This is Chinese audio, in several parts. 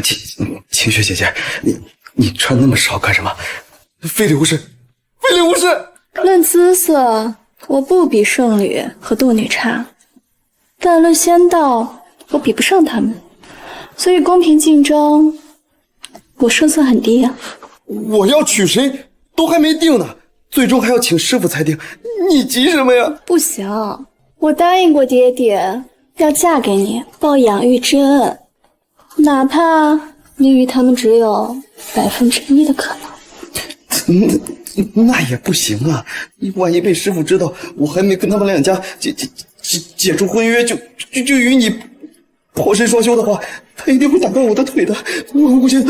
晴雪姐姐，你穿那么少干什么？非礼勿视，非礼勿视！论姿色，我不比圣女和杜女差，但论仙道，我比不上她们。所以公平竞争，我胜算很低呀。我要娶谁都还没定呢，最终还要请师傅才定。你急什么呀？不行，我答应过爹爹，要嫁给你，报养育之恩，哪怕你与他们只有1%的可能。那也不行啊！万一被师傅知道我还没跟他们两家解除婚约，就与你破身双修的话，他一定会打断我的腿的。我不行。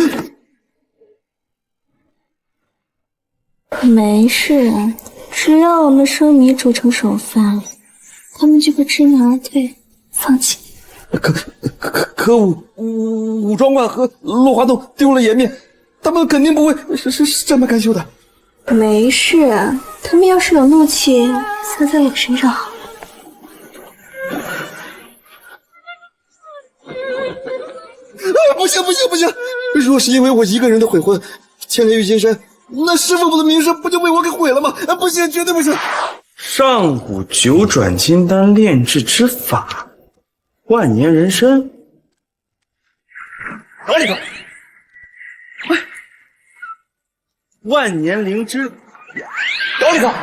没事，只要我们生米煮成熟饭，他们就会知难而退，放弃。可武庄观和落花洞丢了颜面，他们肯定不会是善罢甘休的。没事，他们要是有怒气，撒在我身上好了。不行！若是因为我一个人的悔婚，牵连玉金山，那师傅的名声不就被我给毁了吗？不行，绝对不行！上古九转金丹炼制之法，万年人参。搞你个！万年灵芝，搞你个！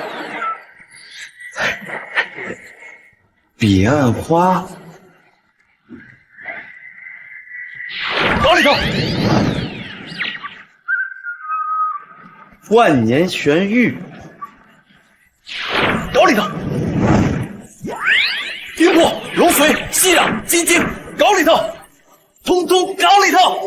彼岸花，搞你个！万年玄玉，搞你个！冰魄、龙髓、息壤、金睛，搞里头，通通搞里头！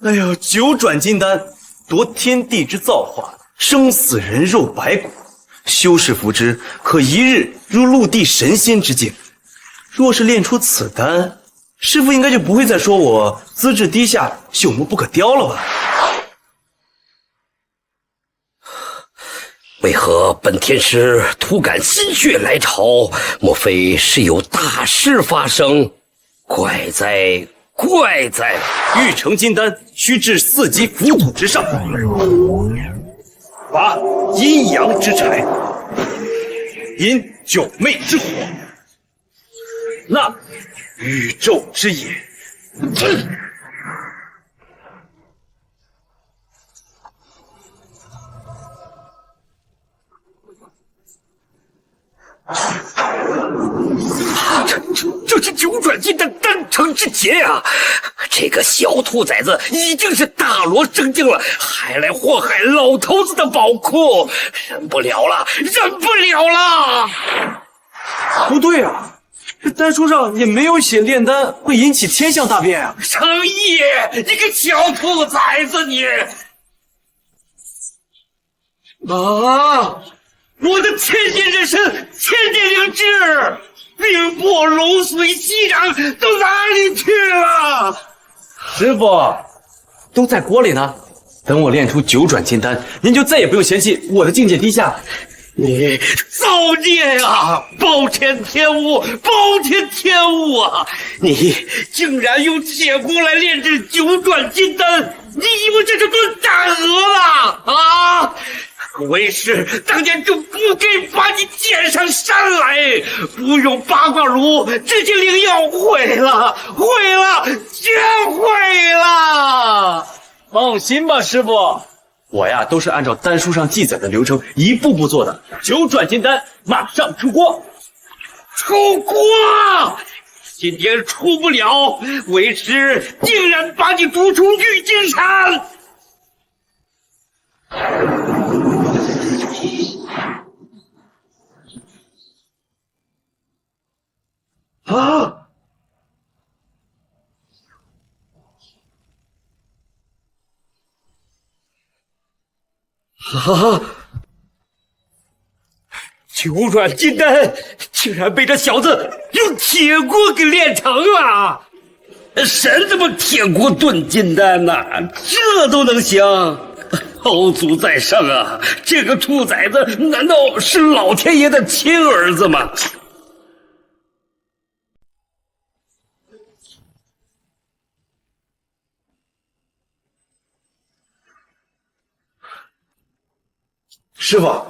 哎呦，九转金丹夺天地之造化，生死人肉白骨，修士服之，可一日入陆地神仙之境。若是炼出此丹，师傅应该就不会再说我资质低下、朽木不可雕了吧？为何本天师突感心血来潮？莫非是有大事发生？怪哉！欲成金丹，须至4级浮土之上，拔阴阳之柴，引九媚之火，纳宇宙之野。这是九转金丹丹成之劫呀！这个小兔崽子已经是大罗生境了，还来祸害老头子的宝库，忍不了了！不对啊，这丹书上也没有写炼丹会引起天象大变啊！程毅，你个小兔崽子你！啊！我的千年人参，千年灵芝，冰魄龙髓息壤都哪里去了？师傅，都在锅里呢。等我练出九转金丹，您就再也不用嫌弃我的境界低下。你造孽啊！暴殄天物啊！你竟然用铁锅来炼制九转金丹，你以为这是炖大鹅了啊？为师当年就不该把你捡上山来，不用八卦炉，这些灵药毁了，全毁了！放心吧，师傅，我呀都是按照丹书上记载的流程一步步做的。九转金丹马上出锅！出锅！今天出不了，为师竟然把你逐出玉金山！啊！九转金丹竟然被这小子用铁锅给炼成了！神怎么铁锅炖金丹呐？这都能行？老祖在上啊！这个兔崽子难道是老天爷的亲儿子吗？师傅，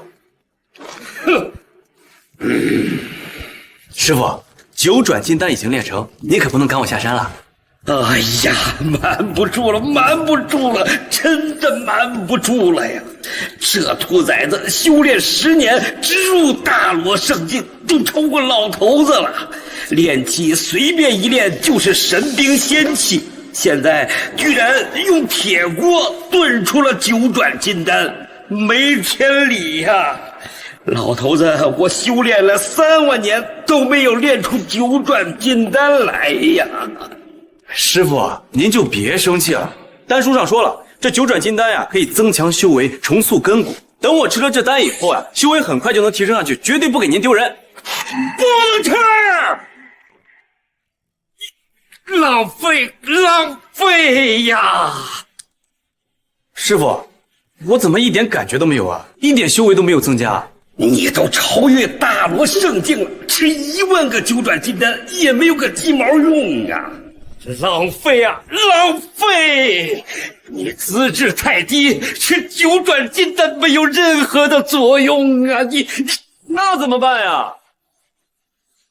师傅，九转金丹已经炼成，您可不能赶我下山了。哎呀，瞒不住了，瞒不住了，真的瞒不住了呀！这兔崽子修炼10年，直入大罗圣境，都超过老头子了。炼器随便一炼就是神兵仙器，现在居然用铁锅炖出了九转金丹，没天理呀！老头子，我修炼了3万年都没有炼出九转金丹来呀！师傅，您就别生气了。丹书上说了，这九转金丹呀，可以增强修为，重塑根骨。等我吃了这丹以后呀，修为很快就能提升上去，绝对不给您丢人。不能吃，浪费呀！师傅，我怎么一点感觉都没有啊？一点修为都没有增加。你都超越大罗圣境了，吃1万个九转金丹也没有个鸡毛用啊！浪费啊，浪费！你资质太低，吃九转金丹没有任何的作用啊！你那怎么办呀？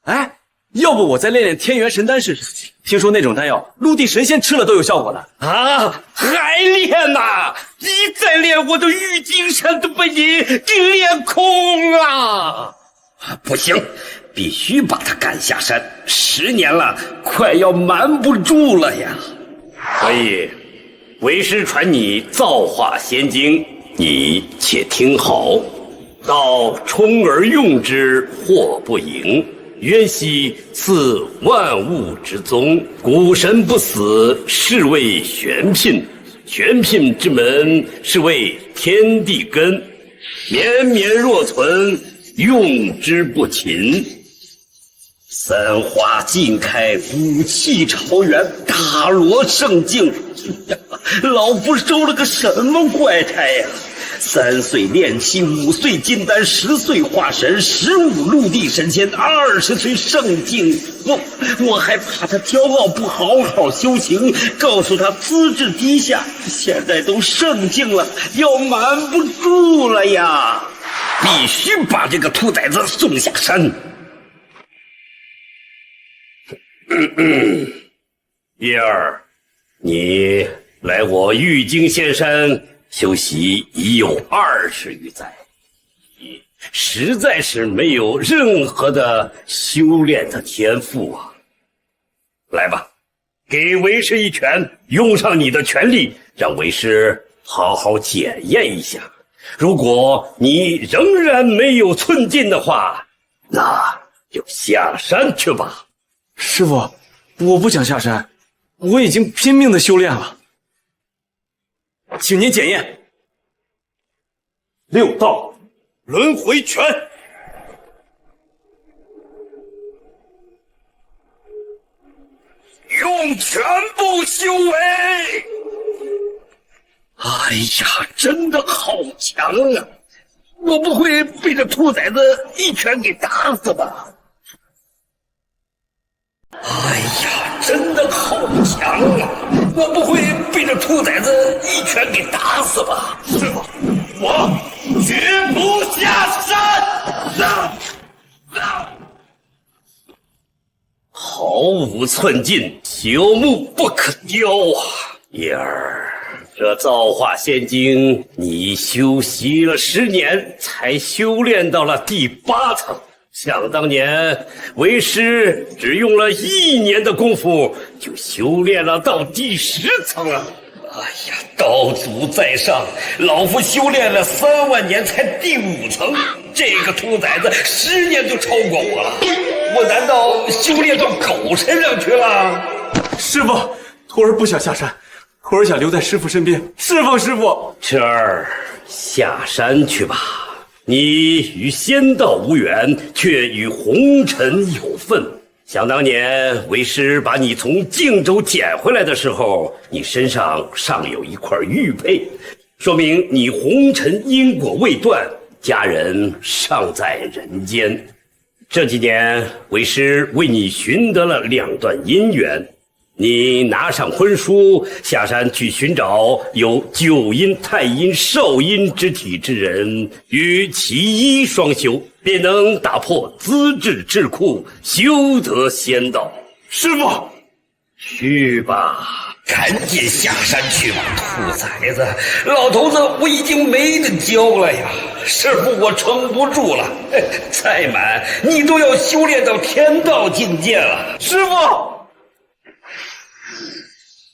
哎，要不我再练练天元神丹试试？听说那种丹药，陆地神仙吃了都有效果的。啊，还练呐！你再练，我的玉京山都被你给练空了！不行，必须把他赶下山。10年了，快要瞒不住了呀！所以，为师传你造化仙经，你且听好：道充而用之，祸不盈。渊兮赐万物之宗，古神不死，是谓玄牝。玄牝之门，是谓天地根。绵绵若存，用之不勤。3花尽开，武器朝元，大罗圣境。老夫收了个什么怪胎呀？3岁炼气，5岁金丹，10岁化神，15陆地神仙，20岁圣境。我还怕他骄傲不好好修行，告诉他资质低下，现在都圣境了，要瞒不住了呀！必须把这个兔崽子送下山。叶儿，你来我玉京仙山修习已有20余载，你实在是没有任何的修炼的天赋啊！来吧，给为师一拳，用上你的全力，让为师好好检验一下。如果你仍然没有寸进的话，那就下山去吧。师傅，我不想下山，我已经拼命的修炼了，请您检验。6道轮回拳。用全部修为！哎呀，真的好强啊！我不会被这兔崽子一拳给打死吧？哎呀，真的好强啊！我不会被这兔崽子一拳给打死吧？师傅，我绝不下山！毫无寸进，朽木不可雕啊！叶儿，这造化仙经你修习了10年，才修炼到了第8层。想当年，为师只用了1年的功夫，就修炼了到第10层了。哎呀，道祖在上，老夫修炼了3万年才第5层，这个兔崽子10年就超过我了。我难道修炼到狗身上去了？师傅，徒儿不想下山，徒儿想留在师傅身边侍奉师傅。晨儿，下山去吧。你与仙道无缘，却与红尘有份。想当年，为师把你从靖州捡回来的时候，你身上尚有一块玉佩，说明你红尘因果未断，家人尚在人间。这几年，为师为你寻得了2段姻缘，你拿上婚书，下山去寻找有九阴、太阴、少阴之体之人，与其一双修，便能打破资质桎梏，修得仙道。师傅，去吧，赶紧下山去吧，兔崽子！老头子，我已经没得教了呀。师傅，我撑不住了，再满你都要修炼到天道境界了。师傅，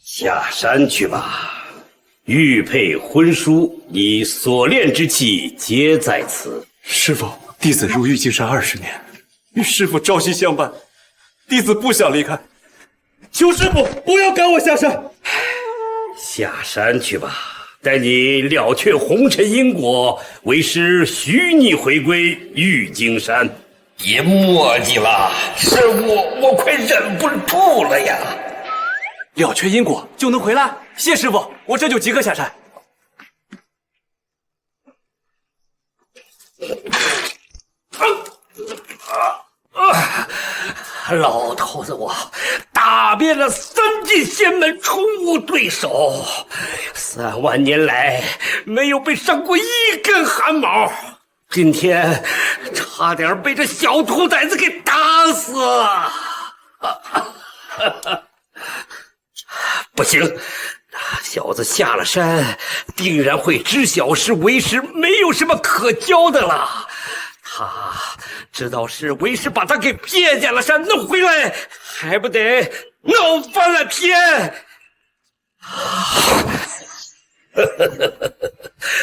下山去吧，玉佩婚书，你所炼之气皆在此。师傅，弟子入玉净山20年，与师傅朝夕相伴，弟子不想离开，求师傅不要赶我下山。下山去吧，待你了却红尘因果，为师许你回归玉净山。别墨迹了，师傅，我快忍不住了呀！了却因果就能回来？谢师傅，我这就即刻下山。老头子，我打遍了3进仙门，出无对手。3万年来，没有被伤过一根汗毛。今天差点被这小兔崽子给打死。不行，那小子下了山，定然会知晓是为师没有什么可教的了。他知道是为师把他给骗下了山，弄回来还不得闹翻了天？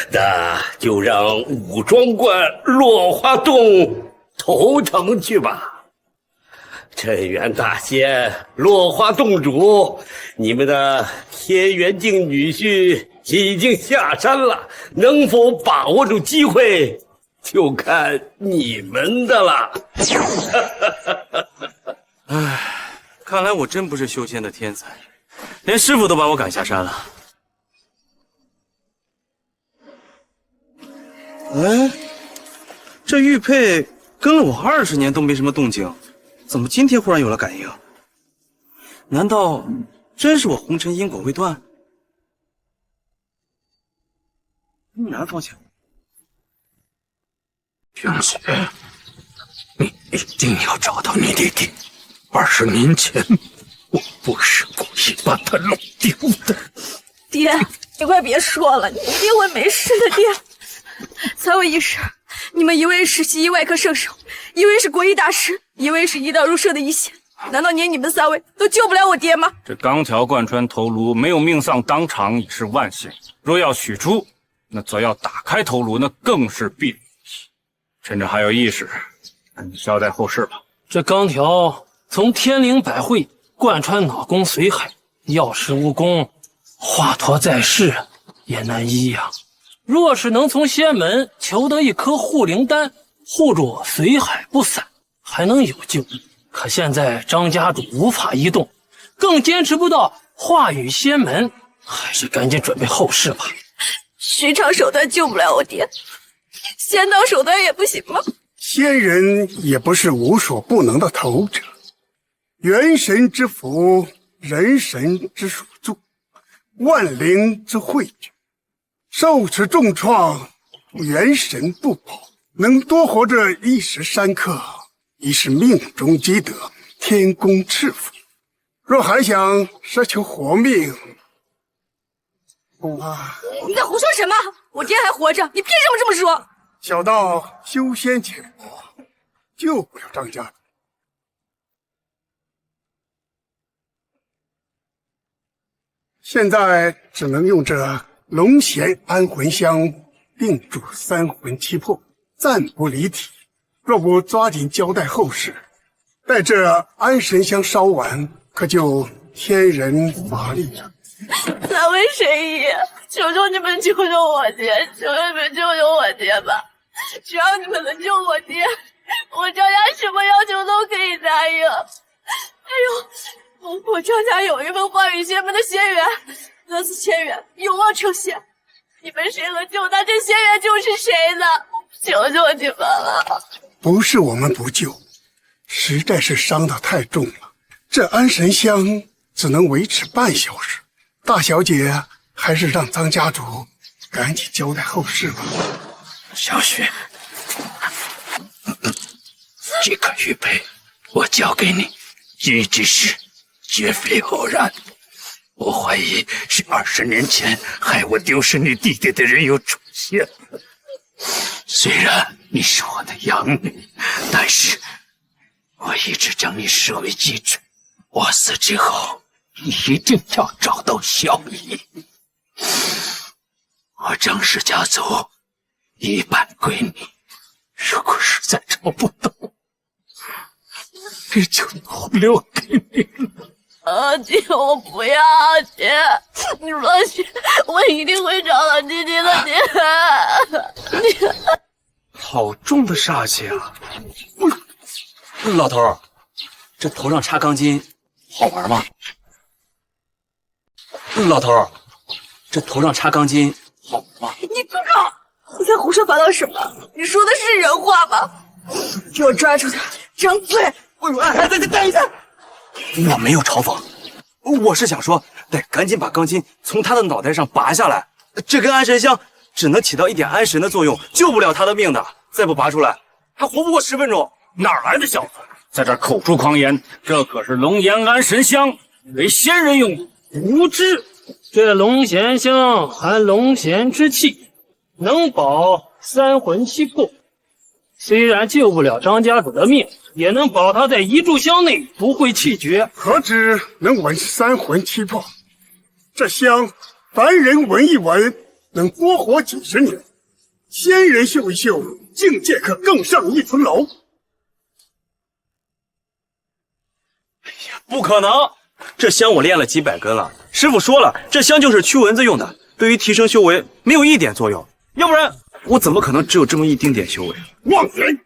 那就让武装观落花洞投诚去吧。镇元大仙，落花洞主，你们的天元境女婿已经下山了，能否把握住机会，就看你们的了。唉，看来我真不是修仙的天才，连师傅都把我赶下山了。哎，这玉佩跟了我20年都没什么动静，怎么今天忽然有了感应？难道真是我红尘因果未断？蓦然放下。平雪，你一定要找到你弟弟。20年前，我不是故意把他弄丢的。爹，你快别说了，你一定会没事的，爹。3位医师，你们一位是西医外科圣手，一位是国医大师，一位是医道入社的一线，难道连你们3位都救不了我爹吗？这钢条贯穿头颅，没有命丧当场已是万幸，若要取出，那则要打开头颅，那更是必然。趁着还有意识，你交代后事吧。这钢条从天灵百会贯穿脑宫髓海，药石无功，华佗在世也难医呀。若是能从仙门求得一颗护灵丹，护住髓海不散，还能有救。可现在张家主无法移动，更坚持不到化羽仙门，还是赶紧准备后事吧。寻常手段救不了我爹，仙道手段也不行吗？仙人也不是无所不能的头者，元神之福，人神之所助，万灵之汇聚。受此重创，元神不保，能多活着1时3刻，已是命中积德，天公赐福。若还想奢求活命，你在胡说什么？我爹还活着，你凭什么这么说？小道修仙浅薄，救不了张家主。现在只能用这龙涎安魂香定住3魂7魄，暂不离体。若不抓紧交代后事，待这安神香烧完，可就天人乏力了。3位神医，求求你们救救我爹，求求你们救救我爹吧！只要你们能救我爹，我张家什么要求都可以答应。还有，我张家有一份化羽仙门的仙缘，得此仙缘，有望成仙。你们谁能救他，这仙缘就是谁的。求求你们了！不是我们不救，实在是伤得太重了。这安神香只能维持半小时。大小姐还是让张家主赶紧交代后事吧。小雪，这个玉佩我交给你，一直是绝非偶然。我怀疑是20年前害我丢失你弟弟的人又出现了。虽然你是我的养女，但是我一直将你视为继承。我死之后，你一定要找到小姨。我张氏家族一半归你，如果实在找不到，这就都留给你了。姐，我不要姐，你放心，我一定会找到弟弟的姐。好重的煞气啊！老头儿，这头上插钢筋好玩吗？老头儿，这头上插钢筋好玩吗？你住手！你在胡说八道什么？你说的是人话吗？给我抓住他，张嘴！等一下！我没有嘲讽，我是想说，得赶紧把钢筋从他的脑袋上拔下来。这根安神香只能起到一点安神的作用，救不了他的命的。再不拔出来，还活不过10分钟。哪儿来的小子，在这儿口出狂言？这可是龙岩安神香，给仙人用的。无知！这龙涎香含龙涎之气，能保3魂7魄。虽然救不了张家主的命，也能保他在一炷香内不会气绝。何止能闻3魂7魄，这香凡人闻一闻，能多活几10年；仙人嗅一嗅，境界可更上一层楼。不可能！这香我炼了几百根了，师傅说了，这香就是驱蚊子用的，对于提升修为没有一点作用。要不然我怎么可能只有这么一丁点修为？妄言！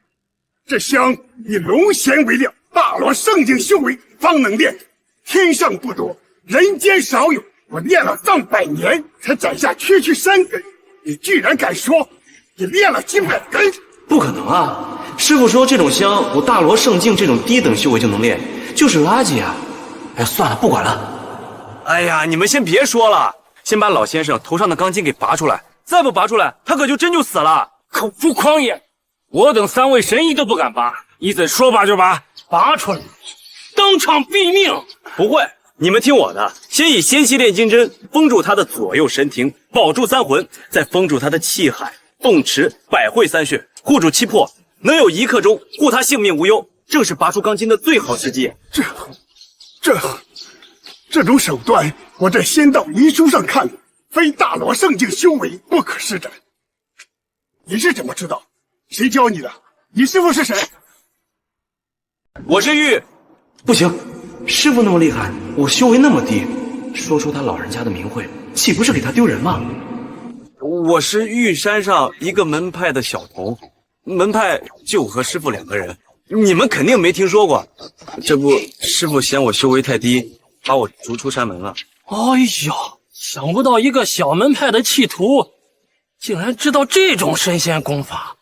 这香以龙涎为料，大罗圣境修为方能炼，天上不多，人间少有。我练了上百年，才攒下区3根，你居然敢说你练了几百根？不可能啊！师傅说这种香，我大罗圣境这种低等修为就能练，就是垃圾啊！哎，算了，不管了。哎呀，你们先别说了，先把老先生头上的钢筋给拔出来，再不拔出来，他可就真就死了。口出狂言！我等3位神医都不敢拔，你怎说拔就拔？拔出来，当场毙命！不会，你们听我的，先以仙气炼金针封住他的左右神庭，保住3魂，再封住他的气海、凤池、百会3穴，护住7魄，能有1刻钟护他性命无忧，正是拔出钢筋的最好时机。这种手段，我在仙道遗书上看了，非大罗圣境修为不可施展。你是怎么知道？谁教你的？你师傅是谁？我是玉。不行，师傅那么厉害，我修为那么低，说出他老人家的名讳，岂不是给他丢人吗？我是玉山上一个门派的小童，门派就我和师傅2个人，你们肯定没听说过。这不，师傅嫌我修为太低，把我逐出山门了。哎呀，想不到一个小门派的弃徒，竟然知道这种神仙功法。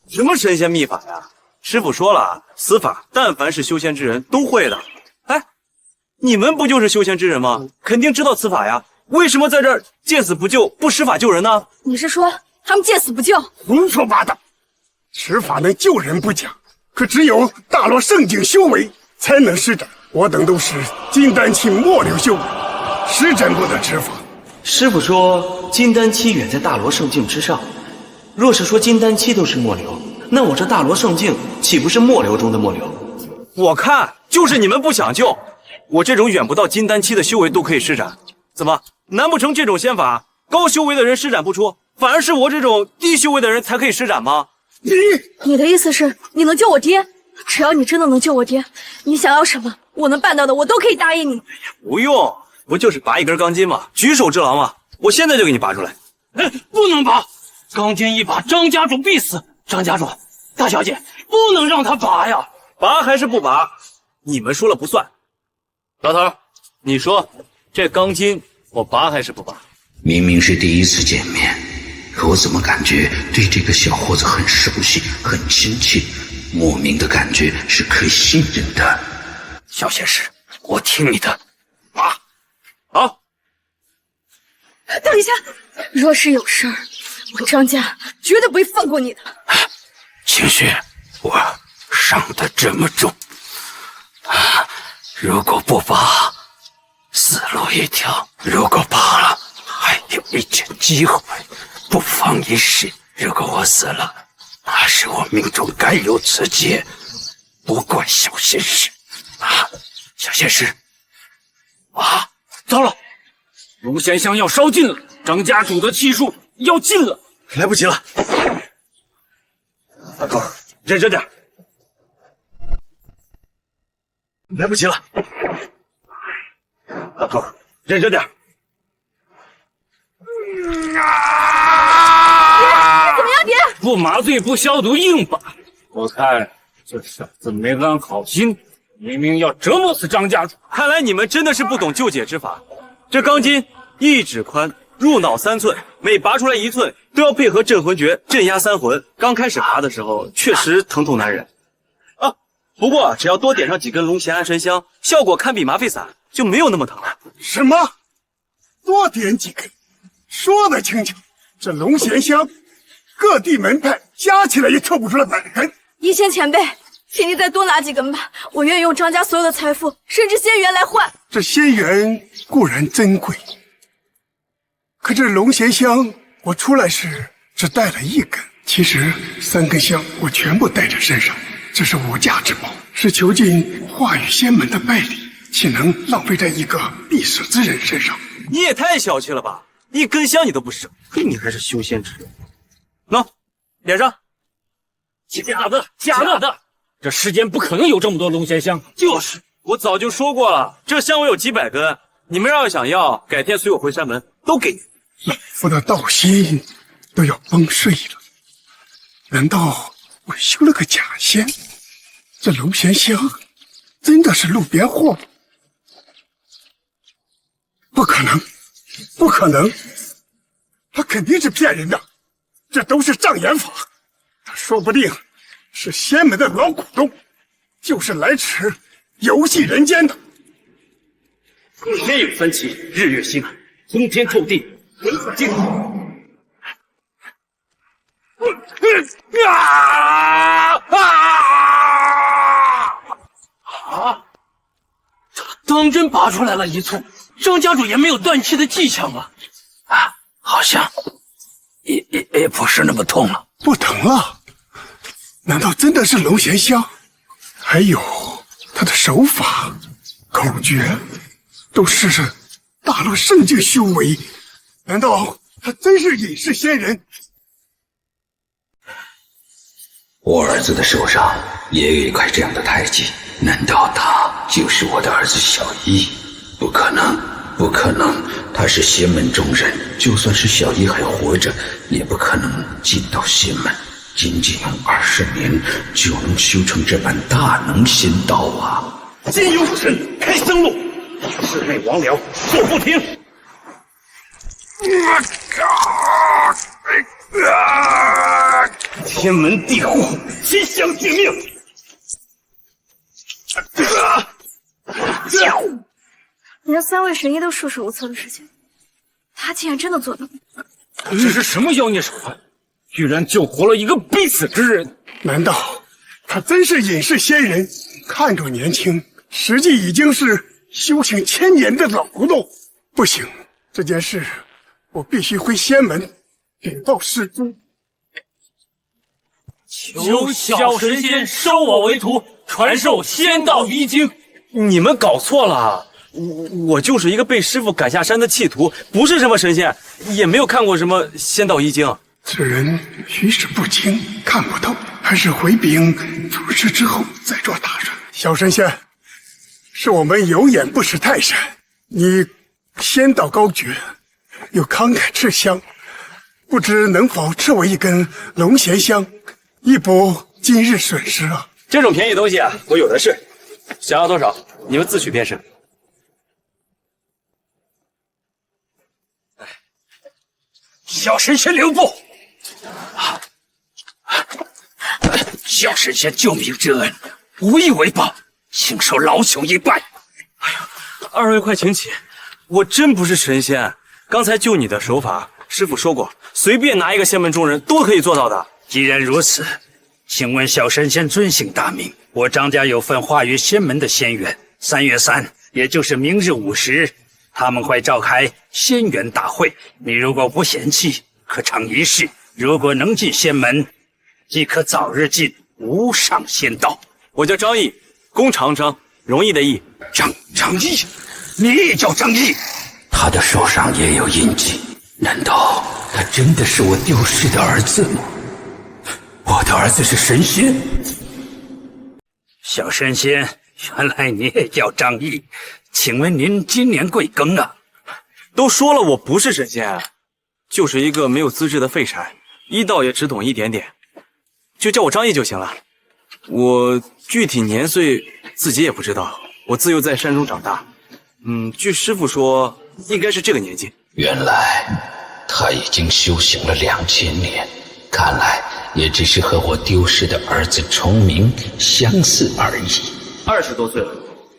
什么神仙秘法呀？师傅说了，此法但凡是修仙之人都会的。哎，你们不就是修仙之人吗？肯定知道此法呀，为什么在这儿见死不救，不施法救人呢？你是说他们见死不救？胡说八道！此法能救人不假，可只有大罗圣境修为才能施展。我等都是金丹期末流修为，施展不得此法。师傅说金丹期远在大罗圣境之上，若是说金丹期都是末流，那我这大罗圣境岂不是末流中的末流？我看就是你们不想救，我这种远不到金丹期的修为都可以施展，怎么难不成这种仙法高修为的人施展不出，反而是我这种低修为的人才可以施展吗？你的意思是你能救我爹？只要你真的能救我爹，你想要什么我能办到的我都可以答应你。不用，不就是拔一根钢筋吗？举手之劳吗？我现在就给你拔出来。哎，不能拔，钢筋一拔，张家主必死。张家主，大小姐，不能让他拔呀！拔还是不拔，你们说了不算。老头，你说这钢筋我拔还是不拔？明明是第一次见面，可我怎么感觉对这个小伙子很熟悉，很亲切，莫名的感觉是可以信任的。小仙师，我听你的，等一下，若是有事儿，我张家绝对不会放过你的。清雪，我伤得这么重，如果不拔，死路一条；如果拔了，还有一点机会，不妨一试。如果我死了，那是我命中该有此劫，不怪小仙师。小仙师，糟了，龙涎香要烧尽了，张家主的气数要尽了，来不及了。大头，认真点。来不及了。大头，认真点。怎么样，爹？不麻醉不消毒硬拔，我看这小子没安好心，明明要折磨死张家主。看来你们真的是不懂救解之法。这钢筋1指宽，入脑3寸，每拔出来1寸都要配合镇魂诀镇压3魂。刚开始拔的时候确实疼痛难忍啊，不过只要多点上几根龙涎安神香，效果堪比麻沸散，就没有那么疼了。什么？多点几根？说得轻巧，这龙涎香，各地门派加起来也抽不出来100根。一仙前辈，请你再多拿几根吧，我愿意用张家所有的财富，甚至仙缘来换。这仙缘固然珍贵，可这龙涎香我出来时只带了1根，其实3根香我全部带在身上，这是无价之宝，是囚禁化羽仙门的败礼，岂能浪费在一个必死之人身上？你也太小气了吧！1根香你都不省，你还是修仙之人。喏，脸上。假的！这世间不可能有这么多龙涎香。就是，我早就说过了，这香我有几百根，你们要是想要，改天随我回山门，都给你。老夫的道心都要崩碎了，难道我修了个假仙？这龙涎香真的是路边货？不可能，不可能，他肯定是骗人的，这都是障眼法。他说不定是仙门的老股东，就是来此游戏人间的。天有三奇，日月星海，通天透地，人可敬。当真拔出来了1寸，张家主也没有断气的迹象啊！好像也不是那么痛了。不疼了？难道真的是龙涎香？还有他的手法、口诀，都是大陆圣境修为，难道他真是隐世仙人？我儿子的手上也有一块这样的胎记，难道他就是我的儿子小一？不可能，不可能，他是仙门中人，就算是小一还活着，也不可能进到仙门。仅仅用20年就能修成这般大能仙道啊！金庸神开生路，魑魅魍魉坐不停。天门地户，亲相绝命。你让3位神医都束手无策的事情，他竟然真的做到。这是什么妖孽手段？居然救活了一个必死之人！难道他真是隐世仙人？看着年轻，实际已经是修行1000年的老骨头。不行，这件事我必须回仙门禀报师尊。求小神仙收我为徒，传授仙道遗经。你们搞错了，我就是一个被师傅赶下山的弃徒，不是什么神仙，也没有看过什么仙道遗经。此人虚实不清，看不透，还是回禀祖师之后再做打算。小神仙，是我们有眼不识泰山，你仙道高绝，又慷慨持香，不知能否赐我一根龙涎香，以补今日损失啊！这种便宜东西啊，我有的是，想要多少，你们自取便是。小神仙留步！小神仙救命之恩，无以为报，请受老朽一拜。2位快请起，我真不是神仙，刚才救你的手法，师傅说过，随便拿一个仙门中人都可以做到的。既然如此，请问小神仙尊姓大名？我张家有份化于仙门的仙缘，3月3，也就是明日午时，他们会召开仙缘大会。你如果不嫌弃，可尝一试。如果能进仙门，即可早日进无上仙道。我叫张毅，弓长张，容易的易。张毅，你也叫张毅？他的手上也有印记，难道他真的是我丢失的儿子吗？我的儿子是神仙。小神仙，原来你也叫张毅，请问您今年贵庚啊？都说了我不是神仙，就是一个没有资质的废柴，医道也只懂一点点，就叫我张毅就行了。我具体年岁自己也不知道，我自幼在山中长大，据师傅说应该是这个年纪。原来他已经修行了2000年，看来也只是和我丢失的儿子重名相似而已。20多岁了，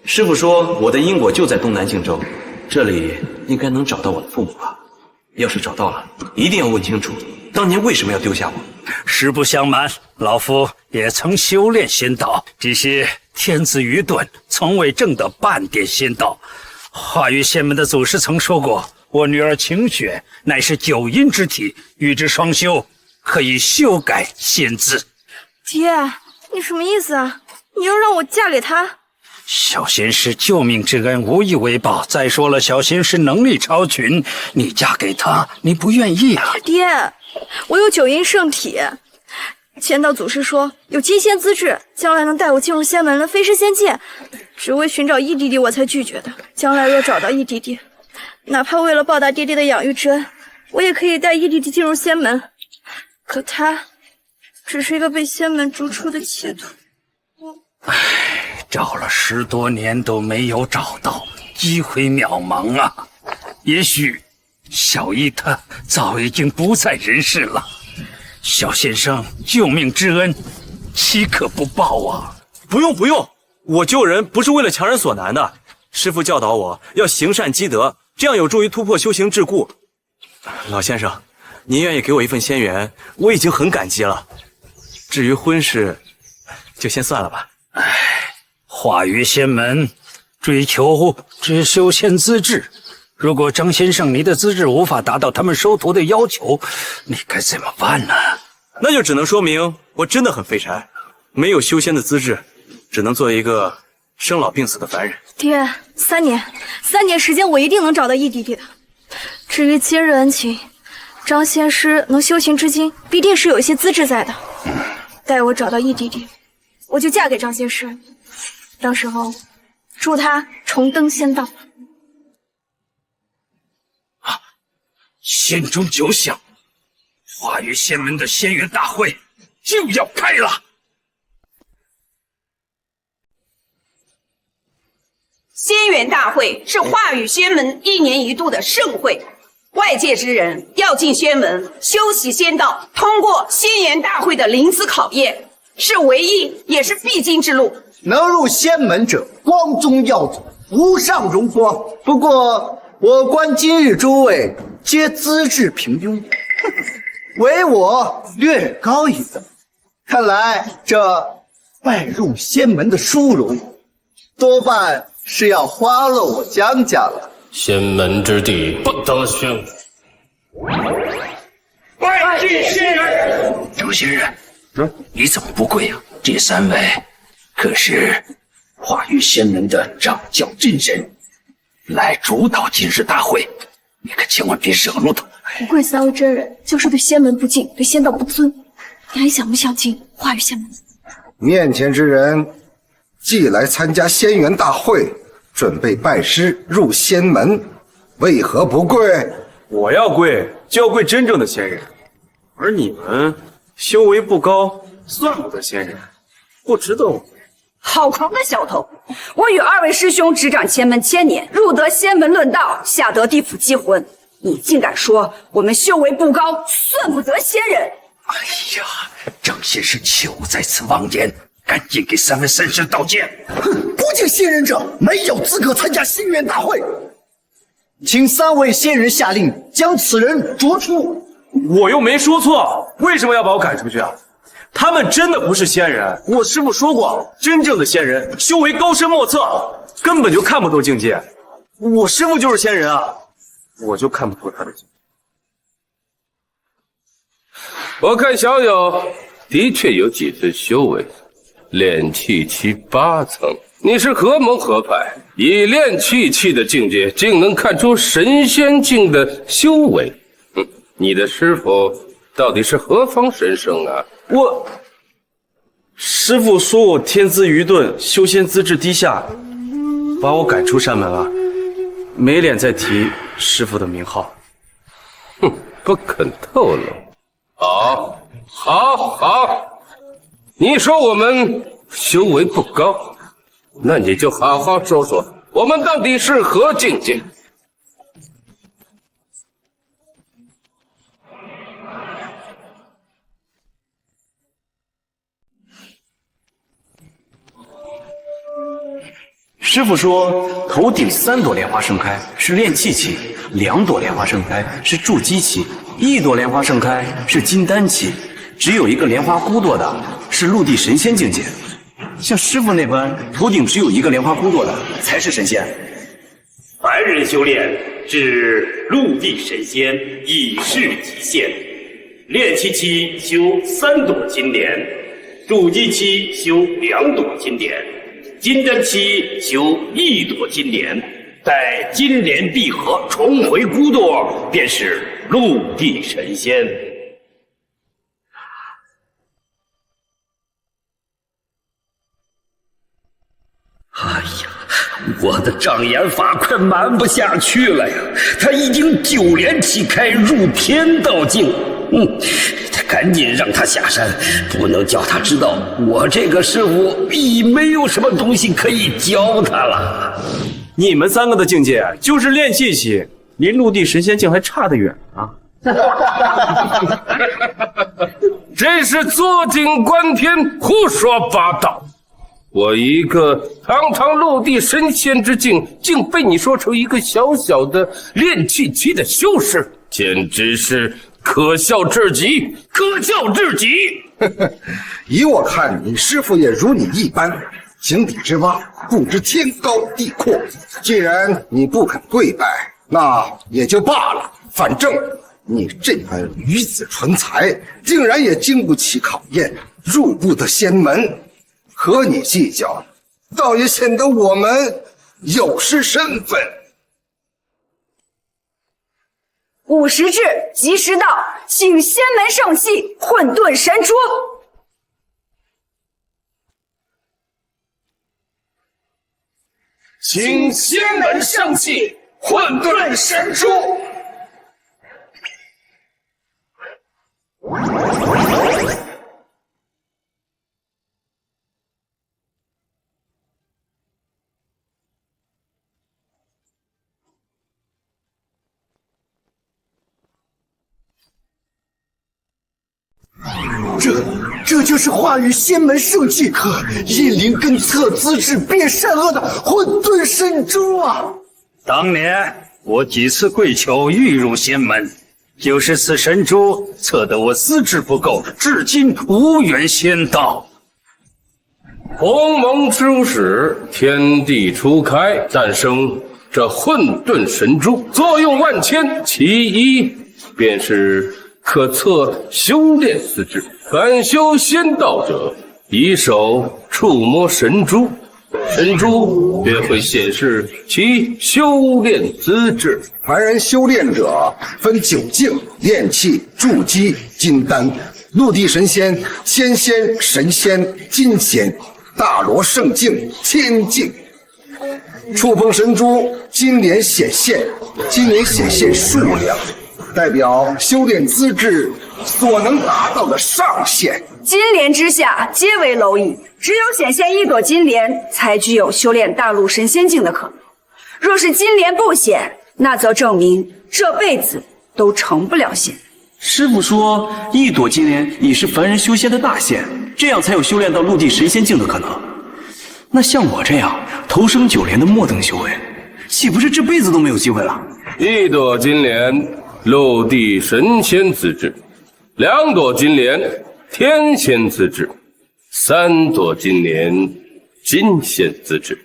师傅说我的因果就在东南靖州，这里应该能找到我的父母吧。要是找到了，一定要问清楚当年为什么要丢下我。实不相瞒，老夫也曾修炼仙道，只是天资愚钝，从未证得半点仙道。化于仙门的祖师曾说过，我女儿晴雪乃是9阴之体，与之双修，可以修改仙姿。爹，你什么意思啊？你又让我嫁给他？小仙师救命之恩无以为报，再说了，小仙师能力超群，你嫁给他，你不愿意啊？爹，我有9阴圣体，仙道祖师说有金仙资质，将来能带我进入仙门的飞升仙界，只为寻找义弟弟我才拒绝的。将来若找到义弟弟，哪怕为了报答爹爹的养育之恩，我也可以带义弟弟进入仙门。可他只是一个被仙门逐出的弃徒。找了10多年都没有找到，机会渺茫啊！也许小姨她早已经不在人世了。小先生救命之恩，岂可不报啊？不用，我救人不是为了强人所难的。师父教导我要行善积德，这样有助于突破修行桎梏。老先生，您愿意给我一份仙缘，我已经很感激了。至于婚事，就先算了吧。化于仙门，追求只修仙资质。如果张先生你的资质无法达到他们收徒的要求，你该怎么办呢？那就只能说明我真的很废柴，没有修仙的资质，只能做一个生老病死的凡人。爹，3年时间，我一定能找到义弟弟的。至于今日恩情，张仙师能修行至今，必定是有一些资质在的。待我找到义弟弟，我就嫁给张仙师。到时候，祝他重登仙道。仙中九响，化于仙门的仙缘大会就要开了。仙缘大会是化语仙门1年1度的盛会，外界之人要进仙门修习仙道，通过仙缘大会的临死考验，是唯一也是必经之路。能入仙门者，光宗耀祖，无上荣光。不过我观今日诸位皆资质平庸，唯我略高一等。看来这拜入仙门的殊荣，多半是要花落我江家了。仙门之地不得宣武。拜见仙人。张仙人，你怎么不跪啊？这3位可是化于仙门的掌教真人，来主导今日大会，你可千万别惹怒他。不愧3位真人，就是对仙门不敬，对仙道不尊。你还想不想进化语仙门？面前之人既来参加仙缘大会，准备拜师入仙门，为何不跪？我要跪就要跪真正的仙人，而你们修为不高，算不得仙人，不值得我跪。好狂的小头！我与2位师兄执掌仙门1000年，入得仙门论道，下得地府积魂。你竟敢说我们修为不高，算不得仙人！哎呀，张先生求在此妄言，赶紧给3位仙师道歉。哼，不敬仙人者没有资格参加仙缘大会。请3位仙人下令将此人逐出。我又没说错，为什么要把我赶出去啊？他们真的不是仙人，我师父说过，真正的仙人修为高深莫测，根本就看不透境界。我师父就是仙人啊，我就看不透他的境界。我看小友的确有几分修为，炼气期8层。你是何门何派？以炼气期的境界，竟能看出神仙境的修为？你的师父到底是何方神圣啊？师父说我天资愚钝，修仙资质低下，把我赶出山门了，没脸再提师父的名号。不肯透露。好，你说我们修为不高，那你就好好说说，我们到底是何境界？师父说，头顶3朵莲花盛开是炼气期，2朵莲花盛开是筑基期，1朵莲花盛开是金丹期，只有1个莲花骨朵的是陆地神仙境界。像师父那般，头顶只有1个莲花骨朵的才是神仙。凡人修炼至陆地神仙已是极限，炼气期修3朵金莲，筑基期修2朵金莲。金丹期修1朵金莲，待金莲闭合，重回骨朵，便是陆地神仙。哎呀，我的障眼法快瞒不下去了呀！他已经9连气开入天道境，赶紧让他下山，不能叫他知道我这个师傅已没有什么东西可以教他了。你们3个的境界就是炼气期，离陆地神仙境还差得远啊！真是坐井观天，胡说八道！我一个堂堂陆地神仙之境，竟被你说成一个小小的炼气期的修士，简直是可笑至极，可笑至极！以我看，你师父也如你一般，井底之蛙，不知天高地阔。既然你不肯跪拜，那也就罢了。反正你这般女子纯才，竟然也经不起考验，入不得仙门。和你计较，倒也显得我们有失身份。50至，及时到，请仙门圣器混沌神珠。请仙门圣器混沌神珠。这就是化羽仙门圣器和阴灵根测资质变善恶的混沌神珠啊！当年我几次跪求欲入仙门，就是此神珠测得我资质不够，至今无缘仙道。鸿蒙初始，天地初开，诞生这混沌神珠，作用万千，其一便是可测修炼资质。凡修仙道者，以手触摸神珠，神珠便会显示其修炼资质。凡人修炼者分9境：炼气、筑基、金丹。陆地神仙、仙仙、神仙、金仙、大罗圣境、天境。触碰神珠，金莲显现，金莲显现数量代表修炼资质所能达到的上限。金莲之下皆为蝼蚁，只有显现1朵金莲，才具有修炼大陆神仙境的可能。若是金莲不显，那则证明这辈子都成不了仙。师父说，1朵金莲已是凡人修仙的大限，这样才有修炼到陆地神仙境的可能。那像我这样投生9连的末等修为，岂不是这辈子都没有机会了？ 1朵金莲，陆地神仙资质；2朵金莲，天仙资质；3朵金莲，金仙资质。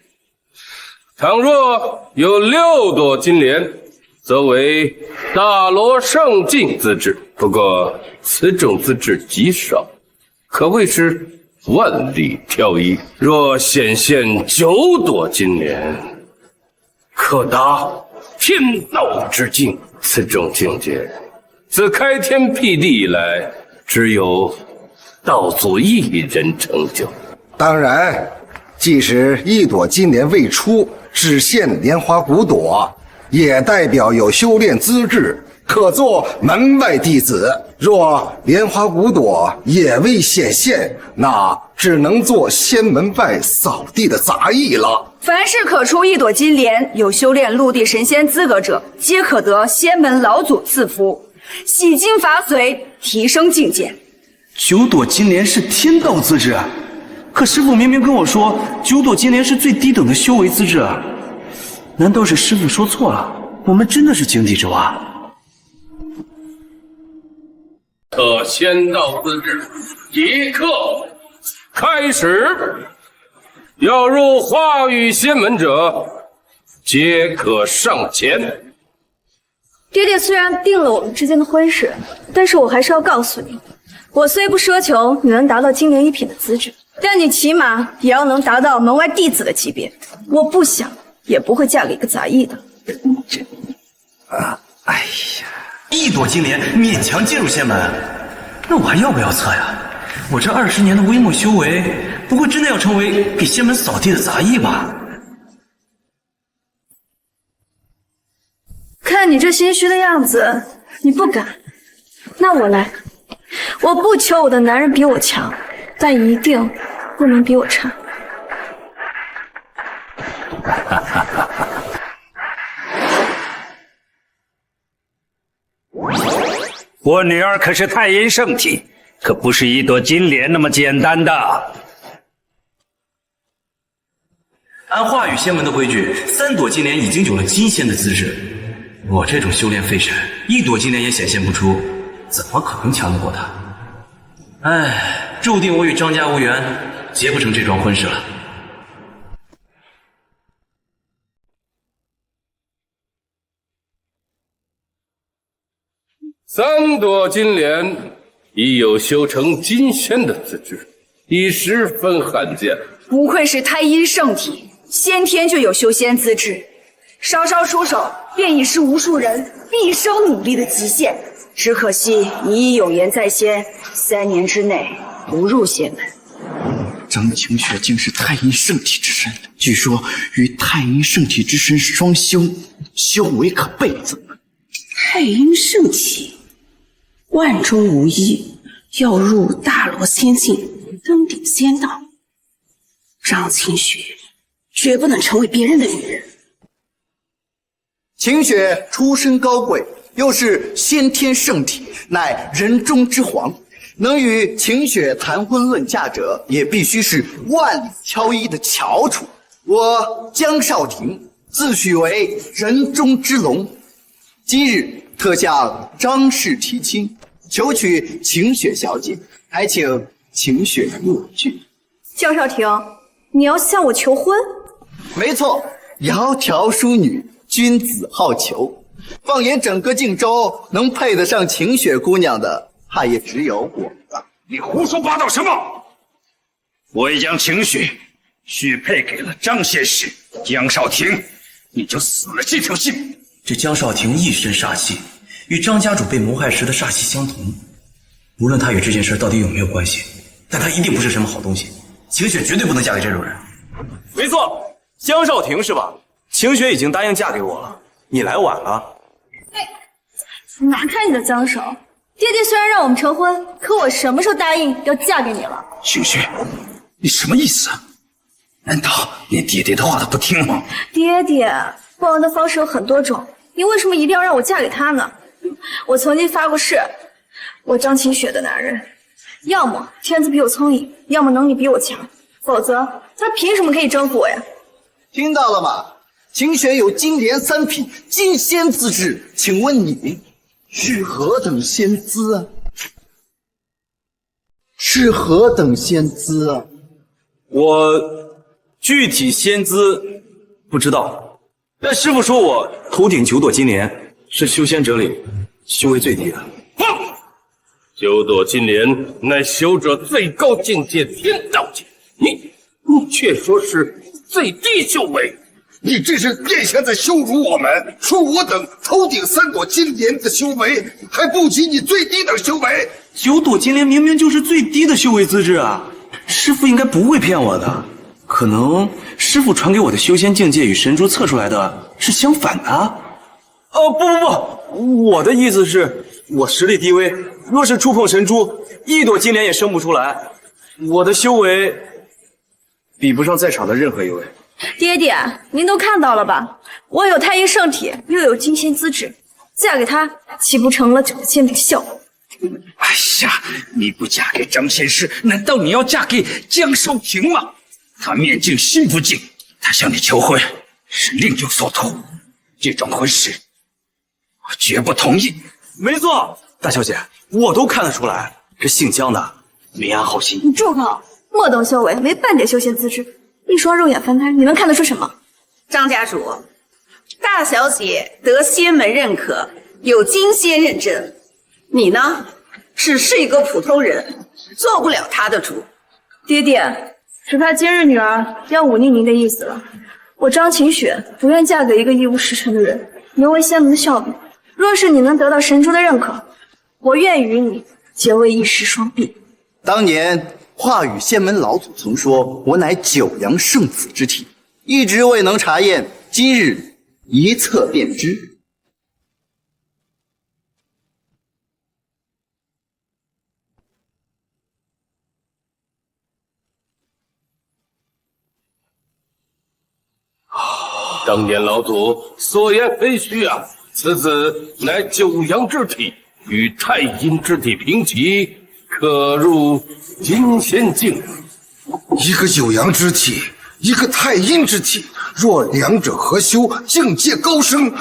倘若有6朵金莲，则为大罗圣境资质。不过此种资质极少，可谓是万里挑一。若显现9朵金莲，可达天道之境。此种境界，自开天辟地以来，只有道祖一人成就。当然，即使1朵金莲未出，只现莲花骨朵，也代表有修炼资质，可做门外弟子。若莲花骨朵也未显现，那只能做仙门外扫地的杂役了。凡是可出1朵金莲，有修炼陆地神仙资格者，皆可得仙门老祖赐福，洗金法髓，提升境界。9朵金莲是天道资质，可师傅明明跟我说9朵金莲是最低等的修为资质，难道是师傅说错了？我们真的是井底之蛙？特仙道资质，即刻开始。要入化羽仙门者，皆可上前。爹爹虽然定了我们之间的婚事，但是我还是要告诉你，我虽不奢求你能达到金莲1品的资质，但你起码也要能达到门外弟子的级别。我不想，也不会嫁给一个杂役的。哎呀，1朵金莲勉强进入仙门，那我还要不要测呀？我这20年的微末修为，不会真的要成为给仙门扫地的杂役吧？看你这心虚的样子，你不敢。那我来，我不求我的男人比我强，但一定不能比我差。我女儿可是太阴圣体，可不是1朵金莲那么简单的。按化羽仙门的规矩，3朵金莲已经有了金仙的资质。我这种修炼废神，1朵金莲也显现不出，怎么可能强得过他？唉，注定我与张家无缘，结不成这桩婚事了。3朵金莲已有修成金仙的资质，已十分罕见。不愧是太阴圣体，先天就有修仙资质，稍稍出手便已是无数人毕生努力的极限。只可惜你已有言在先，3年之内不入仙门。张晴雪竟是太阴圣体之身，据说与太阴圣体之身双修，修为可倍增。太阴圣体，万中无一，要入大罗仙境，登顶仙道。张清雪绝不能成为别人的女人。晴雪出身高贵，又是先天圣体，乃人中之皇。能与晴雪谈婚论嫁者，也必须是万里挑一的翘楚。我江少廷自诩为人中之龙，今日特向张氏提亲，求娶晴雪小姐，还请晴雪入剧。江少廷，你要向我求婚？没错，窈窕淑女，君子好逑。放眼整个靖州，能配得上晴雪姑娘的，怕也只有我了。你胡说八道什么？我已将晴雪许配给了张仙师，江少廷，你就死了这条心。这江少廷一身煞气，与张家主被谋害时的煞气相同。无论他与这件事到底有没有关系，但他一定不是什么好东西。晴雪绝对不能嫁给这种人。没错，江少廷是吧？晴雪已经答应嫁给我了，你来晚了。拿开你的脏手！爹爹虽然让我们成婚，可我什么时候答应要嫁给你了？晴雪，你什么意思啊？难道连爹爹的话都不听吗？爹爹，报恩的方式有很多种，你为什么一定要让我嫁给他呢？我曾经发过誓，我张晴雪的男人，要么天资比我聪颖，要么能力比我强，否则他凭什么可以征服我呀？听到了吗？秦雪有金莲3品金仙资质，请问你是何等仙资啊？是何等仙资啊？我具体仙资不知道，但师傅说我头顶9朵金莲，是修仙者里修为最低的。9朵金莲乃修者最高境界天道境，你却说是最低修为。你这是变相在羞辱我们，说我等头顶3朵金莲的修为还不及你最低等修为。9朵金莲明明就是最低的修为资质啊！师傅应该不会骗我的，可能师傅传给我的修仙境界与神珠测出来的是相反的。哦，不，我的意思是，我实力低微，若是触碰神珠，1朵金莲也生不出来。我的修为比不上在场的任何一位。爹爹，您都看到了吧？我有太阴圣体，又有金仙资质，嫁给他岂不成了9仙的效果？哎呀，你不嫁给张仙师，难道你要嫁给江少廷吗？他面镜心不净，他向你求婚是另有所图，这种婚事我绝不同意。没错，大小姐，我都看得出来，这姓江的没安好心。你住口！莫懂修为，没半点修仙资质，一双肉眼凡胎，你能看得出什么？张家主，大小姐得仙门认可，有金仙认证，你呢，只是一个普通人，做不了她的主。爹爹，只怕今日女儿要忤逆您的意思了。我张晴雪不愿嫁给一个一无实权的人，沦为仙门的笑柄。若是你能得到神珠的认可，我愿与你结为一时双璧。当年化羽仙门老祖曾说，我乃9阳圣子之体，一直未能查验，今日一测便知。当年老祖所言非虚啊，此子乃9阳之体，与太阴之体平齐，可入金仙境。一个9阳之体，一个太阴之体，若两者合修，境界高升，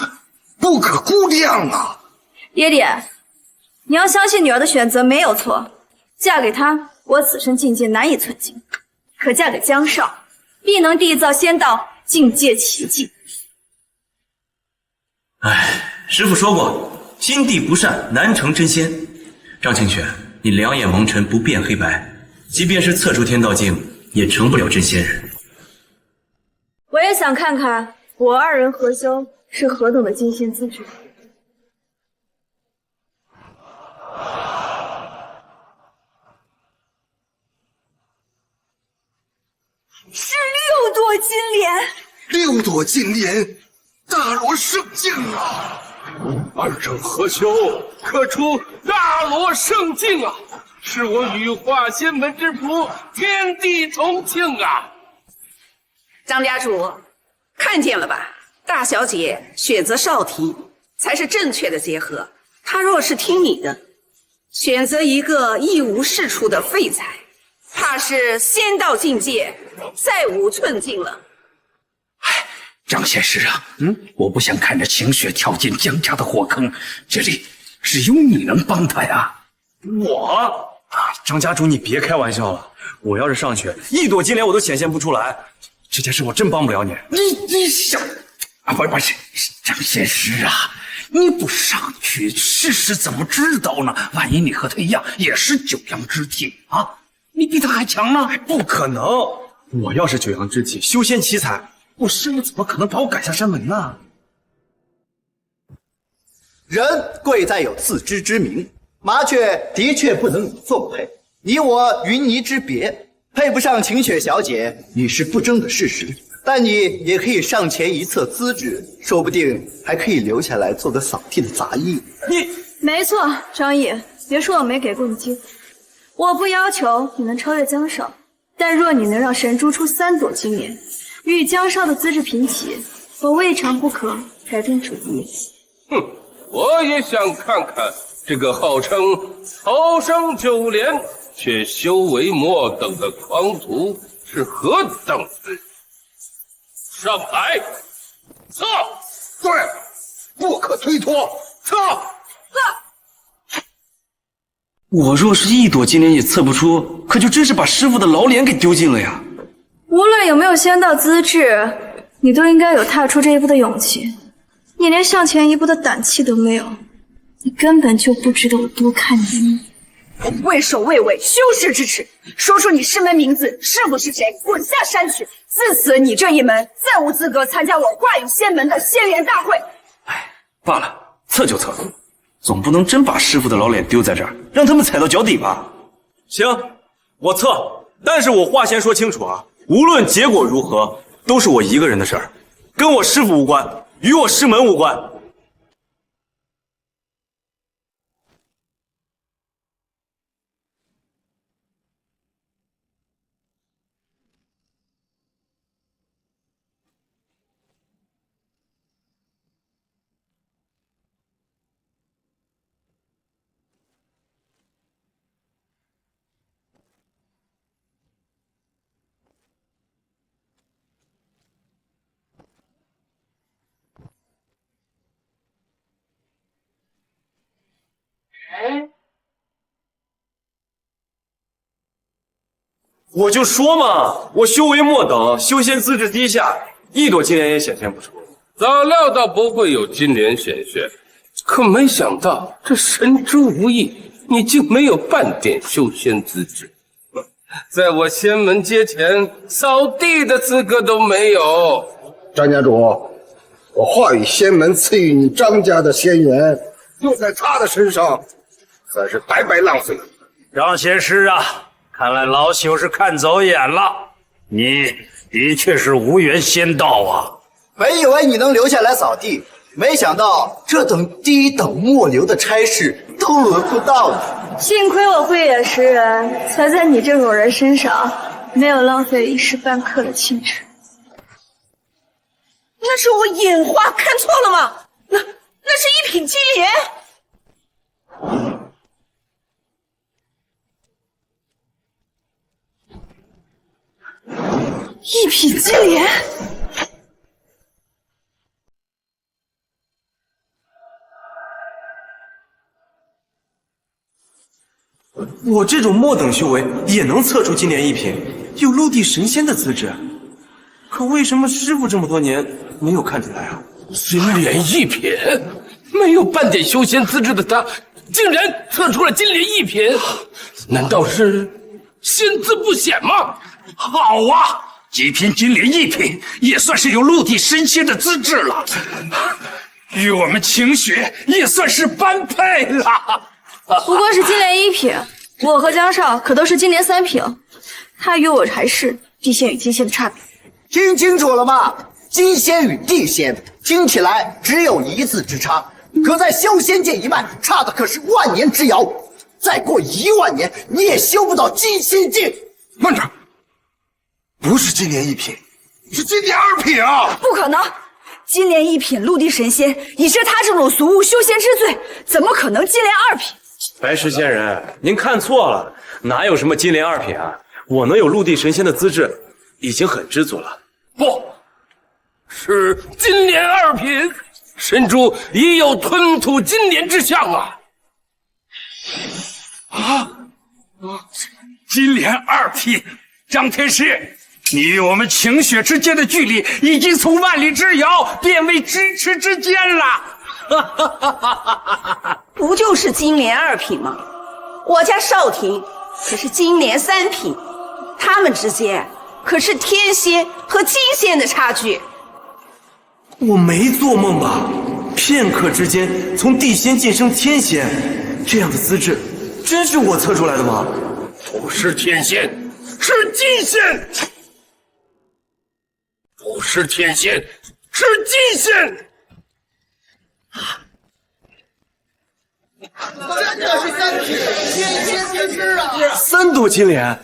不可估量啊！爹爹，你要相信女儿的选择没有错，嫁给他，我此生境界难以寸进；可嫁给江少，必能缔造仙道境界奇迹。哎，师傅说过，心地不善，难成真仙。张清雪，你两眼蒙尘，不辨黑白，即便是测出天道境，也成不了真仙人。我也想看看我2人合修是何等的金仙资质。是6朵金莲，6朵金莲，大罗圣境啊！2者合修，可出大罗圣境啊！是我羽化仙门之福，天地同庆啊！张家主，看见了吧？大小姐选择少廷才是正确的结合。她若是听你的，选择一个一无是处的废材，怕是仙道境界再无寸进了。张仙师啊，我不想看着晴雪跳进江家的火坑，这里只有你能帮她呀。我张家主，你别开玩笑了，我要是上去1朵金莲我都显现不出来，这件事我真帮不了你。你想啊，不是张仙师啊，你不上去试试怎么知道呢？万一你和他一样也是9阳之体啊，你比他还强呢？不可能，我要是9阳之体，修仙奇才，我师母怎么可能把我赶下山门呢？人贵在有自知之明，麻雀的确不能与凤配，你我云泥之别，配不上晴雪小姐已是不争的事实。但你也可以上前一测资质，说不定还可以留下来做个扫地的杂役。没错，张毅，别说我没给过你机会。我不要求你能超越江少，但若你能让神珠出3朵金莲，与江少的资质平齐，我未尝不可改变主意。哼，我也想看看这个号称头生9莲却修为末等的狂徒是何等的。上来！测。对，不可推脱，测。我若是一朵金莲也测不出，可就真是把师傅的老脸给丢尽了呀！无论有没有仙道资质，你都应该有踏出这一步的勇气。你连向前一步的胆气都没有，你根本就不值得我多看你一眼。畏首畏尾，羞耻之耻！说出你师门名字，师傅是谁？滚下山去！自此你这一门再无资格参加我化羽仙门的仙联大会。罢了，测就测，总不能真把师傅的老脸丢在这儿，让他们踩到脚底吧？行，我测，但是我话先说清楚啊，无论结果如何，都是我一个人的事儿，跟我师傅无关，与我师门无关。我就说嘛，我修为末等，修仙资质低下，一朵金莲也显现不出。早料到不会有金莲显现，可没想到这神珠无意，你竟没有半点修仙资质，在我仙门阶前扫地的资格都没有。张家主，我化羽仙门赐予你张家的仙缘，用在他的身上，算是白白浪费了。张仙师啊，看来老朽是看走眼了，你的确是无缘仙道啊。本以为你能留下来扫地，没想到这等低等末流的差事都轮不到你。幸亏我慧眼识人，才在你这种人身上没有浪费一时半刻的青春。那是我眼花看错了吗？那是一品金莲。一品金莲，我这种末等修为也能测出金莲一品，有陆地神仙的资质，可为什么师傅这么多年没有看出来啊？金莲一品，没有半点修仙资质的他，竟然测出了金莲一品，难道是仙资不显吗？好啊，极品金莲一品也算是有陆地神仙的资质了，与我们晴雪也算是般配了。不过是金莲一品，我和江少可都是金莲3品，他与我还是地仙与金仙的差别。听清楚了吗？金仙与地仙听起来只有1字之差，可在修仙界一脉，差的可是万年之遥。再过1万年，你也修不到金仙境。慢着，不是金莲一品，是金莲2品啊！不可能，金莲一品陆地神仙，以是他这种俗物修仙之罪，怎么可能金莲2品？白石仙人，您看错了，哪有什么金莲2品啊？我能有陆地神仙的资质，已经很知足了。不，是金莲2品，神珠已有吞吐金莲之象啊！金莲2品，张天师，你与我们晴雪之间的距离已经从万里之遥变为咫尺之间了。不就是金莲2品吗？我家少廷可是金莲3品，他们之间可是天仙和金仙的差距。我没做梦吧？片刻之间从地仙晋升天仙，这样的资质，真是我测出来的吗？不是天仙，是金仙；不是天仙，是金仙。真的是3品天仙之师啊！3朵金莲，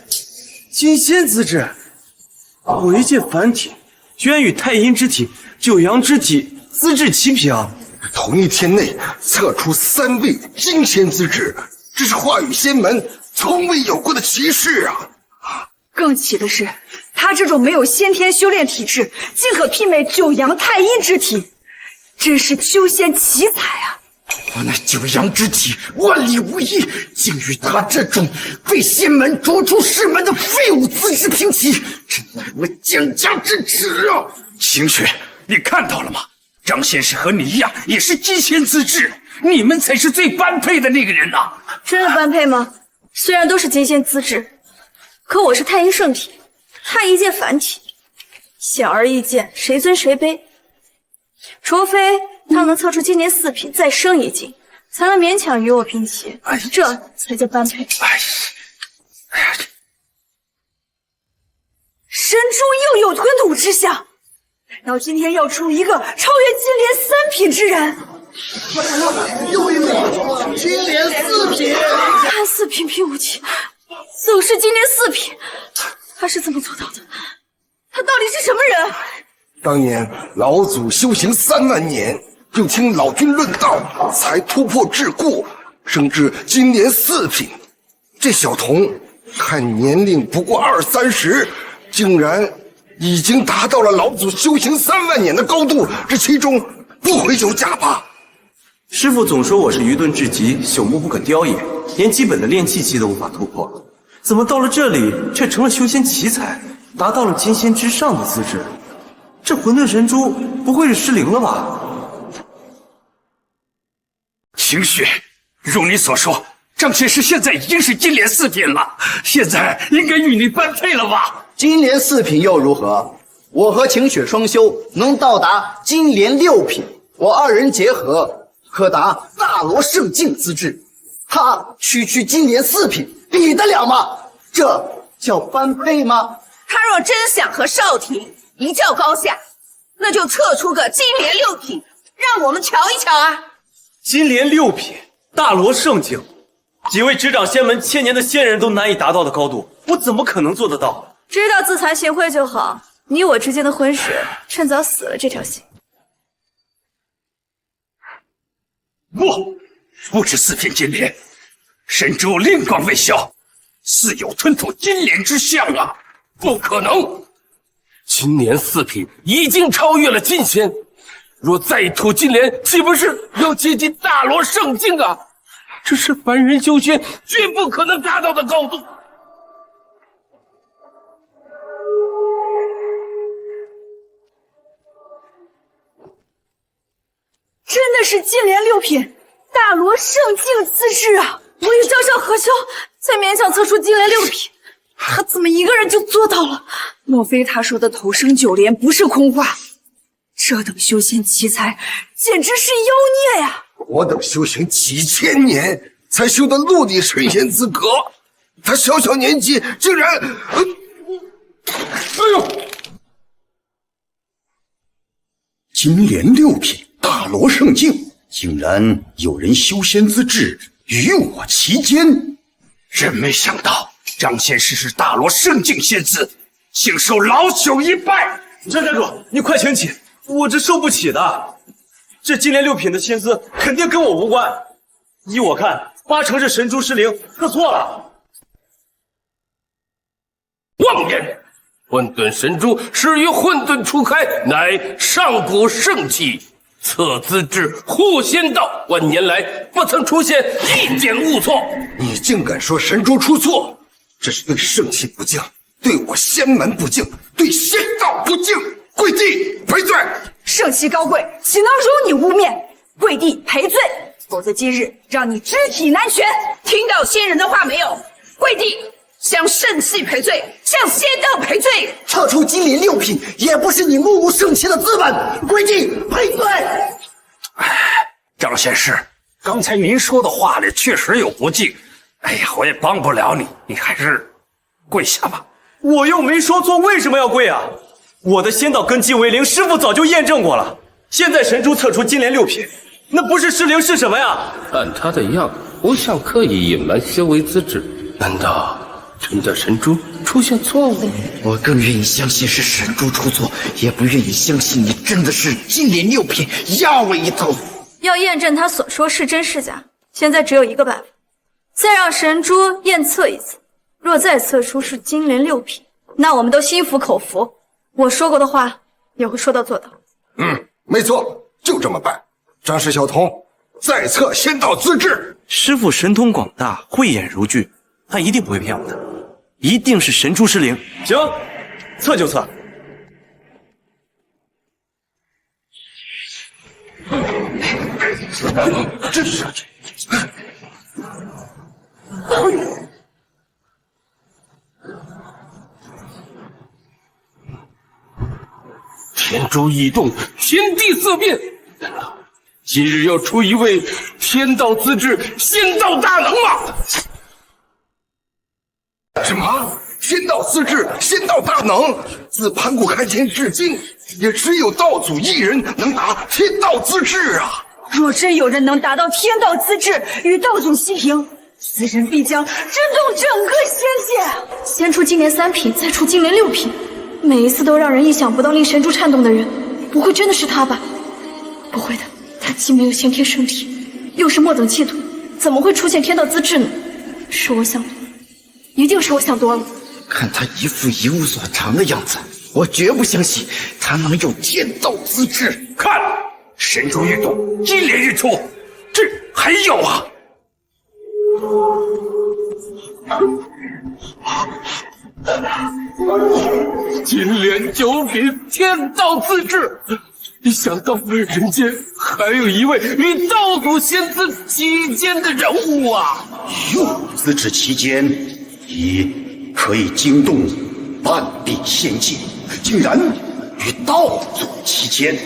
金仙资质，为界凡体，居然与太阴之体、九阳之体资质齐平。同一天内测出3位金仙资质，这是化羽仙门从未有过的奇事啊！更奇的是，他这种没有先天修炼体质，竟可媲美九阳太阴之体，真是修仙奇才啊！我那九阳之体万里无一，竟与他这种被仙门逐出师门的废物资质平齐，真乃我蒋家之耻啊！晴雪，你看到了吗？张仙师和你一样，也是金仙资质，你们才是最般配的那个人呐！真的般配吗？虽然都是金仙资质，可我是太阴圣体，他一剑凡体，显而易见，谁尊谁卑。除非他能测出金莲4品再升一境，才能勉强与我平齐，这才叫般配。神珠又有吞吐之象，难道今天要出一个超越金莲3品之人？又一个金莲4品，看似平平无奇，总是金莲4品，他是怎么做到的？他到底是什么人？当年老祖修行3万年，又听老君论道，才突破桎梏，升至金莲4品。这小童看年龄不过20-30，竟然已经达到了老祖修行3万年的高度，这其中不会有假吧？师父总说我是愚钝至极，朽木不可雕也，连基本的炼气期都无法突破，怎么到了这里却成了修仙奇才，达到了金仙之上的资质？这混沌神珠不会是失灵了吧？晴雪，如你所说，张仙师现在已经是金莲4品了，现在应该与你般配了吧？金莲4品又如何？我和晴雪双修能到达金莲6品，我2人结合可达大罗圣境资质。他区金莲4品，比得了吗？这叫般配吗？他若真想和少廷一较高下，那就测出个金莲6品，让我们瞧一瞧啊！金莲6品，大罗圣境，几位执掌仙门1000年的仙人都难以达到的高度，我怎么可能做得到？知道自惭形秽就好，你我之间的婚事，趁早死了这条心。不止4品金莲，神珠灵光未消，似有吞吐金莲之象啊！不可能！金莲4品已经超越了金仙，若再吐金莲，岂不是要接近大罗圣境啊？这是凡人修仙绝不可能达到的高度。真的是金莲6品，大罗圣境资质啊！我与张少合修，才勉强测出金莲6品，他怎么一个人就做到了？莫非他说的头生9莲不是空话？这等修仙奇才，简直是妖孽呀！我等修行几千年，才修得陆地神仙资格，他小小年纪竟然……哎呦！金莲6品，大罗圣境，竟然有人修仙资质与我齐肩，真没想到张仙师是大罗圣境仙子，请受老朽一拜。张山主，你快请起，我这受不起的。这金莲6品的仙资肯定跟我无关，依我看，8成是神珠失灵，测错了。妄言！混沌神珠始于混沌初开，乃上古圣器，测资质护仙道，万年来不曾出现一点误错。你竟敢说神珠出错，这是对圣器不敬，对我仙门不敬，对仙道不敬，跪地赔罪！圣器高贵，岂能容你污蔑？跪地赔罪，否则今日让你肢体难全！听到仙人的话没有？跪地！向圣器赔罪，向仙道赔罪。测出金莲6品，也不是你侮辱圣器的资本。跪地赔罪！张仙师，刚才您说的话里确实有不敬。哎呀，我也帮不了你，你还是跪下吧。我又没说错，为什么要跪啊？我的仙道根基为零，师傅早就验证过了。现在神珠测出金莲6品，那不是失灵是什么呀？看他的样，不像刻意隐瞒修为资质，难道真的神珠出现错误？我更愿意相信是神珠出错，也不愿意相信你真的是金莲6品，压我一头。要验证他所说是真是假，现在只有一个办法，再让神珠验测一次。若再测出是金莲6品，那我们都心服口服。我说过的话也会说到做到。没错，就这么办。张氏小童再测仙道资质。师傅神通广大，慧眼如炬，他一定不会骗我的，一定是神出师灵。行，测就测。这是天诛异动，天地色变。难道今日要出一位天道资质、仙道大能吗？什么？仙道资质、仙道大能？自盘古开天至今，也只有道祖一人能达天道资质啊！若真有人能达到天道资质，与道祖齐平，此人必将震动整个仙界。先出今年3品，再出今年6品，每一次都让人意想不到，令神珠颤动的人，不会真的是他吧？不会的，他既没有先天圣体，又是末等气土，怎么会出现天道资质呢？是我想多了，一定是我想多了。看他一副一无所长的样子，我绝不相信他能有天道资质。看，神珠欲动，金莲日出，这还有啊！金莲9品天道资质，没想到人间还有一位与道祖仙子齐肩的人物啊！哟，资质齐肩，已可以惊动半壁仙界，竟然与道祖齐肩，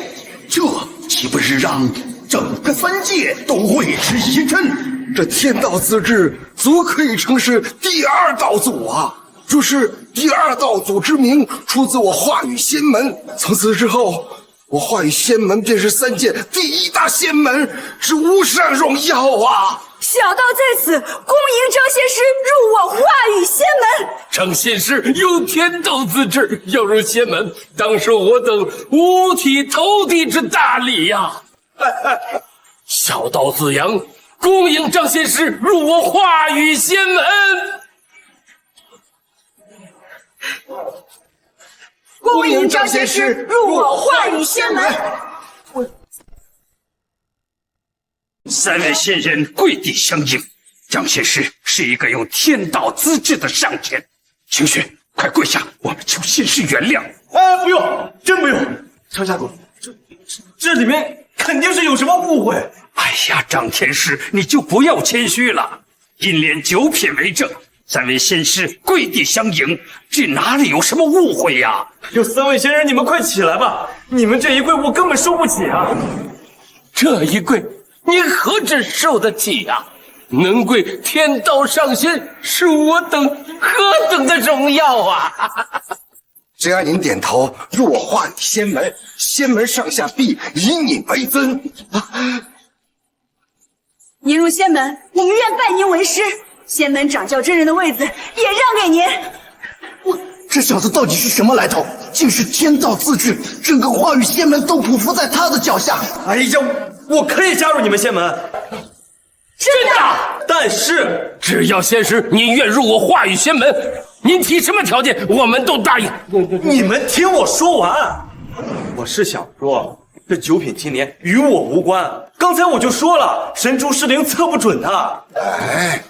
这岂不是让整个三界都为之一振？这天道资质足可以称是第2道祖啊！就是第2道祖之名出自我化羽仙门，从此之后，我化羽仙门便是3界第1大仙门，是无上荣耀啊！小道在此恭迎张仙师入我化羽仙门。张仙师有天道资质，要入仙门，当受我等五体投地之大礼呀！小道子阳恭迎张仙师入我化羽仙门。恭迎张仙师入我化羽仙门。3位仙人跪地相迎，张仙师是一个有天道资质的上天，清雪，快跪下，我们求仙师原谅。哎，不用，真不用。张下主，这里面肯定是有什么误会。哎呀，张天师，你就不要谦虚了。银莲9品为证，3位仙师跪地相迎，这哪里有什么误会呀？有3位仙人，你们快起来吧！你们这一跪，我根本受不起啊！这一跪，你何止受得起呀？能跪天道上仙，是我等何等的荣耀啊！只要您点头入我化羽仙门，仙门上下必以你为尊。您入仙门，我们愿拜您为师。仙门掌教真人的位子也让给您。这小子到底是什么来头？竟是天道资质，整个化羽仙门都匍匐在他的脚下。哎呀，我可以加入你们仙门，真的。但是只要仙师您愿入我化羽仙门，您提什么条件，我们都答应。你们听我说完，我是想说，这9品金莲与我无关。刚才我就说了，神珠失灵测不准的。哎，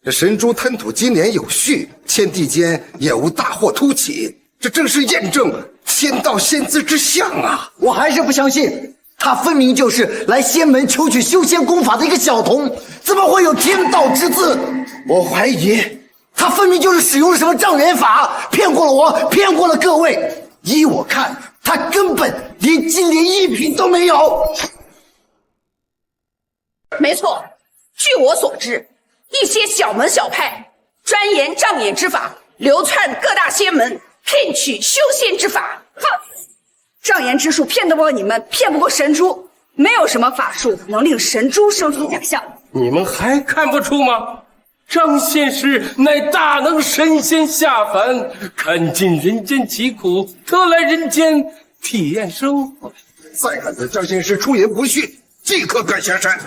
这神珠吞吐金莲有序，天地间也无大祸突起，这正是验证天道仙资之象啊！我还是不相信，他分明就是来仙门求取修仙功法的一个小童，怎么会有天道之资？我怀疑他分明就是使用了什么障眼法，骗过了我，骗过了各位。依我看，他根本连金莲1品都没有。没错，据我所知，一些小门小派专研障眼之法，流窜各大仙门，骗取修仙之法。哼，障眼之术骗得过你们，骗不过神珠。没有什么法术能令神珠生出假象。你们还看不出吗？张仙师乃大能神仙下凡，看尽人间疾苦，特来人间体验生活。再敢对张仙师出言不逊，即刻赶下山！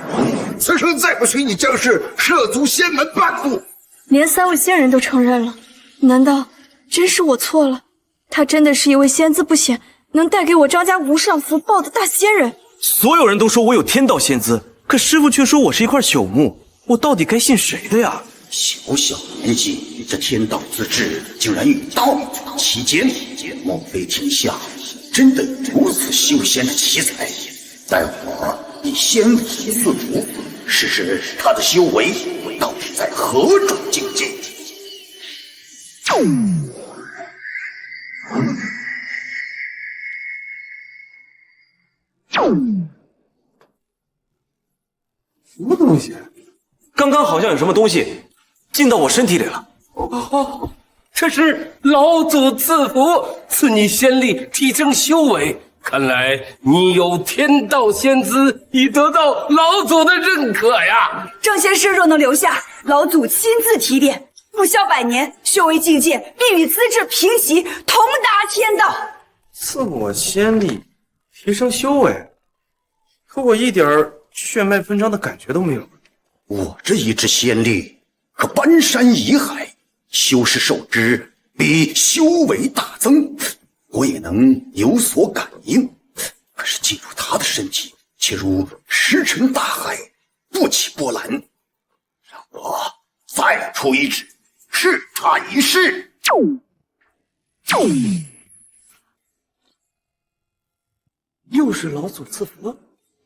此生再不许你张氏涉足仙门半步！连3位仙人都承认了，难道真是我错了。他真的是一位仙姿不显，能带给我张家无上福报的大仙人。所有人都说我有天道仙姿，可师傅却说我是一块朽木，我到底该信谁的呀？小小年纪，这天道资质竟然与道祖齐肩，莫非天下真的如此修仙的奇才？待我以仙符赐福，试试他的修为到底在何种境界。什么东西？刚刚好像有什么东西进到我身体里了。哦，这是老祖赐福，赐你仙力，提升修为。看来你有天道仙姿，已得到老祖的认可呀。郑仙师若能留下，老祖亲自提点，不消100年，修为境界必与资质平齐，同达天道。赐我仙力，提升修为，可我一点血脉分张的感觉都没有。我这一支仙力可搬山移海，修士受之必修为大增，我也能有所感应。可是进入他的身体，却如石沉大海，不起波澜。让我再出一指，试他一试。又是老祖赐福？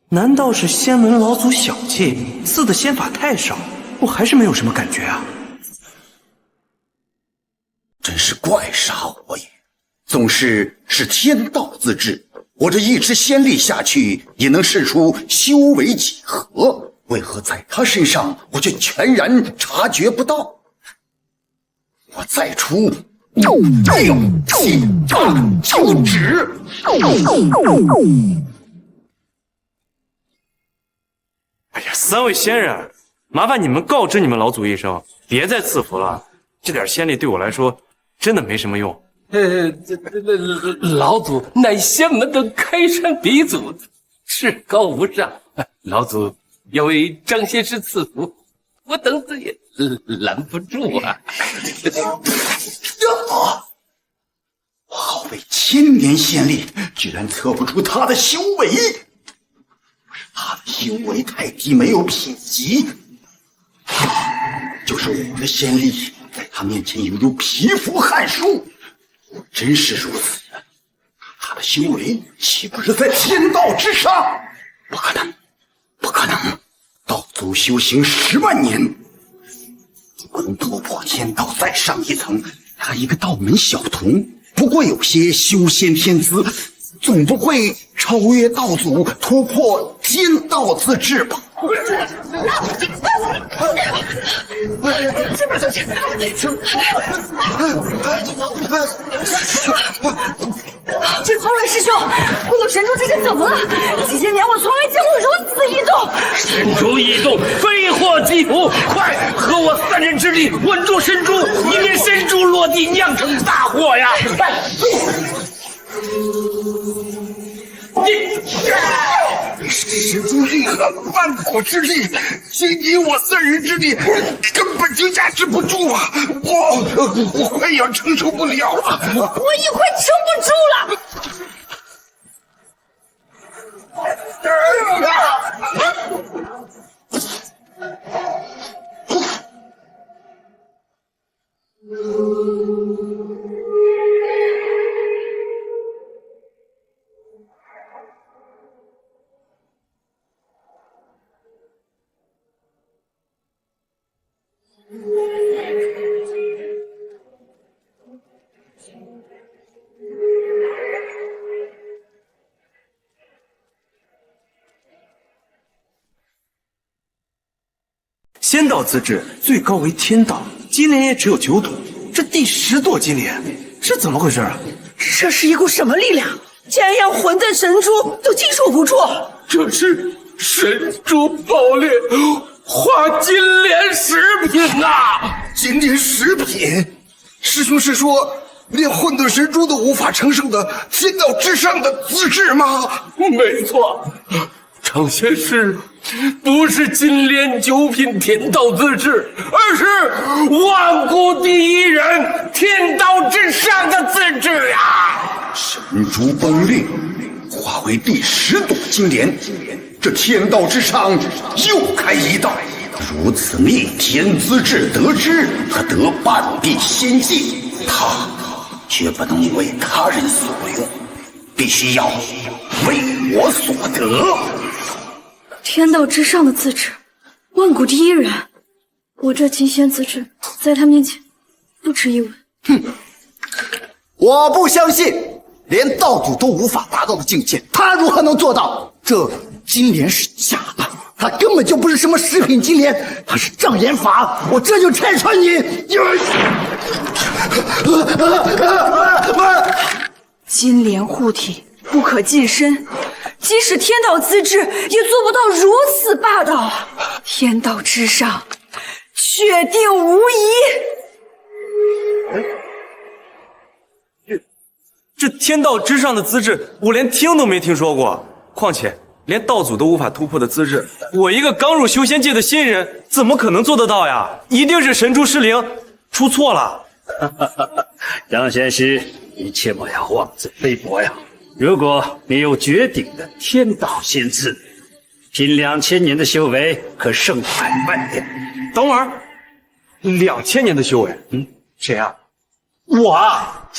难道是仙门老祖小气，赐的仙法太少？我还是没有什么感觉啊！真是怪杀我也！总是天道自治，我这一支仙力下去，也能试出修为几何？为何在他身上，我却全然察觉不到？我再出6、7、8、9指。哎呀，3位仙人，麻烦你们告知你们老祖一声，别再赐福了。这点仙力对我来说真的没什么用。老祖乃仙门的开山鼻祖，至高无上。老祖要为张仙师赐福，我等死也拦不住啊！我好为1000年仙力，居然测不出他的修为。他的修为太低，没有品级。就是我的仙力，在他面前犹如蚍蜉撼树。真是如此，他的修为岂不是在天道之上？不可能，不可能！道祖修行10万年，不能突破天道再上一层。他一个道门小童，不过有些修仙天资，总不会超越道祖，突破天道自治吧？这苍兰师兄，骷髅神珠这是怎么了？几千年我从来见过如此异动。神珠异动，非祸即福，快和我3人之力稳住神珠，以免神珠落地酿成大祸呀！神珠厉害，万国之力，仅以我3人之力，根本就压制不住啊！我快要承受不了了，我也快撑不住了。仙道资质最高为天道，金莲也只有9朵，这第10朵金莲是怎么回事啊？这是一股什么力量？竟然让混沌神珠都经受不住！这是神珠爆裂，化金莲10品啊！金莲10品，师兄是说连混沌神珠都无法承受的天道之上的资质吗？没错，张仙师不是金莲九品天道资质，而是万古第一人，天道之上的资质啊！神珠崩裂，化为第10朵金莲，这天道之上又开一道。如此逆天资质得之，可得半壁仙境，他绝不能为他人所用，必须要为我所得。天道之上的资质，万古第一人，我这金仙资质在他面前不值一文。哼，我不相信，连道主都无法达到的境界，他如何能做到？这金莲是假的，他根本就不是什么10品金莲，他是障眼法，我这就拆穿你！金莲护体，不可近身。即使天道资质，也做不到如此霸道。天道之上，确定无疑。这天道之上的资质，我连听都没听说过。况且连道祖都无法突破的资质，我一个刚入修仙界的新人，怎么可能做得到呀？一定是神珠失灵，出错了。张仙师，你切莫要妄自菲薄呀！如果你有绝顶的天道仙赐，凭2000年的修为，可胜100万年。等会儿，2000年的修为，谁啊？我啊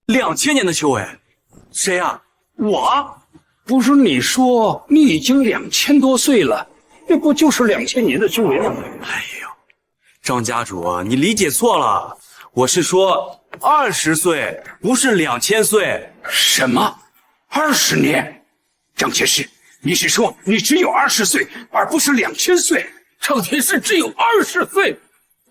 ！2000年的修为，谁啊？我？不是你说你已经2000多岁了，这不就是2000年的修为吗？哎呦，张家主，你理解错了，我是说20岁，不是2000岁。什么？20年？张天师，你是说你只有20岁，而不是2000岁？张天师只有20岁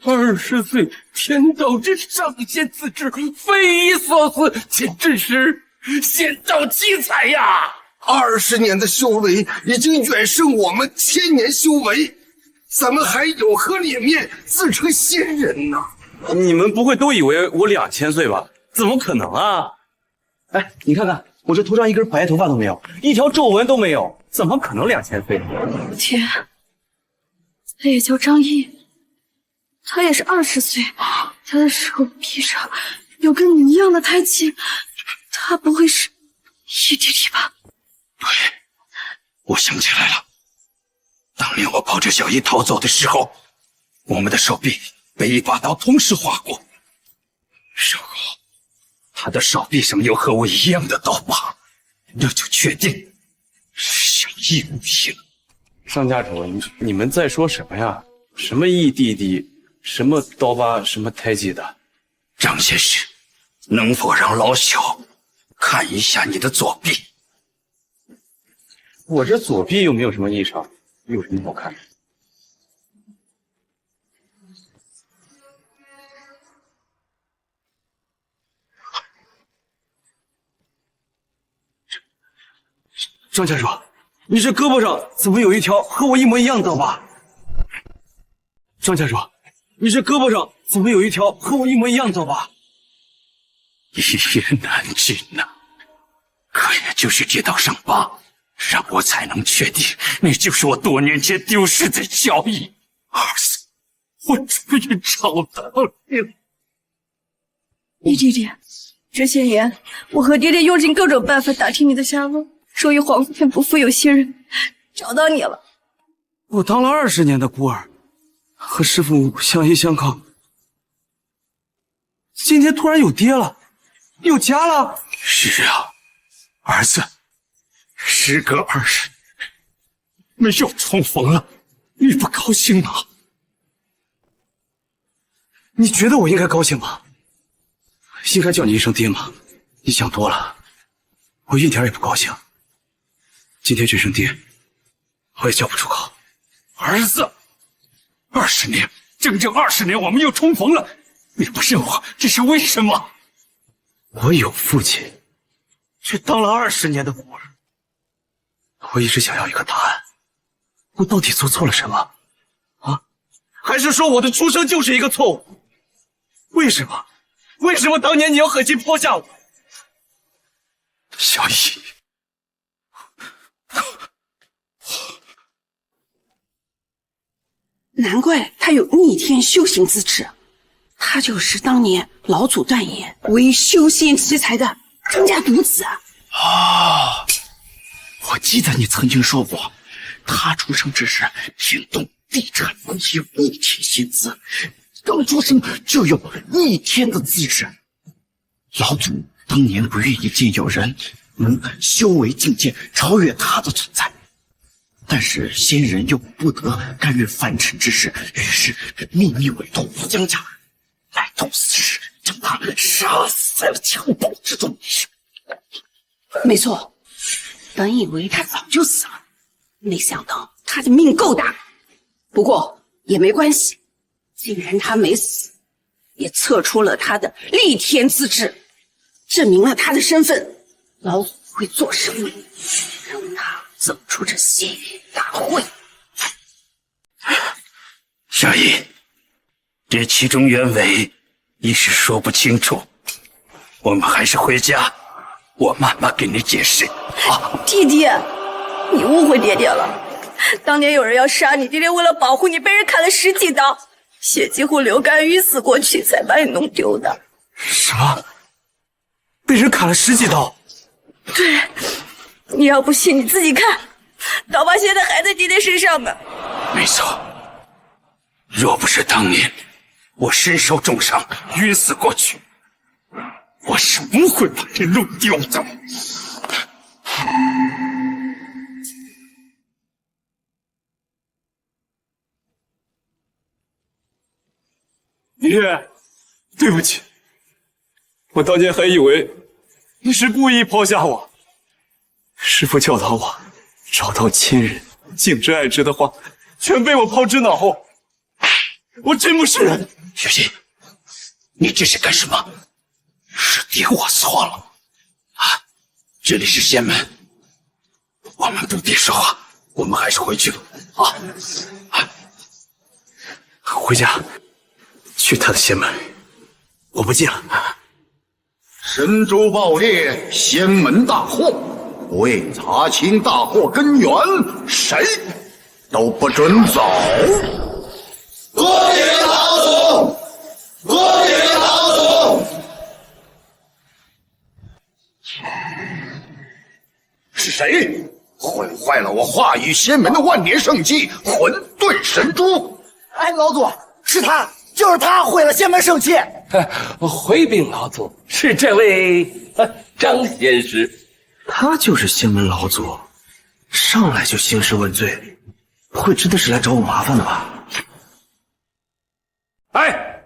，20岁天道之上仙资质，匪夷所思，简直是仙道奇才呀！20年的修为已经远胜我们1000年修为，咱们还有何脸面自称仙人呢？你们不会都以为我2000岁吧？怎么可能啊！哎，你看看我这头上一根白头发都没有，一条皱纹都没有，怎么可能2000岁？天，他也叫张毅，他也是20岁，他的手臂上有跟你一样的胎记，他不会是一弟弟吧？对，我想起来了，当年我抱着小姨逃走的时候，我们的手臂被一把刀同时划过。如果他的手臂上有和我一样的刀疤，那就确定是相依无依了。张家主，你们在说什么呀？什么义弟弟，什么刀疤，什么胎记的？张先生，能否让老朽看一下你的左臂？我这左臂又没有什么异常，有什么好看的？张家主，你这胳膊上怎么有一条和我一模一样的刀疤？张家主，你这胳膊上怎么有一条和我一模一样的刀疤？一言难尽呐，可也就是这道伤疤，让我才能确定你就是我多年前丢失的小姨。儿子，我终于找到了你了。你弟弟，这些年我和爹爹用尽各种办法打听你的下落，终于皇天不负有心人，找到你了。我当了20年的孤儿，和师父相依相靠，今天突然有爹了，有家了。是啊，儿子，时隔20年，没有重逢了，你不高兴吗？你觉得我应该高兴吗？应该叫你一声爹吗？你想多了，我一点也不高兴。今天这声爹，我也叫不出口。儿子，20年，整整20年，我们又重逢了，你不认我，这是为什么？我有父亲，却当了20年的孤儿。我一直想要一个答案，我到底做错了什么？啊？还是说我的出生就是一个错误？为什么？为什么当年你要狠心抛下我？小姨，难怪他有逆天修行资质，他就是当年老祖断言为修仙奇才的张家独子啊！哦，我记得你曾经说过，他出生之时天动地产，有逆天仙资，刚出生就有逆天的资质。老祖当年不愿意见有人能修为境界超越他的存在，但是仙人又不得干预凡尘之事，于是秘密委托吴江家来动私事，将他杀死在了襁褓之中。没错，本以为他早就死了，没想到他的命够大。不过也没关系，既然他没死，也测出了他的逆天资质，证明了他的身份。老祖会做什么？让他走出这仙人大会。小姨，这其中原委一时说不清楚，我们还是回家，我慢慢给你解释。弟弟，你误会爹爹了。当年有人要杀你，爹爹为了保护你，被人砍了10几刀，血几乎流干淤死过去，才把你弄丢的。什么？被人砍了10几刀？对，你要不信你自己看，刀疤现在还在爹爹身上呢。没错，若不是当年我身受重伤晕死过去，我是不会把这弄丢的。爷，对不起，我当年还以为你是故意抛下我。师父教导我，找到亲人，敬之爱之的话，全被我抛之脑后。我真不是人。小心，你这是干什么？是爹我错了啊！这里是仙门，我们不必说话，我们还是回去吧。回家，去他的仙门，我不进了。神州爆裂，仙门大祸，为查清大祸根源，谁都不准走。恭迎老祖，恭迎老祖。是谁毁坏了我化羽仙门的万年圣迹混沌神珠？哎，老祖，是他，就是他毁了仙门圣器。回禀老祖，是这位张仙师。他就是仙门老祖，上来就兴师问罪，不会真的是来找我麻烦的吧？哎，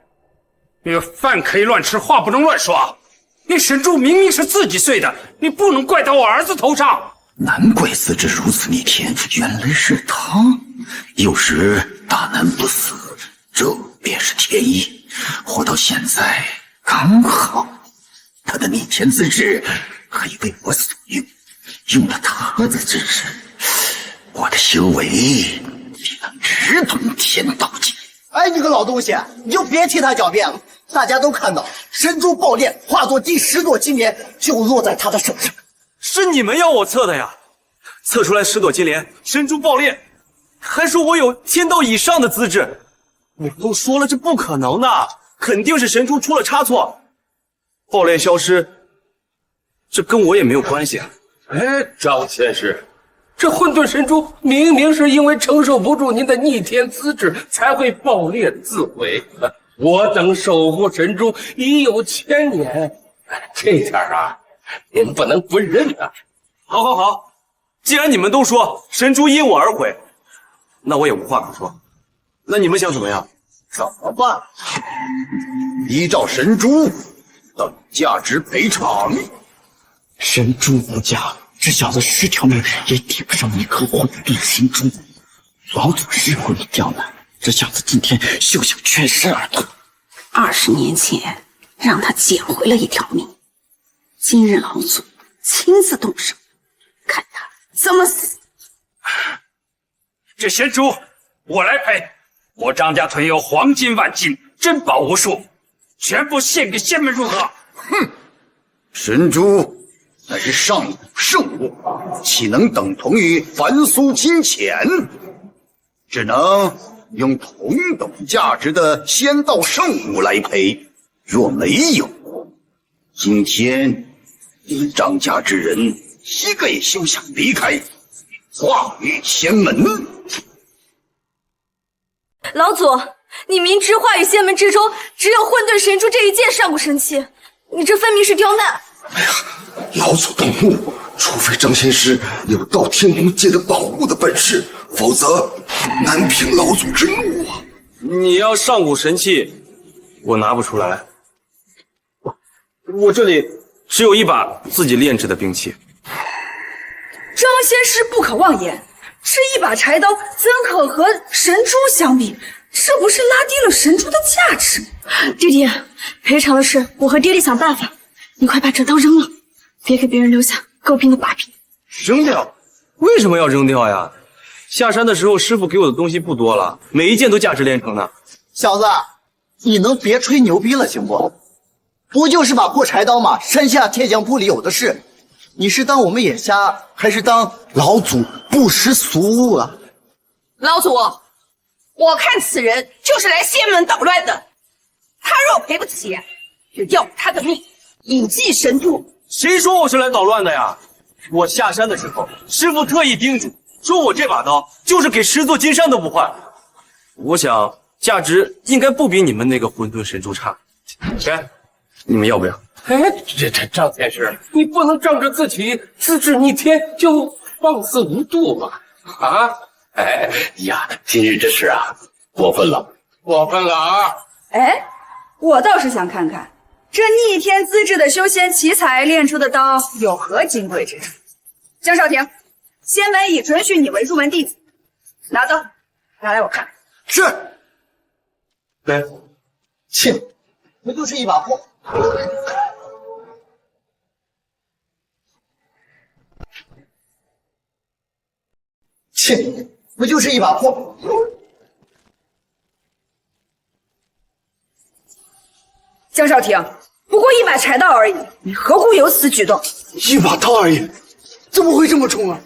那个饭可以乱吃，话不能乱说。那神珠明明是自己碎的，你不能怪到我儿子头上。难怪资质如此逆天，原来是他。有时大难不死，这便是天意。活到现在刚好，他的逆天资质可以为我所用，用了他的资质，我的修为必能直通天道界。哎，你个老东西，你就别替他狡辩了。大家都看到神珠爆裂，化作第10朵金莲，就落在他的手上。是你们要我测的呀！测出来10朵金莲，神珠爆裂，还说我有天道以上的资质。我都说了，这不可能的，肯定是神珠出了差错，爆裂消失，这跟我也没有关系啊。哎，张仙师，这混沌神珠明明是因为承受不住您的逆天资质才会爆裂自毁。我等守护神珠已有1000年，这点啊，您不能不认啊！好，好，好，既然你们都说神珠因我而毁，那我也无话可说。那你们想怎么样？怎么办？依照神珠等价值赔偿。神珠无价，这小子10条命也抵不上一颗混沌神珠。老祖是会刁难，这小子今天休想全身而退。20年前让他捡回了1条命，今日老祖亲自动手，看他怎么死。这神珠我来赔，我张家屯有黄金万斤，珍宝无数，全部献给仙门，如何？哼，神珠乃是上古圣物，岂能等同于凡俗金钱？只能用同等价值的仙道圣物来赔。若没有，今天你们张家之人一个也休想离开化羽仙门。老祖，你明知化羽仙门之中只有混沌神珠这一件上古神器，你这分明是刁难。老祖动怒，除非张仙师有到天宫借的宝物的本事，否则难平老祖之怒啊！你要上古神器，我拿不出来。我这里只有一把自己炼制的兵器。张仙师不可妄言，这一把柴刀怎可和神珠相比？这不是拉低了神珠的价值？弟弟，赔偿的事我和爹爹想办法，你快把这刀扔了，别给别人留下诟病的把柄。扔掉？为什么要扔掉呀？下山的时候师傅给我的东西不多了，每一件都价值连城呢。小子，你能别吹牛逼了行不？不就是把破柴刀吗？山下铁匠铺里有的是。你是当我们眼瞎，还是当老祖不识俗物啊？老祖，我看此人就是来仙门捣乱的。他若赔不起，就要他的命，隐迹神都。谁说我是来捣乱的呀？我下山的时候，师傅特意叮嘱，说我这把刀就是给10座金山都不换。我想价值应该不比你们那个混沌神珠差。来，你们要不要？哎，这张天师，你不能仗着自己资质逆天就放肆无度吧？啊！哎呀，今日这事啊，过分了，过分了啊！哎，我倒是想看看，这逆天资质的修仙奇才炼出的刀有何金贵之处。江少廷，仙门已准许你为入门弟子，拿刀拿来我看。是。来，切，不就是一把破？切，不就是一把破？江少廷，不过一把柴刀而已，你何故有此举动？一把刀而已，怎么会这么重啊？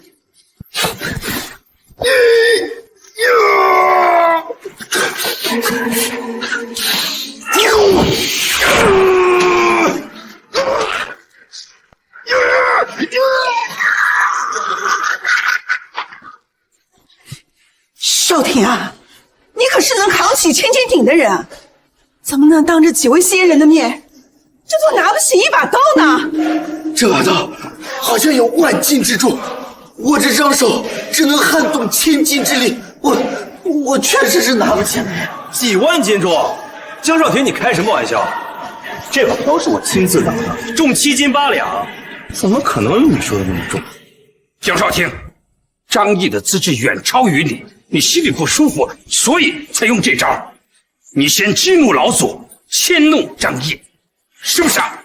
少廷啊，你可是能扛起千斤顶的人，怎么能当着几位仙人的面，就做拿不起一把刀呢？这把刀好像有万斤之重，我这张手只能撼动千斤之力，我确实是拿不起来。几万斤重？江少廷，你开什么玩笑？这把刀是我亲自打的，重7斤8两，怎么可能你说的那么重？江少廷，张毅的资质远超于你，你心里不舒服，所以才用这招。你先激怒老祖，迁怒张毅，是不是啊？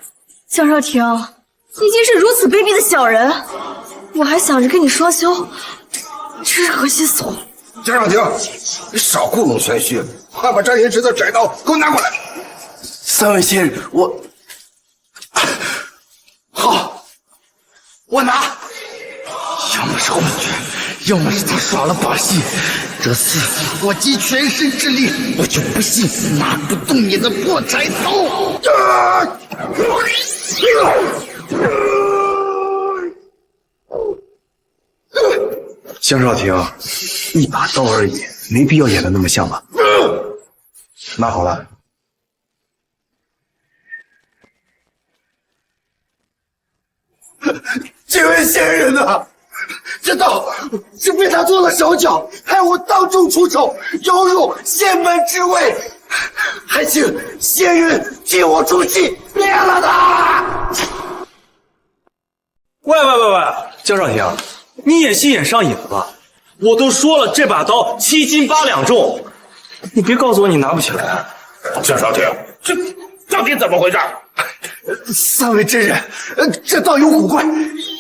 江少廷，你竟是如此卑鄙的小人，我还想着跟你双修，真是可惜死我了。江少廷，你少故弄玄虚，快把张延迟的窄刀给我拿过来。三位仙人，好，我拿。要么是幻觉，要么是他耍了把戏。这次我集全身之力，我就不信拿不动你的破柴刀。江少廷，一把刀而已，没必要演得那么像吧？拿好了。这位仙人呐，这刀是被他做了手脚，害我当众出丑，有辱仙门之威，还请仙人替我出气，灭了他！喂，江少廷，你演戏演上瘾了吧？我都说了，这把刀7斤8两重，你别告诉我你拿不起来。江少廷，这到底怎么回事？三位真人，这刀有古怪，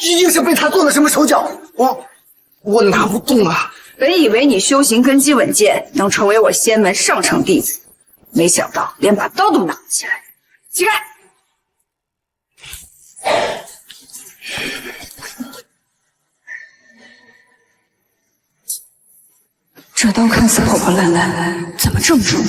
一定是被他做了什么手脚，我拿不动啊！本以为你修行根基稳健，能成为我仙门上乘弟子，没想到连把刀都拿不起来。起开！这刀看似破破烂烂，怎么这么重？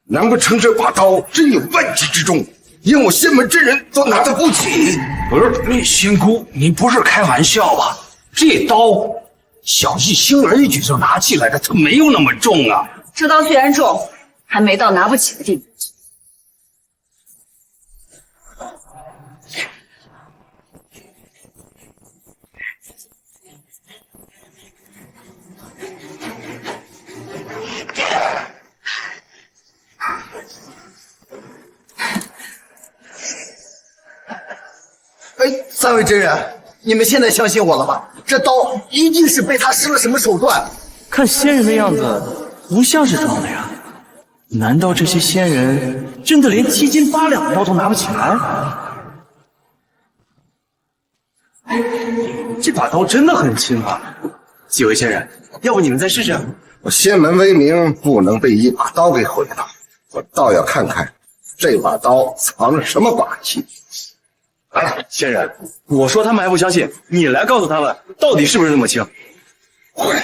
难不成这把刀真有万斤之重，连我仙门真人都拿得不起？不是，仙姑，你不是开玩笑吧？这刀，小易轻而易举就拿起来的，它没有那么重啊。这刀虽然重，还没到拿不起的地步。三位真人，你们现在相信我了吧？这刀一定是被他施了什么手段。看仙人的样子，不像是装的呀。难道这些仙人真的连7斤8两的刀都拿不起来？这把刀真的很轻啊！几位仙人，要不你们再试试？我仙门威名不能被一把刀给毁了，我倒要看看这把刀藏着什么把戏。哎，仙人，我说他们还不相信，你来告诉他们，到底是不是那么轻？坏了，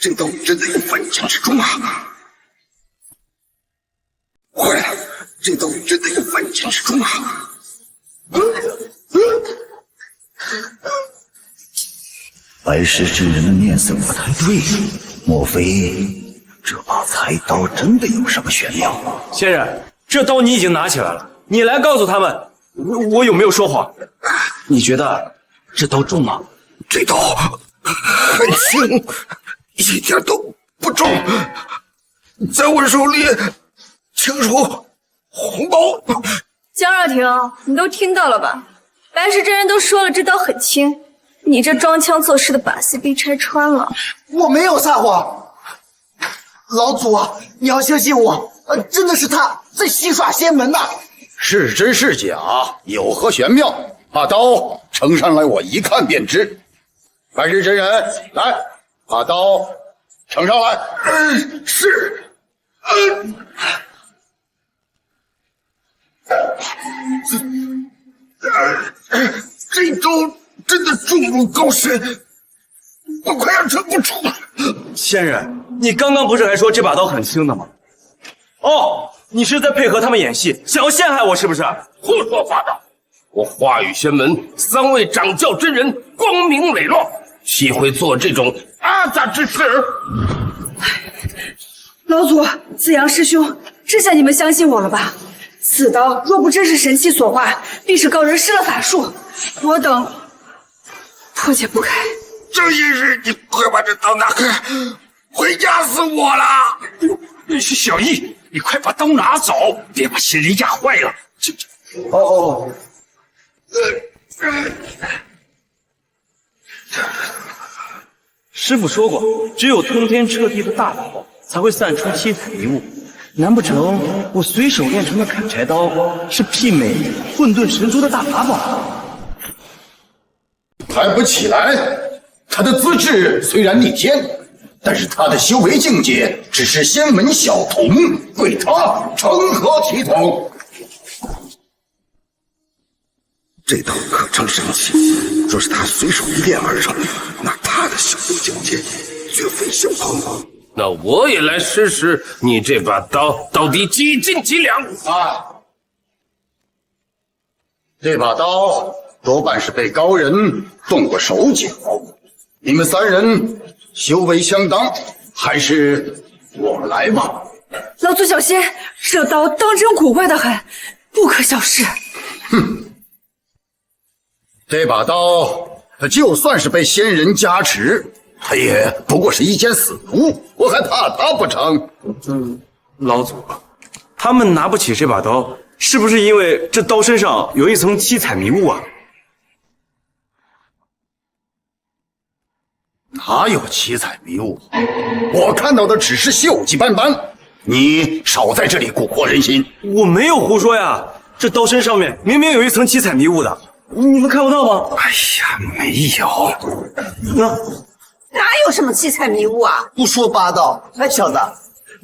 这刀真的有万斤之重啊！坏了，这刀真的有万斤之重啊！白石真人的面色不太对，莫非这把菜刀真的有什么玄妙？仙人，这刀你已经拿起来了，你来告诉他们，我有没有说谎？你觉得这刀重吗？这刀很轻，一点都不重，在我手里轻如鸿毛。江若婷，你都听到了吧？白石真人都说了，这刀很轻，你这装腔作势的把戏被拆穿了。我没有撒谎，老祖啊，你要相信我，真的是他在戏耍仙门呐！是真是假，有何玄妙？把刀呈上来，我一看便知。白石真人，来，把刀呈上来。是。这刀真的重如高山，我快要撑不住了。仙人，你刚刚不是还说这把刀很轻的吗？哦，你是在配合他们演戏，想要陷害我是不是？胡说八道！我华宇仙门3位掌教真人光明磊落，岂会做这种阿杂之事？老祖，子阳师兄，这下你们相信我了吧？此刀若不真是神器所化，必是高人施了法术。我等破解不开。这一日，你快把这刀拿开，会压死我了！是小易，你快把刀拿走，别把仙人压坏了。哦。师傅说过，只有通天彻地的大宝才会散出七彩迷雾。难不成我随手练成的砍柴刀是媲美混沌神珠的大法宝？还不起来！他的资质虽然逆天，但是他的修为境界只是仙门小童，对他成何体统？这刀可称神器，若是他随手一练而成，那他的修为境界绝非小童。那我也来试试，你这把刀到底几斤几两？啊！这把刀多半是被高人动过手脚。你们3人修为相当，还是我来吧。老祖小心，这刀当真古怪的很，不可小视。哼，这把刀，就算是被仙人加持，他也不过是一间死毒，我还怕他不成？老祖，他们拿不起这把刀，是不是因为这刀身上有一层七彩迷雾啊？哪有七彩迷雾？我看到的只是锈迹斑斑。你少在这里蛊惑人心！我没有胡说呀，这刀身上面明明有一层七彩迷雾的，你们看不到吗？哎呀，没有。哪有什么七彩迷雾啊？不说八道，哎，小子，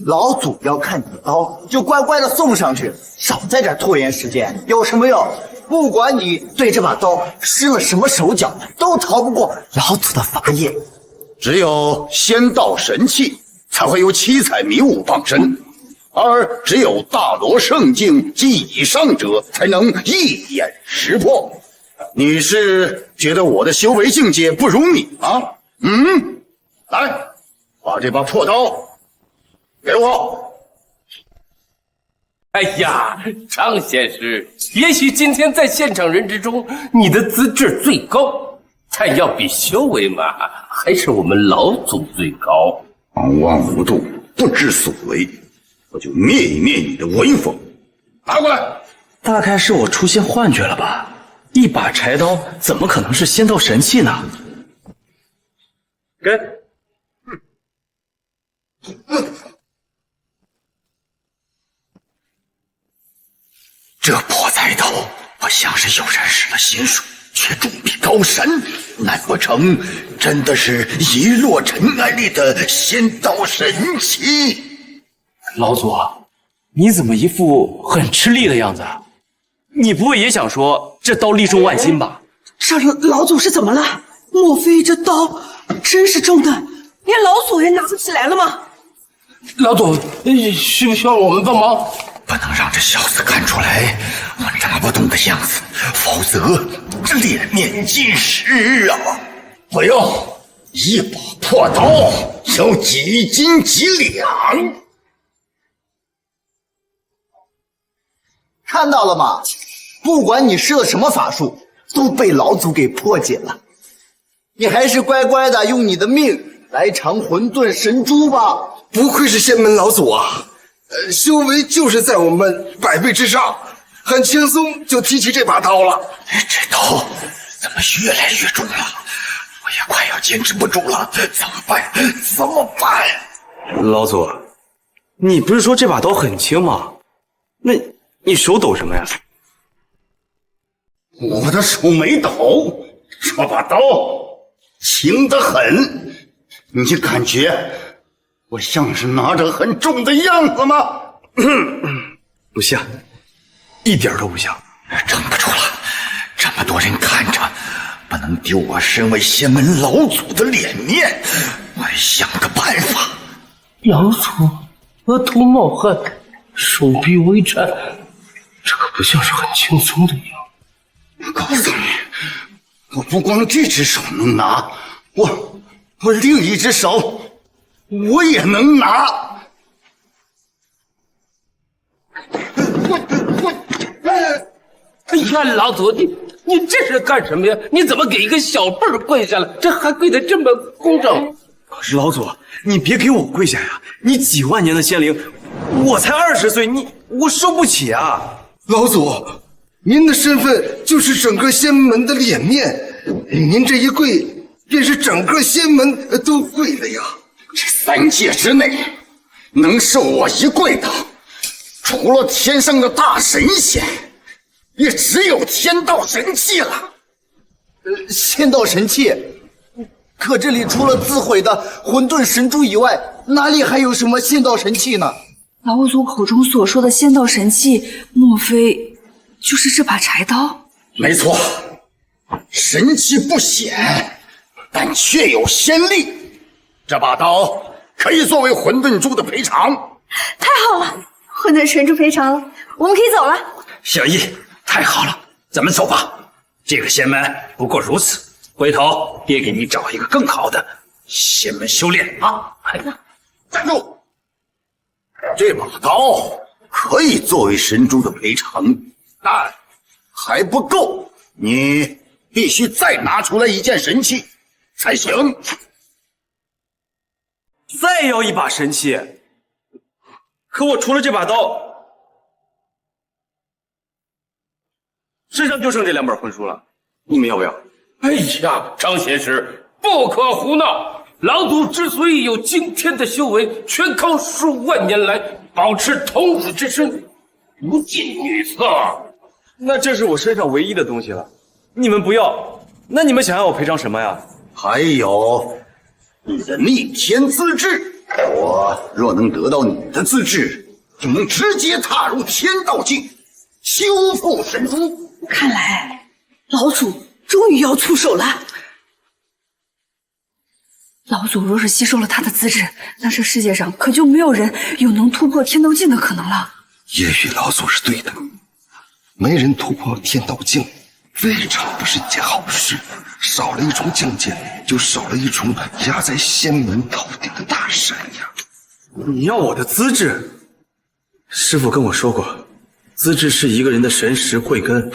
老祖要看你的刀，就乖乖的送上去，少在这拖延时间。有什么用？不管你对这把刀施了什么手脚，都逃不过老祖的法眼。只有仙道神器才会有七彩迷雾傍身，而只有大罗圣境及以上者才能一眼识破。你是觉得我的修为境界不如你吗？来，把这把破刀给我。哎呀，张仙师，也许今天在现场人之中，你的资质最高，但要比修为嘛，还是我们老祖最高。狂妄无度，不知所为，我就灭一灭你的威风。拿过来。大概是我出现幻觉了吧？一把柴刀怎么可能是仙道神器呢？给。这破柴刀不像是有人使了仙术，却重比高山，难不成真的是遗落尘埃里的仙道神器？老祖，你怎么一副很吃力的样子？你不会也想说这刀力重万斤吧？这老祖是怎么了？莫非这刀真是重的，连老祖也拿不起来了吗？老祖，需不需要我们帮忙？不能让这小子看出来我拿不动的样子，否则这脸面尽失啊！不用，一把破刀有几斤几两？看到了吗？不管你施了什么法术，都被老祖给破解了。你还是乖乖的用你的命来尝混沌神珠吧。不愧是仙门老祖啊！修为就是在我们100倍之上，很轻松就提起这把刀了。这刀怎么越来越重了？我也快要坚持不住了，怎么办？怎么办？老祖，你不是说这把刀很轻吗？那你手抖什么呀？我的手没抖，这把刀轻得很。你感觉我像是拿着很重的样子吗？不像，一点都不像。撑不住了，这么多人看着，不能丢我身为仙门老祖的脸面。我想个办法。老祖额头冒汗，手臂微颤，这可不像是很轻松的样子。我告诉你，我不光这只手能拿，我另一只手我也能拿。哎呀，老祖，你这是干什么呀？你怎么给一个小辈儿跪下了？这还跪得这么工整？可是老祖，你别给我跪下呀！你几万年的仙灵，我才20岁，我受不起啊！老祖，您的身份就是整个仙门的脸面，您这一跪，便是整个仙门都跪了呀。这3界之内，能受我一跪的，除了天上的大神仙，也只有天道神器了。仙道神器？可这里除了自毁的混沌神珠以外，哪里还有什么仙道神器呢？老祖口中所说的仙道神器，莫非就是这把柴刀？没错，神器不显，但确有仙力。这把刀可以作为混沌珠的赔偿。太好了，混沌神珠赔偿了，我们可以走了。小易，太好了，咱们走吧。这个仙门不过如此，回头爹给你找一个更好的仙门修炼啊！站住！这把刀可以作为神珠的赔偿，但还不够，你必须再拿出来一件神器才行。再要一把神器，可我除了这把刀，身上就剩这2本魂书了，你们要不要？哎呀，张仙师，不可胡闹！老祖之所以有今天的修为，全靠数万年来保持童子之身，不近女色。那这是我身上唯一的东西了，你们不要，那你们想要我赔偿什么呀？还有你的逆天资质，我若能得到你的资质，就能直接踏入天道境，修复神珠。看来老祖终于要出手了。老祖若是吸收了他的资质，那这世界上可就没有人有能突破天道境的可能了。也许老祖是对的，没人突破天道境，未尝不是一件好事。少了一重境界，就少了一重压在仙门头顶的大山呀。你要我的资质？师父跟我说过，资质是一个人的神识慧根。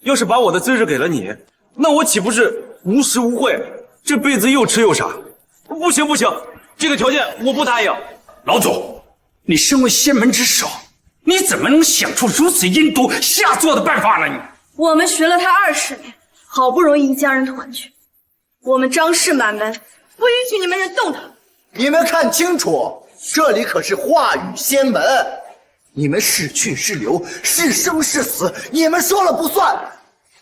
要是把我的资质给了你，那我岂不是无实无慧，这辈子又痴又傻？不行不行，这个条件我不答应。老祖，你身为仙门之首，你怎么能想出如此阴毒下作的办法呢？你我们学了他20年，好不容易一家人团聚，我们张氏满门不允许你们人动他。你们看清楚，这里可是化羽仙门，你们是去是留，是生是死，你们说了不算，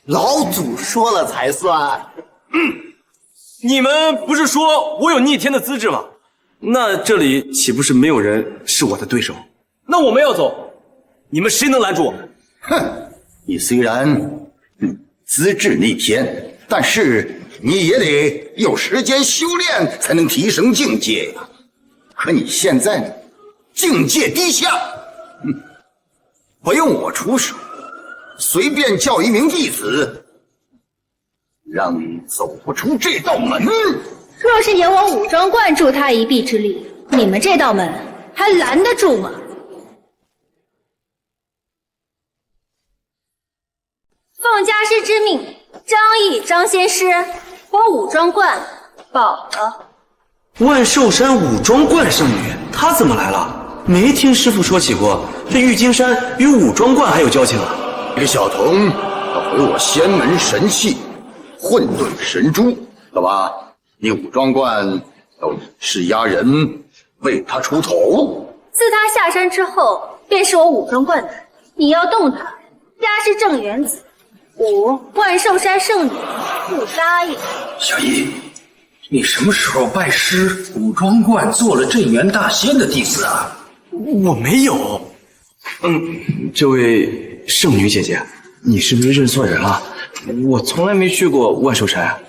老祖说了才算。你们不是说我有逆天的资质吗？那这里岂不是没有人是我的对手？那我们要走，你们谁能拦住我？哼，你虽然资质逆天，但是你也得有时间修炼才能提升境界呀。可你现在呢，境界低下，不用我出手，随便叫一名弟子，让你走不出这道门。若是有我武装观助他一臂之力，你们这道门还拦得住吗？奉家师之命，张毅张仙师，我武装观保了。万寿山武装观圣女，她怎么来了？没听师父说起过，这玉金山与武装观还有交情啊？这个小童要回我仙门神器混沌神珠，怎么？你武装观要以势压人，为他出头？自他下山之后，便是我武装观的。你要动他，家师正元子，我万寿山圣女不答应。小姨，你什么时候拜师武装观做了镇元大仙的弟子啊？我没有。这位圣女姐姐，你是不是认错人了？我从来没去过万寿山。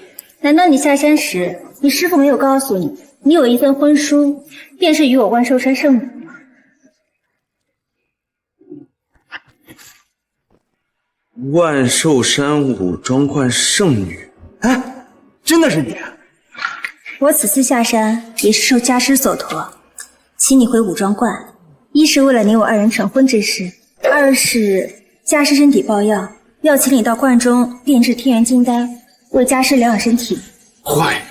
难道你下山时，你师父没有告诉你，你有一份婚书，便是与我万寿山圣女吗？万寿山武装观圣女，哎，真的是你？我此次下山也是受家师所托，请你回武装观，一是为了你我二人成婚之事，二是家师身体抱恙，要请你到观中炼制天元金丹，为家师疗养身体。坏了！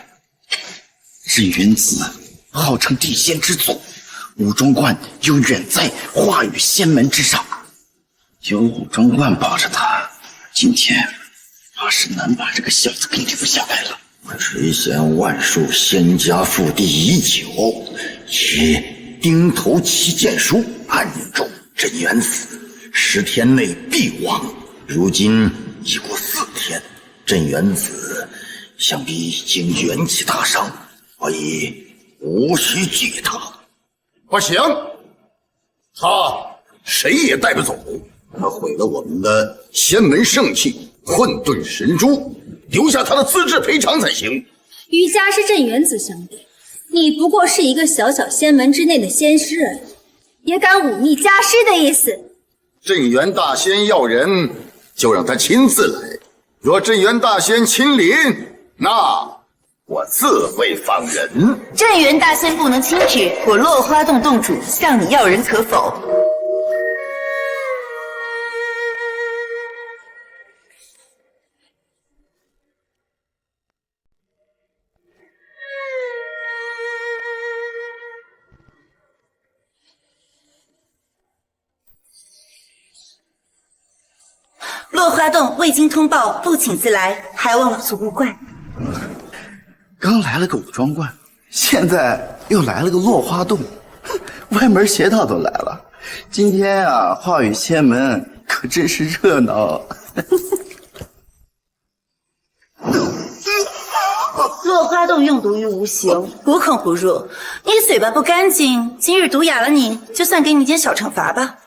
镇元子号称地仙之祖，武装观又远在化羽仙门之上，有武装观保着他，今天怕是难把这个小子给留下来了。垂涎万寿仙家腹地已久，以钉头七剑书暗咒镇元子，10天内必亡。如今已过4天，镇元子想必已经元气大伤，我已无需惧他。不行，他谁也带不走。他毁了我们的仙门圣器混沌神珠，留下他的资质赔偿才行。与家师镇元子相比，你不过是一个小小仙门之内的仙师而已，也敢忤逆家师的意思？镇元大仙要人，就让他亲自来。若镇元大仙亲临，那我自会放人。镇元大仙不能轻举，我落花洞洞主向你要人，可否？落花洞未经通报，不请自来，还望老祖勿怪。刚来了个武装观，现在又来了个落花洞，歪门邪道都来了。今天啊，化羽仙门可真是热闹。落花洞用毒于无形，无孔不入。你嘴巴不干净，今日毒哑了你，就算给你点小惩罚吧。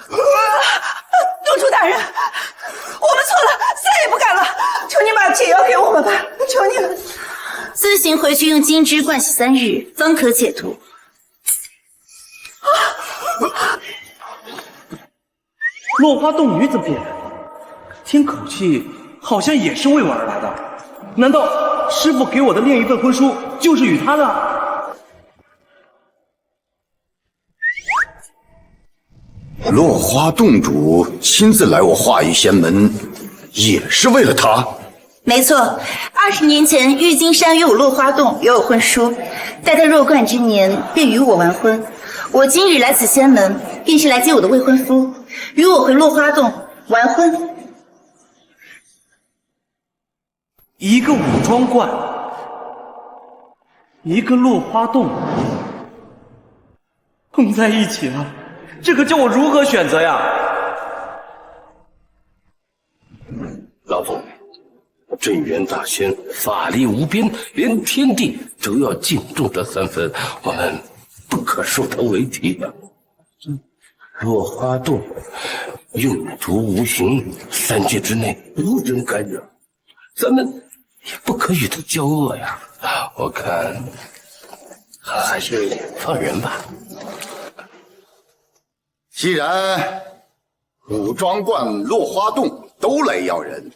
洞主大人，我们错了，再也不敢了，求您把解药给我们吧，求您了。自行回去用金枝灌洗3日，方可解毒。落花洞女怎么变了？听口气好像也是为我而来的，难道师傅给我的另一份婚书就是与他的？落花洞主亲自来我化羽仙门，也是为了他？没错，20年前郁金山与我落花洞有婚书，待他弱冠之年便与我完婚。我今日来此仙门，便是来接我的未婚夫，与我回落花洞完婚。一个武装观，一个落花洞，碰在一起了，这可叫我如何选择呀？老总，镇元大仙法力无边，连天地都要敬重他3分，我们不可收他为弟的。落花洞用毒无形，3界之内无人敢惹，咱们也不可与他交恶呀。我看还是放人吧。既然武装观、落花洞都来要人，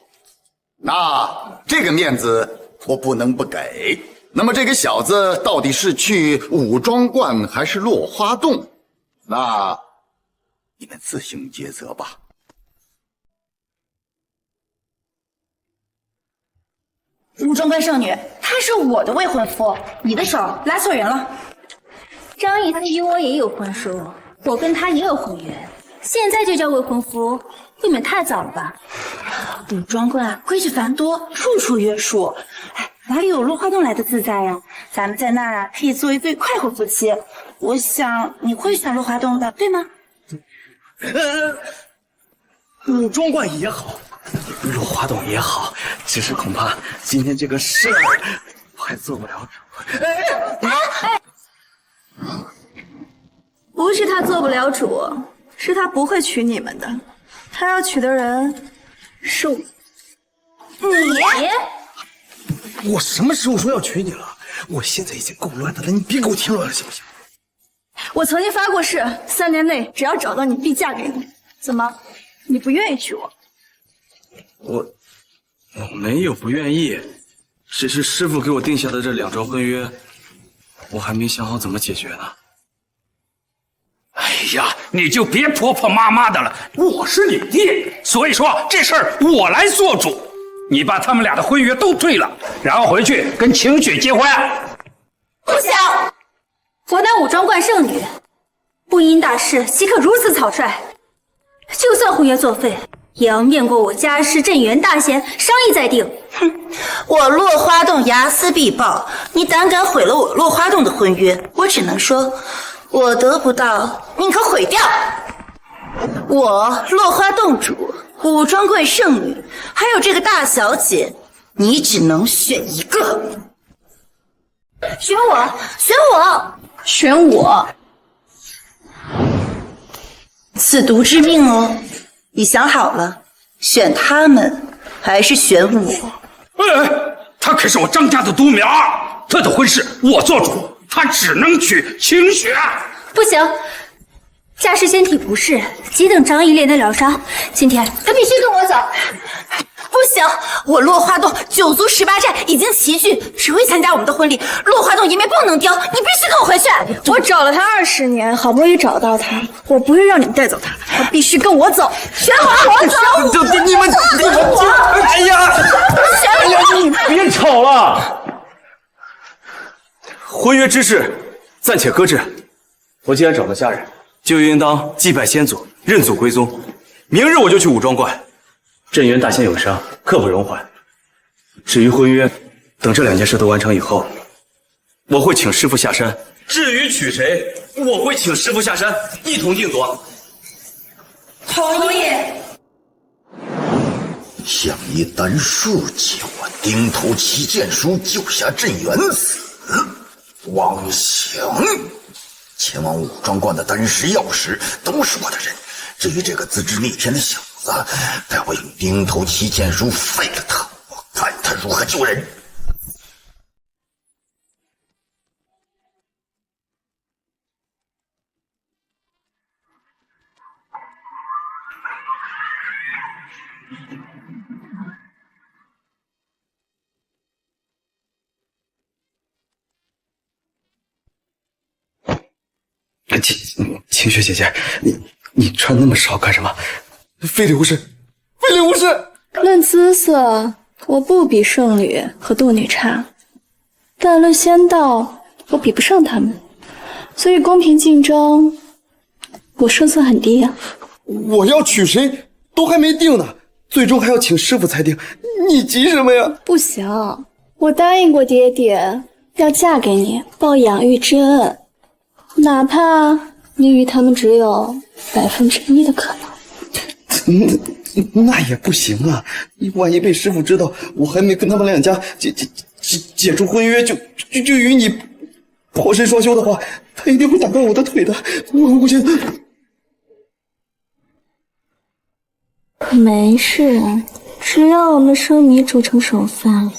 那这个面子我不能不给。那么这个小子到底是去武装观还是落花洞？那你们自行抉择吧。武装观少女，他是我的未婚夫，你的手拉错人了。张义思与我也有婚书，我跟他也有婚约，现在就叫未婚夫，未免太早了吧？武装观规矩繁多，处处约束，哪里有落花洞来的自在呀？咱们在那儿可以做一对快活夫妻。我想你会选落花洞的，对吗？武装观也好，落花洞也好，只是恐怕今天这个事儿我还做不了主。不是他做不了主，是他不会娶你们的。他要娶的人是我。我什么时候说要娶你了？我现在已经够乱的了，你别给我添乱了，行不行？我曾经发过誓，3年内只要找到你，必嫁给你。怎么，你不愿意娶我？我没有不愿意，只是师傅给我定下的这2桩婚约，我还没想好怎么解决呢。哎呀，你就别婆婆妈妈的了，我是你爹，所以说这事儿我来做主。你把他们俩的婚约都退了，然后回去跟晴雪结婚。不想，我乃武装观圣女，不因大事岂可如此草率？就算婚约作废，也要面过我家师镇元大仙商议再定。哼，我落花洞睚眦必报，你胆敢毁了我落花洞的婚约，我只能说，我得不到，宁可毁掉。我落花洞主，武装观圣女，还有这个大小姐，你只能选一个。选我，选我，选我！此毒致命哦，你想好了，选他们还是选我？他可是我张家的独苗，他的婚事我做主，他只能娶晴雪。不行，家师仙体不适，急等张毅炼丹疗伤，今天他必须跟我走。不行，我落花洞9族18寨已经齐聚，只为参加我们的婚礼。落花洞颜面不能丢，你必须跟我回去。我找了他20年，好不容易找到他，我不会让你们带走他，他必须跟我走。选我走！你们，哎呀，选我！你别吵了。婚约之事暂且搁置。我既然找到家人，就应当祭拜先祖，认祖归宗。明日我就去武装观。镇元大仙有伤，刻不容缓。至于婚约，等这2件事都完成以后，我会请师傅下山。至于娶谁，我会请师傅下山一同定夺。同意。向你单数借我钉头七剑书救下镇元子，妄想！前往武装观的丹石钥匙都是我的人。至于这个自知逆天的小子，待我用钉头七剑书废了他，我看他如何救人。清雪姐姐，你穿那么少干什么？非礼勿视，非礼勿视！论姿色，我不比圣女和杜女差，但论仙道，我比不上他们，所以公平竞争，我胜算很低呀。我要娶谁都还没定呢，最终还要请师傅裁定，你急什么呀？不行，我答应过爹爹要嫁给你，报养育之恩，哪怕你与他们只有1%的可能。那也不行啊！万一被师傅知道我还没跟他们两家解除婚约，就与你破身双修的话，他一定会打断我的腿的。我觉得没事，只要我们生米煮成熟饭，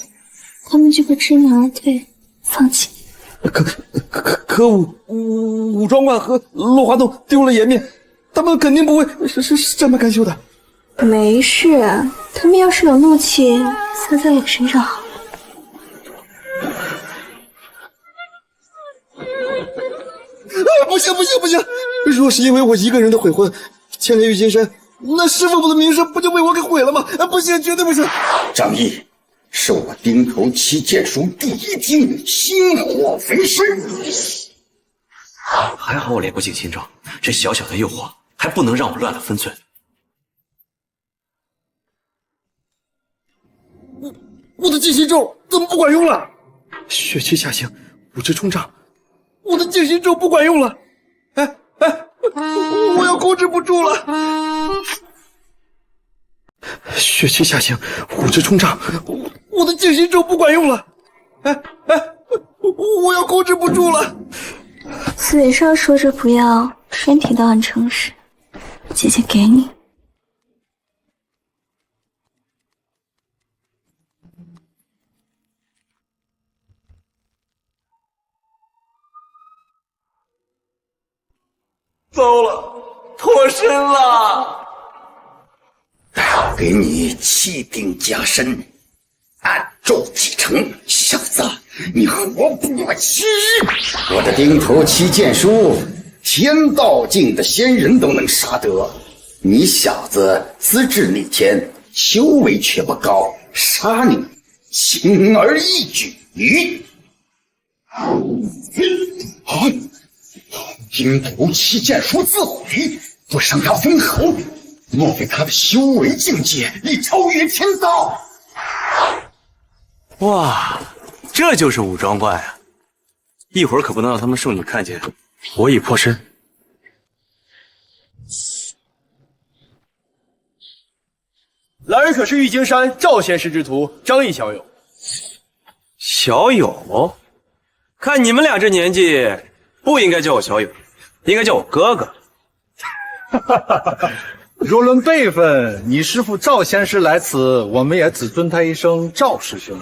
他们就会知难而退，放弃。可武装观和落花洞丢了颜面，他们肯定不会是善罢甘休的。没事，他们要是有怒气，撒在我身上好了。不行！若是因为我一个人的悔婚牵连玉金山，那师傅的名声不就被我给毁了吗？不行，绝对不行！张毅，是我钉头七剑书第一经，心火焚身。还好我练过静心咒，这小小的诱惑还不能让我乱了分寸。我的静心咒怎么不管用了？血气下行，五指冲胀，我的静心咒不管用了！我要控制不住了！血气下行，五指冲胀，我的静心咒不管用了！我要控制不住了！嘴上说着不要，身体倒很诚实。姐姐给你。糟了，脱身了！待我给你气定加身，按咒启程，小子，你活不过7日！我的钉头七剑书，天道境的仙人都能杀得，你小子资质逆天，修为却不高，杀你轻而易举。钉头七剑书自毁，不伤他分毫，莫非他的修为境界已超越天道？哇，这就是武装观啊！一会儿可不能让他们圣女看见我已破身。来人可是玉京山赵仙师之徒张毅小友。小友？看你们俩这年纪，不应该叫我小友，应该叫我哥哥。若论辈分，你师父赵仙师来此，我们也只尊他一声赵师兄。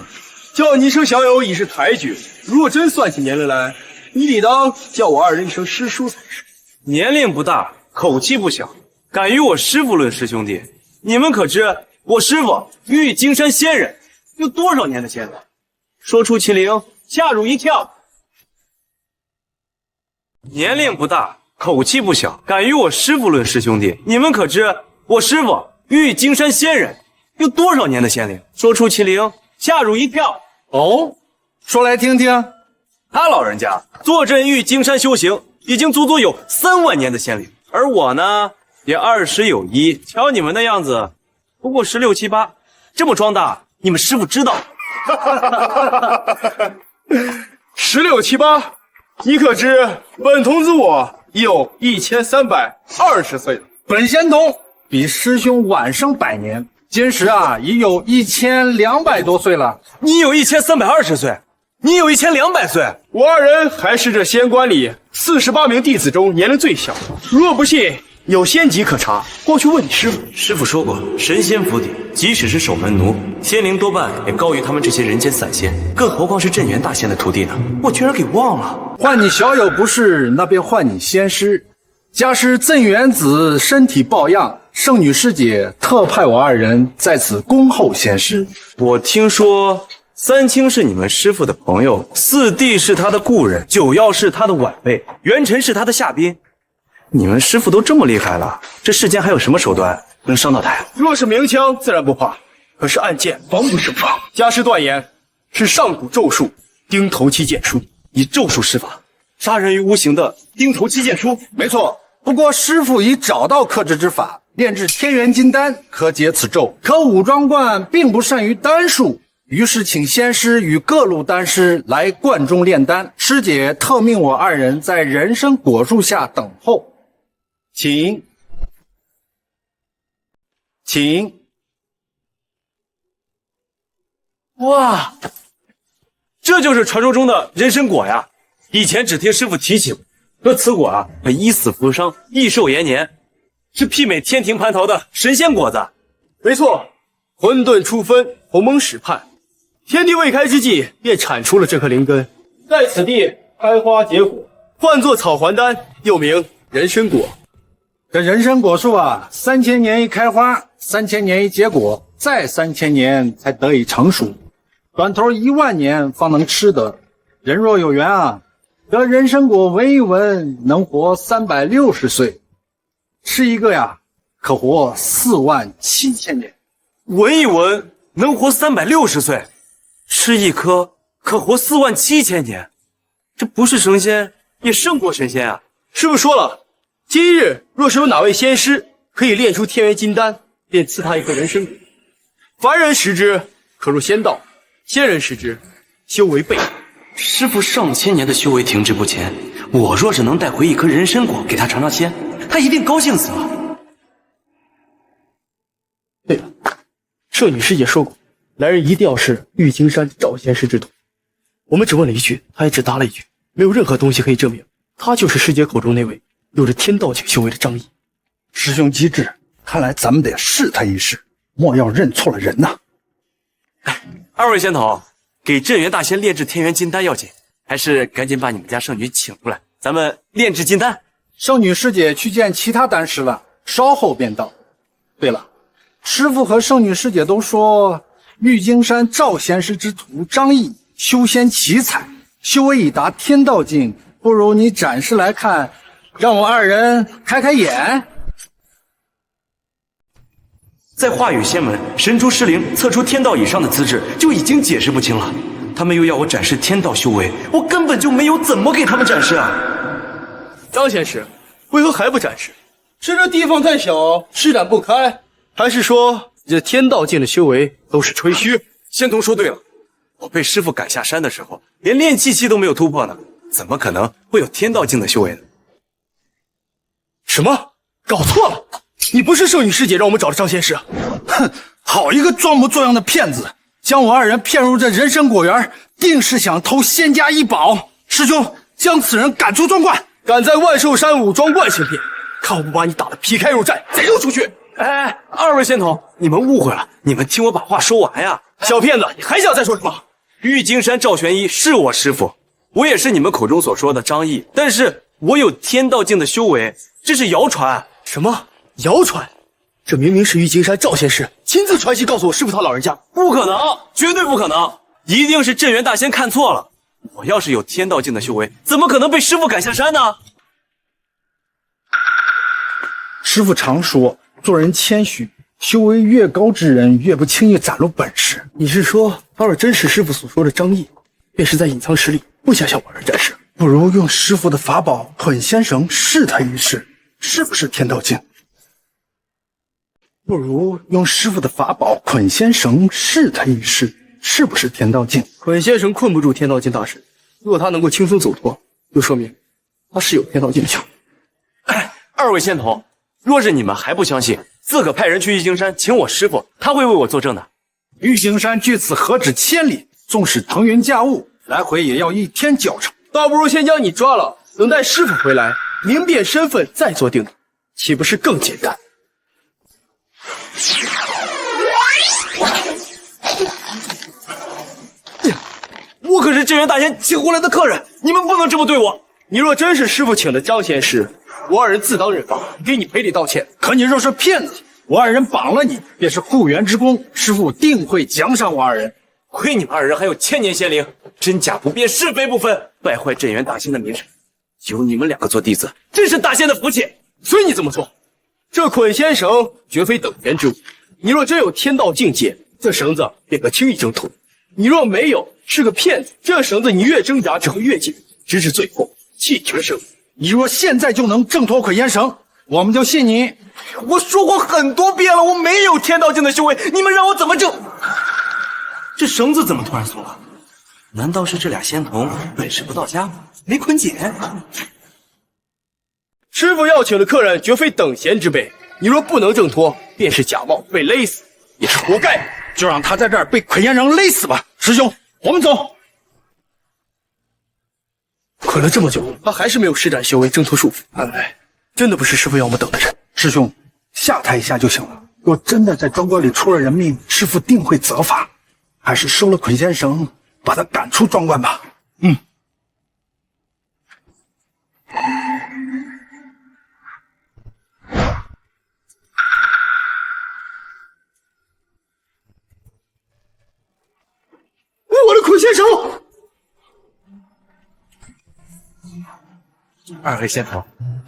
叫你一声小友已是抬举，若真算起年龄来，你理当叫我2人一声师叔才是。年龄不大，口气不小，敢与我师父论师兄弟，你们可知我师父玉京山仙人有多少年的仙龄？说出其灵，吓入一跳。年龄不大，口气不小，敢与我师父论师兄弟，你们可知我师父玉京山仙人有多少年的仙龄？说出其灵，吓入一跳。哦，说来听听。他老人家坐镇玉京山修行，已经足足有3万年的仙龄，而我呢，也20有1。瞧你们的样子，不过16、17、8，这么装大，你们师父知道？16、17、8，你可知本童子我已有1320岁了？本仙童比师兄晚生100年，今时啊，已有1200多岁了。你有1320岁，你有1200岁。我二人还是这仙官里48名弟子中年龄最小。若不信，有仙籍可查，过去问你师傅。师傅说过，神仙府邸，即使是守门奴，仙龄多半也高于他们这些人间散仙，更何况是镇元大仙的徒弟呢？我居然给忘了。换你小友不是，那便换你仙师。家师镇元子身体抱恙，圣女师姐特派我二人在此恭候仙师。我听说三清是你们师傅的朋友，四弟是他的故人，九曜是他的晚辈，元辰是他的下宾。你们师傅都这么厉害了，这世间还有什么手段能伤到他呀？若是明枪，自然不怕；可是暗箭，防不胜防。家师断言是上古咒术钉头七剑书，以咒术施法，杀人于无形的钉头七剑书。没错，不过师傅已找到克制之法，炼制天元金丹，可解此咒。可武装观并不善于丹术，于是请仙师与各路丹师来观中炼丹。师姐特命我二人在人参果树下等候。请。哇，这就是传说中的人参果呀！以前只听师傅提起过，说此果啊，以死扶伤，益寿延年，是媲美天庭蟠桃的神仙果子。没错，混沌初分，鸿蒙始判，天地未开之际，便产出了这颗灵根，在此地开花结果，唤作草还丹，又名人参果。这人参果树啊，3000年一开花，3000年一结果，再3000年才得以成熟，短头10000年方能吃得。人若有缘啊，得人参果闻一闻，能活360岁，吃一个呀，可活47000年。闻一闻能活360岁，吃一颗可活47000年，这不是神仙也胜过神仙啊！师傅说了，今日若是有哪位仙师可以炼出天元金丹，便赐他一颗人参果。凡人食之可入仙道，仙人食之修为倍。师傅上千年的修为停滞不前，我若是能带回一颗人参果给他尝尝鲜，他一定高兴死了。对了，圣女师姐说过，来人一定要是玉京山赵仙师之徒。我们只问了一句，他也只答了一句，没有任何东西可以证明他就是师姐口中那位有着天道境修为的张毅。师兄机智，看来咱们得试他一试，莫要认错了人呐。二位仙头，给镇元大仙炼制天元金丹要紧，还是赶紧把你们家圣女请出来，咱们炼制金丹。圣女师姐去见其他丹师了，稍后便到。对了，师父和圣女师姐都说玉京山赵仙师之徒张毅修仙奇才，修为已达天道境，不如你展示来看，让我二人开开眼。在化羽仙门神珠失灵测出天道以上的资质，就已经解释不清了。他们又要我展示天道修为，我根本就没有怎么给他们展示啊！张仙师，为何还不展示？是这地方太小，施展不开，还是说这天道境的修为都是吹嘘？仙童说对了，我被师傅赶下山的时候，连炼气期都没有突破呢，怎么可能会有天道境的修为呢？什么？搞错了！你不是圣女师姐让我们找的张仙师？哼，好一个装模作样的骗子，将我二人骗入这人参果园，定是想偷仙家异宝。师兄，将此人赶出庄观！敢在万寿山武装观行骗，看我不把你打得皮开肉绽，贼溜出去！哎，二位仙童，你们误会了，你们听我把话说完呀！小骗子，你还想再说什么？玉京山赵玄一是我师傅，我也是你们口中所说的张毅，但是我有天道境的修为，这是谣传。什么？谣传？这明明是玉京山赵仙师亲自传信告诉我师傅他老人家。不可能，绝对不可能，一定是镇元大仙看错了。我要是有天道境的修为，怎么可能被师傅赶下山呢？师傅常说，做人谦虚，修为越高之人越不轻易展露本事。你是说，要是真是师傅所说的张毅，便是在隐藏实力，不想向我人展示？不如用师傅的法宝捆仙绳试他一试，是不是天道境？不如用师傅的法宝捆仙绳试他一试，是不是天道境？捆仙绳困不住天道境大神，如果他能够轻松走脱，就说明他是有天道境的强。二位仙童，若是你们还不相信，自个派人去玉京山请我师傅，他会为我作证的。玉京山距此何止千里，纵使腾云驾雾，来回也要1天脚程。倒不如先将你抓了，等待师傅回来，明辨身份再做定夺，岂不是更简单？我可是镇元大仙请回来的客人，你们不能这么对我。你若真是师傅请的张仙师，我二人自当认罚，给你赔礼道歉。可你若是骗子，我二人绑了你，便是护元之功，师傅定会奖赏我二人。亏你们二人还有1000年仙灵，真假不辨，是非不分，败坏镇元大仙的名声。有你们2个做弟子，真是大仙的福气。随你这么做。这捆仙绳绝非等闲之物，你若真有天道境界，这绳子便可轻易挣脱；你若没有，是个骗子，这绳子你越挣扎只会越紧，直至最后气绝身亡。你若现在就能挣脱捆仙绳，我们就信你。我说过很多遍了，我没有天道境的修为，你们让我怎么挣？这绳子怎么突然松了？难道是这俩仙童本事不到家吗？没捆紧？师傅要请的客人绝非等闲之辈，你若不能挣脱，便是假冒被勒死，也是活该。就让他在这儿被捆仙绳勒死吧。师兄，我们走。捆了这么久，他还是没有施展修为挣脱束缚，看来真的不是师傅要我们等的人。师兄，吓他一下就行了。若真的在庄观里出了人命，师傅定会责罚。还是收了捆仙绳，把他赶出庄观吧。我的捆仙绳！二位仙童，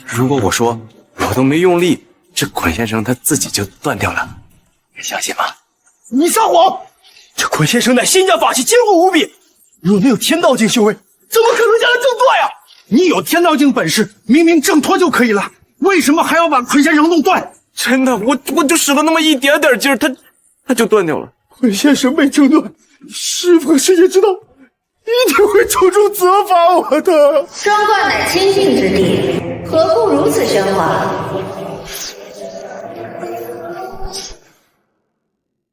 如果我说我都没用力，这捆仙绳它自己就断掉了，你相信吗？你撒谎！这捆仙绳乃仙家法器，坚固无比。若没有天道境修为，怎么可能将它挣断呀？你有天道境本事，明明挣脱就可以了，为什么还要把捆仙绳弄断？真的，我就使了那么一点点劲儿，它就断掉了。捆仙绳被挣断，师傅和师姐知道，一定会重重责罚我的。庄观乃清净之地，何故如此喧哗？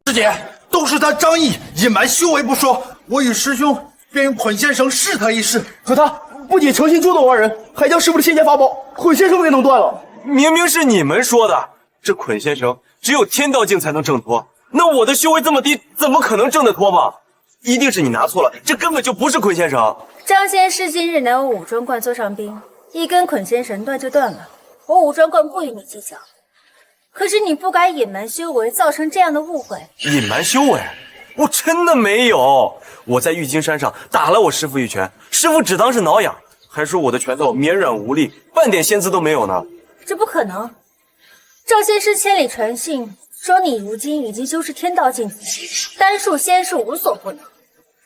师姐，都是他张毅隐瞒修为不说，我与师兄便用捆仙绳试他一试。可他不仅诚心捉弄我二人，还将师傅的仙剑法宝捆仙绳给弄断了。明明是你们说的，这捆仙绳只有天道境才能挣脱，那我的修为这么低，怎么可能挣得脱嘛？一定是你拿错了，这根本就不是捆仙绳。张仙师今日乃我武庄观座上宾，一根捆仙绳断就断了，我武庄观不与你计较。可是你不该隐瞒修为，造成这样的误会。隐瞒修为？我真的没有。我在玉京山上打了我师父一拳，师父只当是挠痒，还说我的拳头绵软无力，半点仙姿都没有呢。这不可能。赵仙师千里传信，说你如今已经修至天道境，丹术仙术无所不能，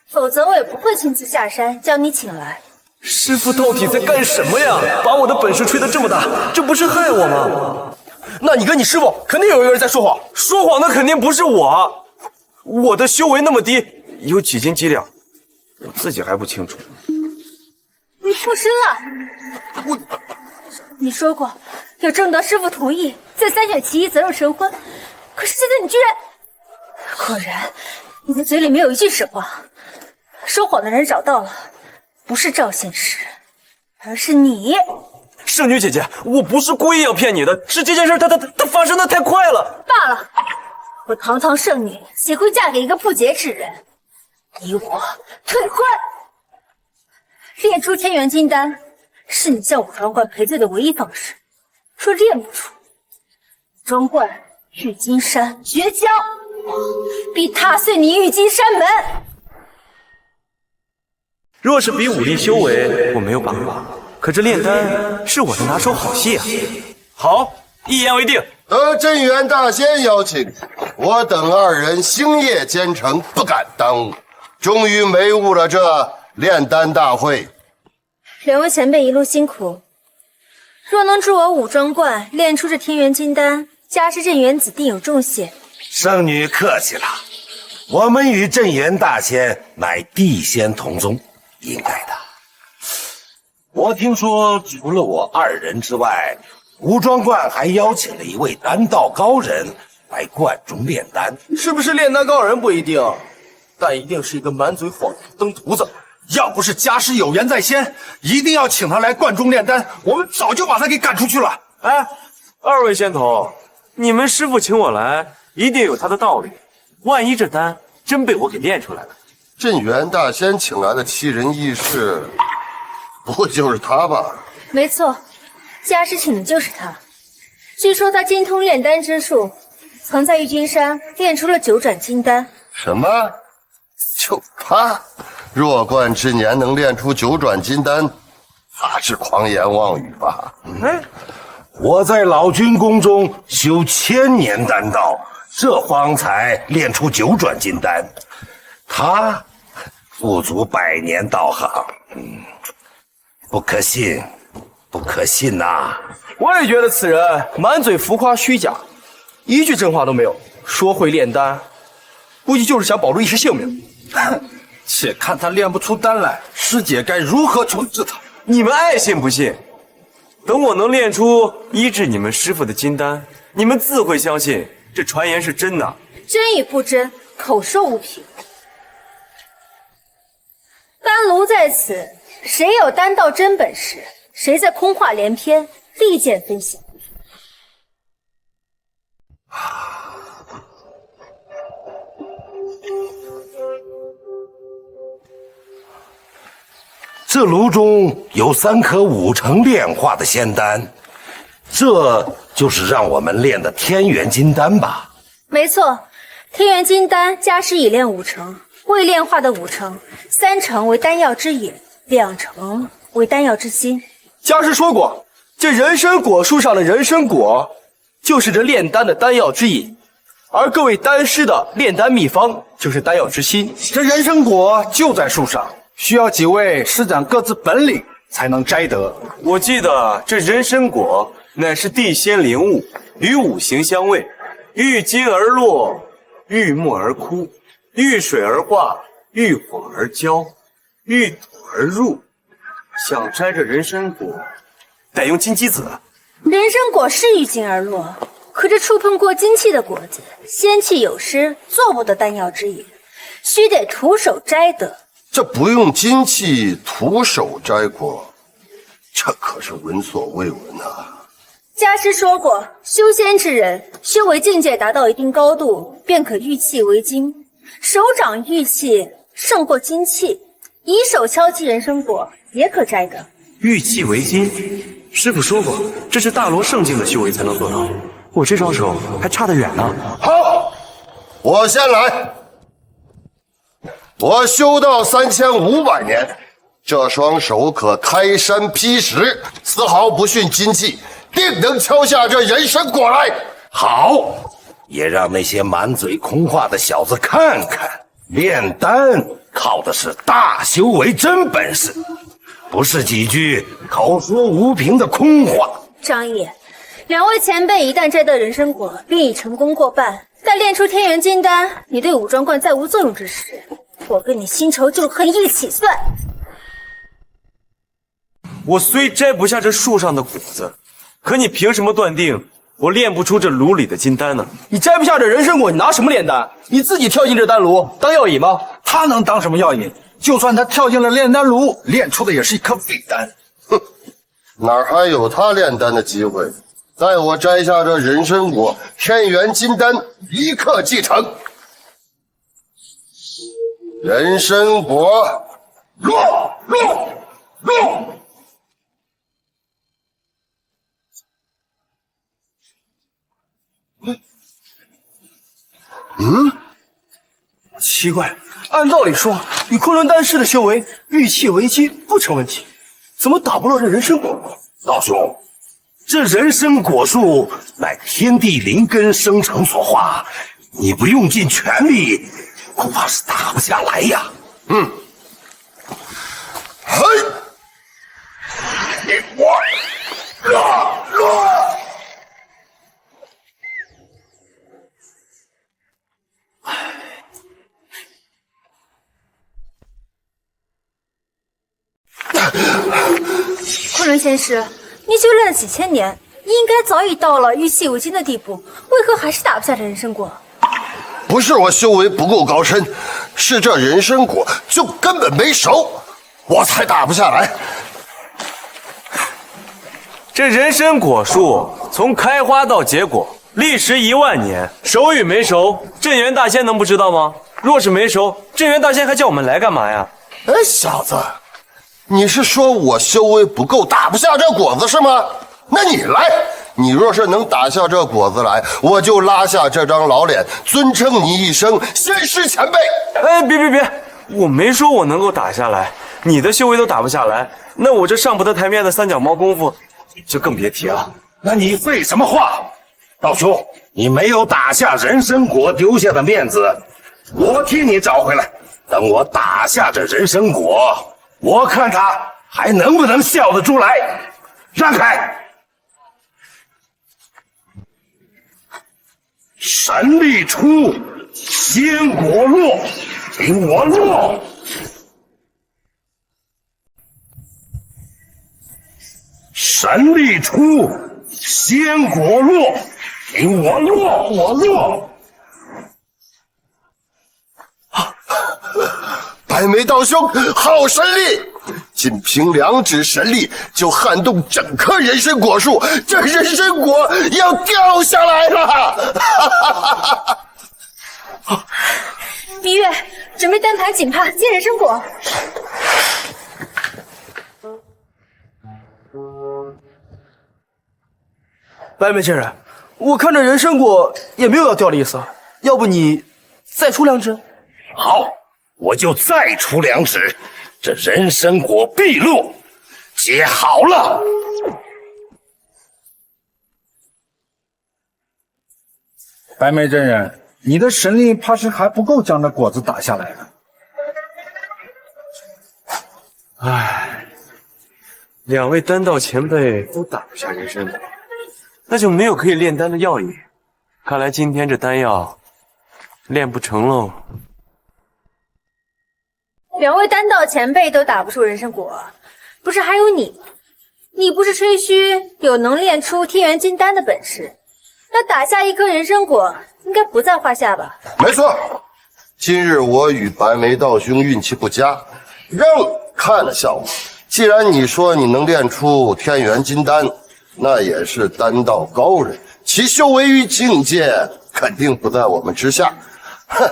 否则我也不会亲自下山将你请来。师父到底在干什么呀？把我的本事吹得这么大，这不是害我吗？那你跟你师父肯定有一个人在说谎，说谎的肯定不是我，我的修为那么低，有几斤几两，我自己还不清楚。你附身了！你说过要征得师父同意，再三选其一择肉成婚，可是现在你居然……果然，你的嘴里没有一句实话。说谎的人找到了，不是赵仙师，而是你。圣女姐姐，我不是故意要骗你的，是这件事它发生的太快了。罢了，我堂堂圣女，岂会嫁给一个不洁之人？你我退婚。炼出天元金丹，是你向武庄观赔罪的唯一方式。若炼不出，庄观玉金山绝交，必踏碎你玉金山门。若是比武力修为，我没有把握。可这炼丹是我的拿手好戏啊！好，一言为定。得镇元大仙邀请，我等二人星夜兼程，不敢耽误，终于没误了这炼丹大会。两位前辈一路辛苦，若能助我武庄观炼出这天元金丹，家师镇元子定有重谢。圣女客气了，我们与镇元大仙乃地仙同宗，应该的。我听说，除了我二人之外，武装观还邀请了一位丹道高人来观中炼丹，是不是炼丹高人不一定，但一定是一个满嘴谎言的登徒子。要不是家师有言在先，一定要请他来观中炼丹，我们早就把他给赶出去了。哎，二位仙头，你们师傅请我来，一定有他的道理。万一这丹真被我给炼出来了，镇元大仙请来的7人义士，不就是他吧？没错，家师请的就是他。据说他精通炼丹之术，曾在玉君山炼出了9转金丹。什么？就他？弱冠之年能炼出9转金丹，那是狂言妄语吧？我在老君宫中修1000年丹道，这方才炼出9转金丹，他不足100年道行，不可信，不可信呐！我也觉得此人满嘴浮夸虚假，一句真话都没有，说会炼丹，估计就是想保住一时性命。且看他炼不出丹来，师姐该如何处置他？你们爱信不信，等我能炼出医治你们师傅的金丹，你们自会相信这传言是真的。真与不真，口说无凭。丹炉在此，谁有丹道真本事，谁在空话连篇，利剑分晓。这炉中有3颗5成炼化的仙丹，这就是让我们炼的天元金丹吧？没错，天元金丹家师已炼5成，未炼化的5成，3成为丹药之野，2成为丹药之心。家师说过，这人参果树上的人参果，就是这炼丹的丹药之引，而各位丹师的炼丹秘方，就是丹药之心。这人参果就在树上，需要几位施展各自本领才能摘得。我记得这人参果乃是地仙灵物，与5行相位，遇金而落，遇木而枯，遇水而化，遇火而焦，遇土而入。想摘这人参果，得用金鸡子。人参果是遇金而落，可这触碰过金气的果子，仙气有失，做不得丹药之引，须得徒手摘得。这不用金器徒手摘果，这可是闻所未闻啊！家师说过，修仙之人修为境界达到一定高度，便可玉气为金，手掌玉气胜过金器，以手敲击人参果也可摘得。玉气为金，师傅说过，这是大罗圣境的修为才能做到。我这双手还差得远呢。好，我先来。我修道3500年，这双手可开山劈石，丝毫不逊金器，定能敲下这人参果来。好，也让那些满嘴空话的小子看看，炼丹靠的是大修为真本事，不是几句口说无凭的空话。张毅，2位前辈一旦摘得人参果，便已成功过半。待炼出天元金丹，你对武装观再无作用之时，我跟你新仇旧恨一起算。我虽摘不下这树上的果子，可你凭什么断定我炼不出这炉里的金丹呢？你摘不下这人参果，你拿什么炼丹？你自己跳进这丹炉当药引吗？他能当什么药引？就算他跳进了炼丹炉，炼出的也是一颗废丹。哼，哪还有他炼丹的机会？待我摘下这人参果，天元金丹立刻继承。人参果，落！奇怪，按道理说，以昆仑丹师的修为，玉气为金不成问题，怎么打不落这人参果？道兄，这人参果树乃天地灵根生成所化，你不用尽全力，恐怕是打不下来呀。嘿，昆仑仙师，你修炼了几千年，应该早已到了玉器为金的地步，为何还是打不下这人参果？不是我修为不够高深，是这人参果就根本没熟，我才打不下来。这人参果树从开花到结果历时1万年，熟与没熟，镇元大仙能不知道吗？若是没熟，镇元大仙还叫我们来干嘛呀？哎，小子，你是说我修为不够，打不下这果子是吗？那你来，你若是能打下这果子来，我就拉下这张老脸，尊称你一声仙师前辈。哎，别，我没说我能够打下来，你的修为都打不下来，那我这上不得台面的三脚猫功夫就更别提了。那你废什么话？道兄，你没有打下人参果丢下的面子，我替你找回来。等我打下这人参果，我看他还能不能笑得出来。让开！神力出，仙果落，给我落！神力出，仙果落，给我落！我落！白眉道兄，好神力！仅凭2指神力就撼动整棵人参果树，这人参果要掉下来了！芈月，准备单排锦帕接人参果。白眉仙人，我看这人参果也没有要掉的意思，要不你再出2指？好，我就再出2指，这人参果必落。接好了。白眉真人，你的神力怕是还不够将这果子打下来的。唉，2位丹道前辈都打不下人参果，那就没有可以炼丹的药引。看来今天这丹药炼不成喽。 2位丹道前辈都打不出人参果，不是还有你吗？你不是吹嘘有能炼出天元金丹的本事，那打下一颗人参果应该不在话下吧？没错，今日我与白眉道兄运气不佳，让你看了笑话。既然你说你能炼出天元金丹，那也是丹道高人，其修为与境界肯定不在我们之下。哼！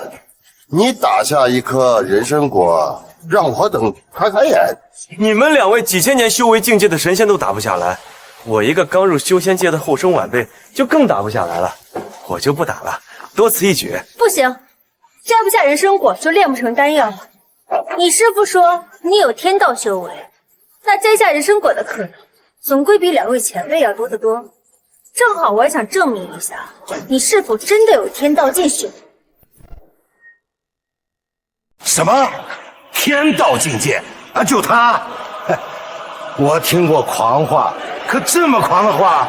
你打下一颗人参果，让我等开开眼。你们2位几千年修为境界的神仙都打不下来，我一个刚入修仙界的后生晚辈就更打不下来了。我就不打了，多此一举。不行，摘不下人参果就炼不成丹药。你师父说你有天道修为，那摘下人参果的可能，总归比2位前辈要多得多。正好我也想证明一下，你是否真的有天道境修为。 什么天道境界啊？就他？我听过狂话，可这么狂的话，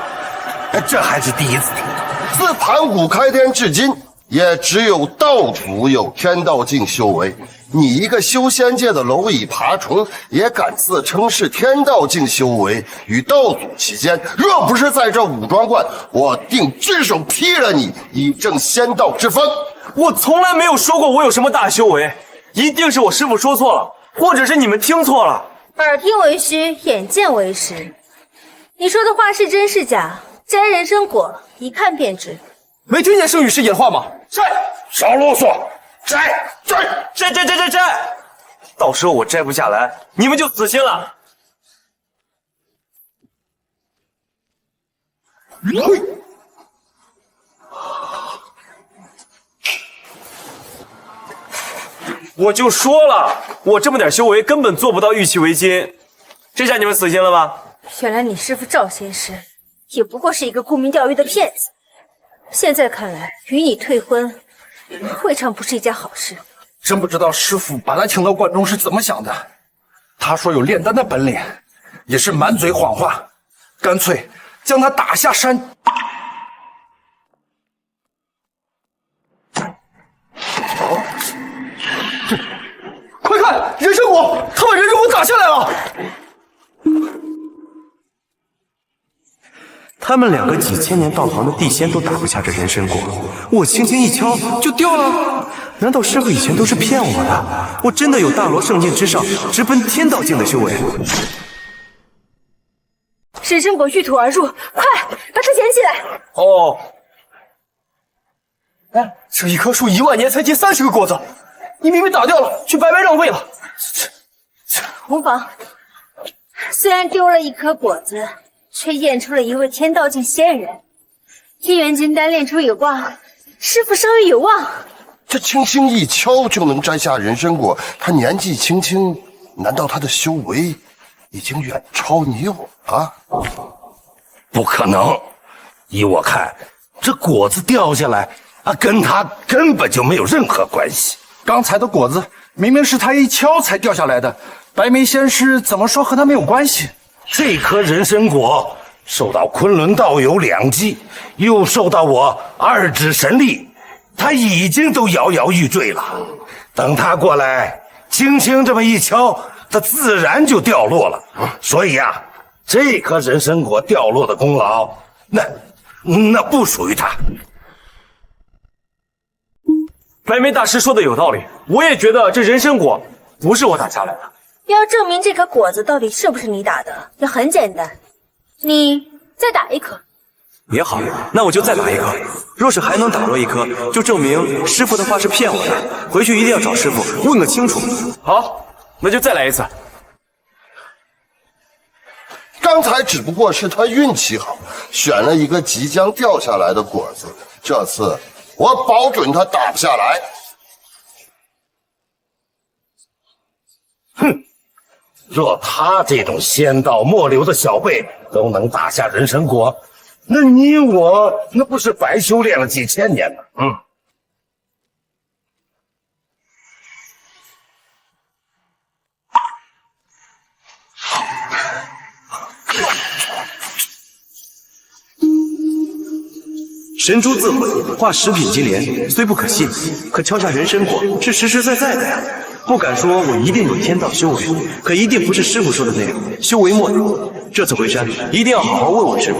这还是第一次听到。自盘古开天至今，也只有道主有天道境修为。你一个修仙界的蝼蚁爬虫，也敢自称是天道境修为，与道祖齐肩。若不是在这武装观，我定只手劈了你，以正仙道之风。我从来没有说过我有什么大修为。 一定是我师父说错了，或者是你们听错了。耳听为虚，眼见为实。你说的话是真是假？摘人参果一看便知。没听见圣女师爷的话吗？摘！少啰嗦！摘！摘！到时候我摘不下来，你们就死心了。我就说了，我这么点修为根本做不到玉器为金，这下你们死心了吧？原来你师父赵仙师也不过是一个沽名钓誉的骗子。现在看来，与你退婚，未尝不是一件好事。真不知道师父把他请到观中是怎么想的。他说有炼丹的本领，也是满嘴谎话，干脆将他打下山。 快看，人参果，他把人参果打下来了。他们两个几千年道行的地仙都打不下这人参果，我轻轻一敲就掉了。难道师傅以前都是骗我的？我真的有大罗圣境之上，直奔天道境的修为？人参果遇土而入，快把它捡起来！哦。哎，这一棵树1万年才结30个果子，你明明打掉了，却白白浪费了。无妨，虽然丢了一颗果子，却验出了一位天道境仙人。天元金丹炼出有望，师傅稍有有望。这轻轻一敲就能摘下人参果，他年纪轻轻，难道他的修为已经远超你我啊？不可能！依我看，这果子掉下来啊，跟他根本就没有任何关系。刚才的果子明明是他一敲才掉下来的，白眉仙师怎么说和他没有关系？这颗人参果受到昆仑道友2击，又受到我2指神力，他已经都摇摇欲坠了。等他过来，轻轻这么一敲，它自然就掉落了。所以啊，这颗人参果掉落的功劳，那不属于他。白眉大师说的有道理，我也觉得这人参果不是我打下来的。要证明这颗果子到底是不是你打的，也很简单，你再打一颗。也好，那我就再打一颗。若是还能打落一颗，就证明师傅的话是骗我的。回去一定要找师傅问个清楚。好，那就再来一次。刚才只不过是他运气好，选了一个即将掉下来的果子，这次我保准他打不下来。哼！若他这种仙道末流的小辈都能打下人参果，那你我那不是白修炼了几千年吗？神珠自毁，化10品金莲，虽不可信，可敲下人参果是实实在在的呀。不敢说我一定有天道修为，可一定不是师傅说的那样，修为末流。这次回山一定要好好问问师傅。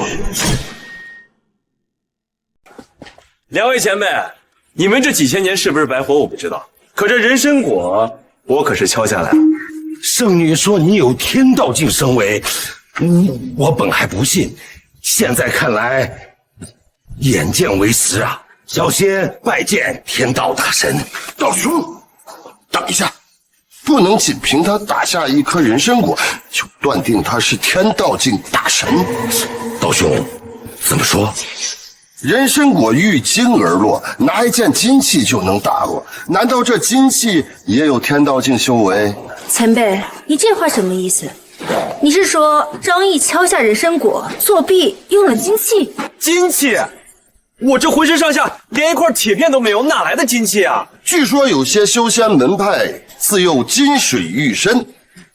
两位前辈，你们这几千年是不是白活我不知道，可这人参果我可是敲下来了。圣女说你有天道境升为，我本还不信，现在看来眼见为实啊！小仙拜见天道大神。道兄，等一下，不能仅凭他打下一颗人参果就断定他是天道境大神。道兄，怎么说？人参果遇金而落，拿一件金器就能打落，难道这金器也有天道境修为？前辈，你这话什么意思？你是说张毅敲下人参果作弊用了金器？金器？我这浑身上下连一块铁片都没有，哪来的金器啊？据说有些修仙门派自幼金水玉身，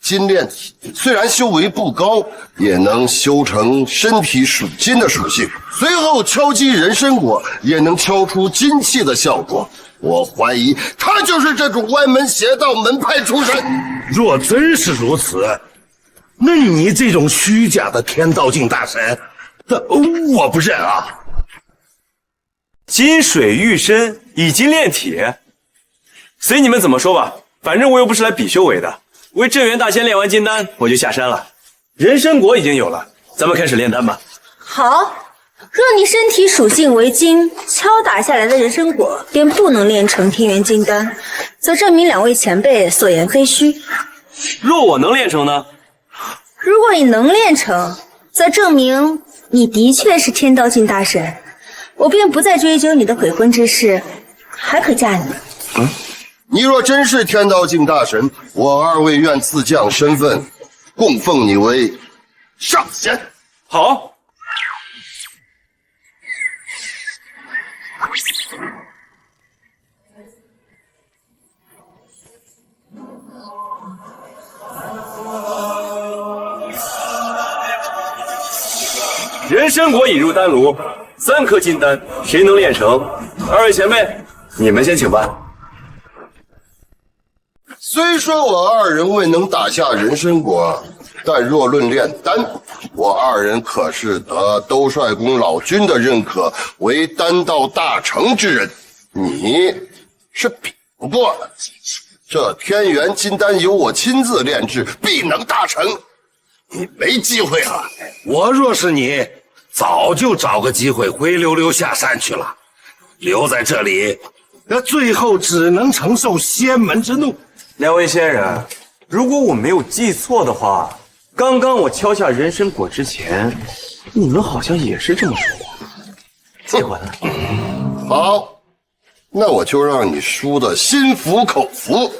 金炼体，虽然修为不高，也能修成身体属金的属性，随后敲击人参果也能敲出金器的效果。我怀疑他就是这种歪门邪道门派出身。若真是如此，那你这种虚假的天道境大神，我不认啊！金水玉身，以金炼体，随你们怎么说吧，反正我又不是来比修为的。为镇元大仙炼完金丹，我就下山了。人参果已经有了，咱们开始炼丹吧。好，若你身体属性为金，敲打下来的人参果便不能炼成天元金丹，则证明两位前辈所言非虚。若我能炼成呢？如果你能炼成，则证明你的确是天道境大神，我便不再追究你的悔婚之事，还可嫁你。你若真是天道境大神，我二位愿自降身份，供奉你为上仙。好。人参果引入丹炉，3颗金丹，谁能炼成？二位前辈，你们先请吧。虽说我二人未能打下人参果，但若论炼丹，我二人可是得兜率公老君的认可，为丹道大成之人。你是比不过的。这天元金丹由我亲自炼制，必能大成。你没机会了。我若是你，早就找个机会灰溜溜下山去了。留在这里，那最后只能承受仙门之怒。两位仙人，如果我没有记错的话，刚刚我敲下人参果之前，你们好像也是这么说的。结果呢？好，那我就让你输得心服口服。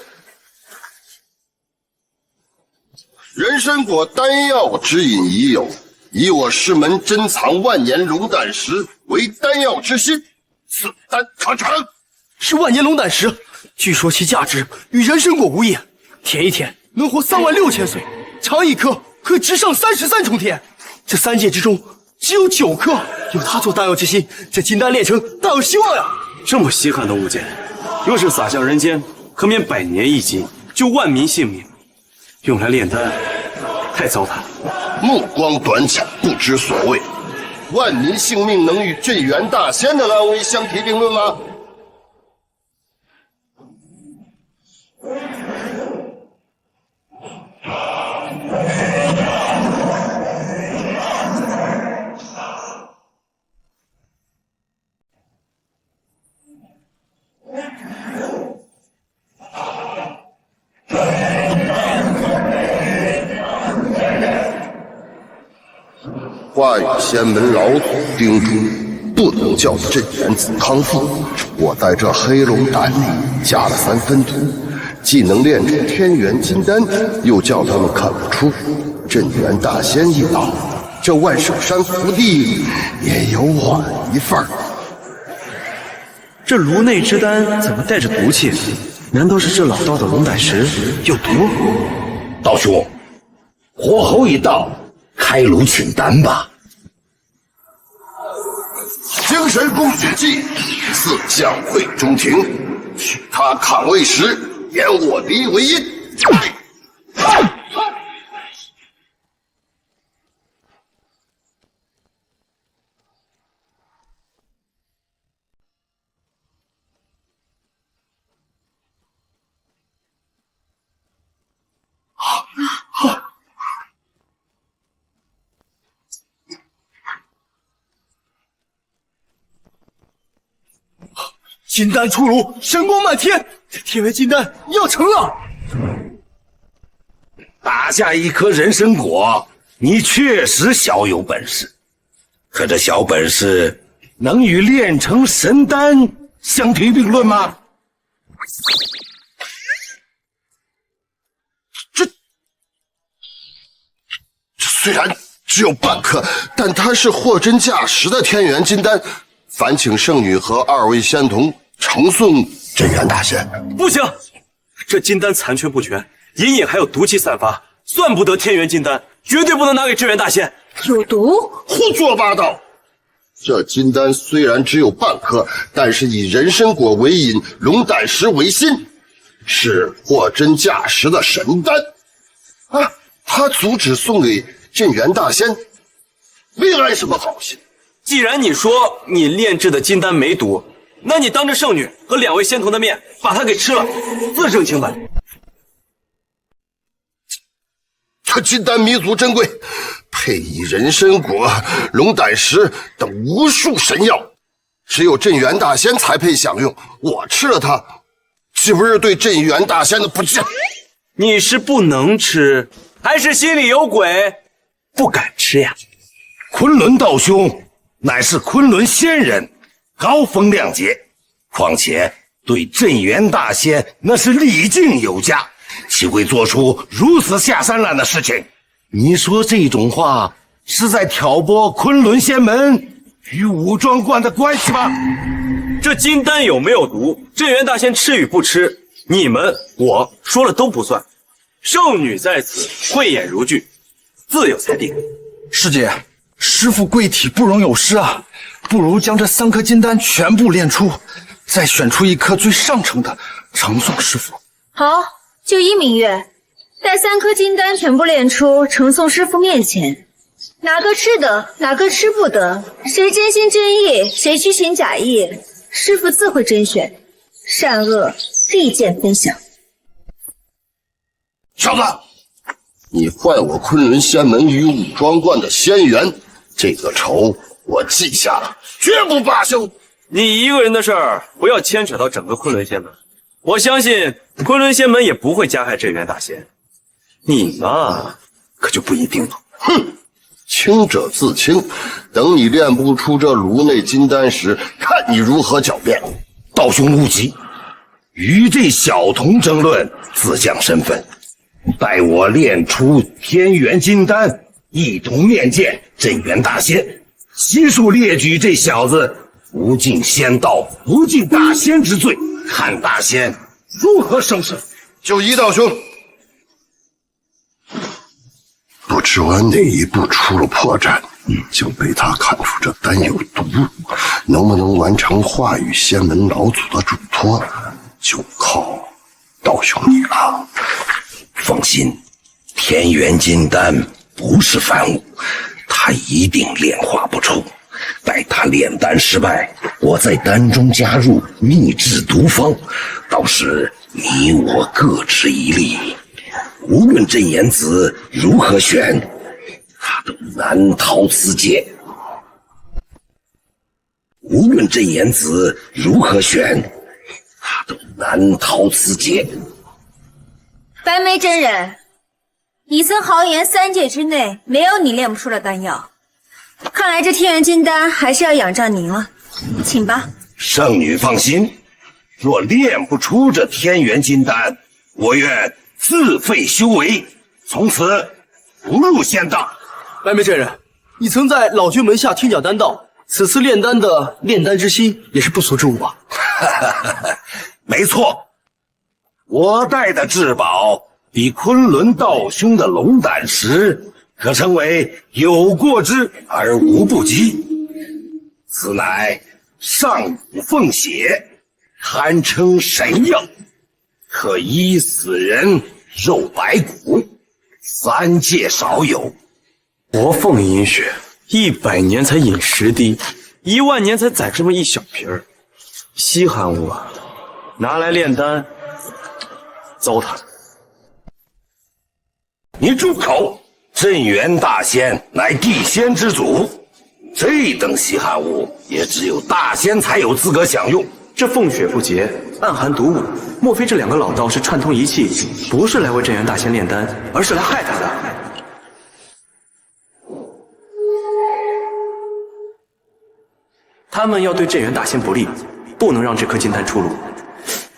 人参果丹药之饮已有，以我师门珍藏万年龙胆石为丹药之心，此丹可成。是万年龙胆石，据说其价值与人参果无异，舔一舔能活36000岁，尝一颗可直上33重天。这3界之中只有9颗有它做丹药之心，这金丹炼成大有希望呀！这么稀罕的物件，若是撒向人间，可免百年一击，救万民性命。用来炼丹，太糟蹋了。目光短浅，不知所谓。万民性命能与镇元大仙的安危相提并论吗？话语仙门老祖叮嘱，不能叫镇元子康复。我在这黑龙胆里加了3分毒，既能炼出天元金丹，又叫他们看不出。镇元大仙一倒，这万寿山福地也有我一份儿。这颅内之丹怎么带着毒气？难道是这老道的龙胆石有毒？道兄，火候一到，开炉请丹吧。精神供血计，自将会中庭，取他抗位时，言我离为阴。金丹出炉，神光漫天，这天元金丹要成了。打下一颗人参果，你确实小有本事，可这小本事能与炼成神丹相提并论吗？这虽然只有半颗，但它是货真价实的天元金丹。烦请圣女和2位仙童呈送镇元大仙。不行，这金丹残缺不全，隐隐还有毒气散发，算不得天元金丹，绝对不能拿给镇元大仙。有毒？胡说八道！这金丹虽然只有半颗，但是以人参果为引，龙胆石为心，是货真价实的神丹啊！他阻止送给镇元大仙，未安什么好心？既然你说你炼制的金丹没毒，那你当着圣女和2位仙童的面把它给吃了，自证清白。这金丹弥足珍贵，配以人参果、龙胆石等无数神药，只有镇元大仙才配享用。我吃了它，岂不是对镇元大仙的不敬？你是不能吃，还是心里有鬼，不敢吃呀？昆仑道兄乃是昆仑仙人，高风亮节，况且对镇元大仙那是礼敬有加，岂会做出如此下三滥的事情？你说这种话是在挑拨昆仑仙门与武装观的关系吗？这金丹有没有毒，镇元大仙吃与不吃，你们我说了都不算。圣女在此，慧眼如炬，自有裁定。师姐，师父贵体不容有失啊，不如将这3颗金丹全部炼出，再选出一颗最上乘的，呈送师父。好，就依明月。待3颗金丹全部炼出，呈送师傅面前。哪个吃得，哪个吃不得，谁真心真意，谁虚情假意，师傅自会甄选，善恶立见分晓。小子，你坏我昆仑仙门与武庄观的仙缘，这个仇我记下了，绝不罢休。你一个人的事儿不要牵扯到整个昆仑仙门，我相信昆仑仙门也不会加害镇元大仙。你嘛，可就不一定了。哼，清者自清，等你练不出这颅内金丹时，看你如何狡辩。道兄勿急，与这小童争论自降身份，待我练出天元金丹，一同面见镇元大仙，悉数列举这小子不敬仙道、不敬大仙之罪，看大仙如何收拾。就一道兄，不知我哪一步出了破绽，就被他看出这丹有毒，能不能完成化羽仙门老祖的嘱托，就靠道兄你了。放心，天元金丹不是凡物，他一定炼化不出。待他炼丹失败，我在丹中加入秘制毒方，到时你我各持一粒，无论镇元子如何选，他都难逃此劫。无论镇元子如何选，他都难逃此劫。白眉真人，你曾豪言3界之内没有你炼不出的丹药，看来这天元金丹还是要仰仗您了，请吧。圣女放心，若炼不出这天元金丹，我愿自废修为，从此不入仙道。白眉真人，你曾在老君门下听讲丹道，此次炼丹的炼丹之心也是不俗之物吧？没错，我带的至宝比昆仑道兄的龙胆石可称为有过之而无不及。此乃上古凤血，堪称神药，可医死人肉白骨，3界少有。活凤饮血，100年才饮10滴，1万年才宰这么一小瓶儿，稀罕物啊！拿来炼丹，糟蹋。你住口！镇元大仙乃地仙之祖，这等稀罕物也只有大仙才有资格享用。这凤血不洁，暗含毒物，莫非这2个老道是串通一气，不是来为镇元大仙炼丹，而是来害他的？他们要对镇元大仙不利，不能让这颗金丹出炉。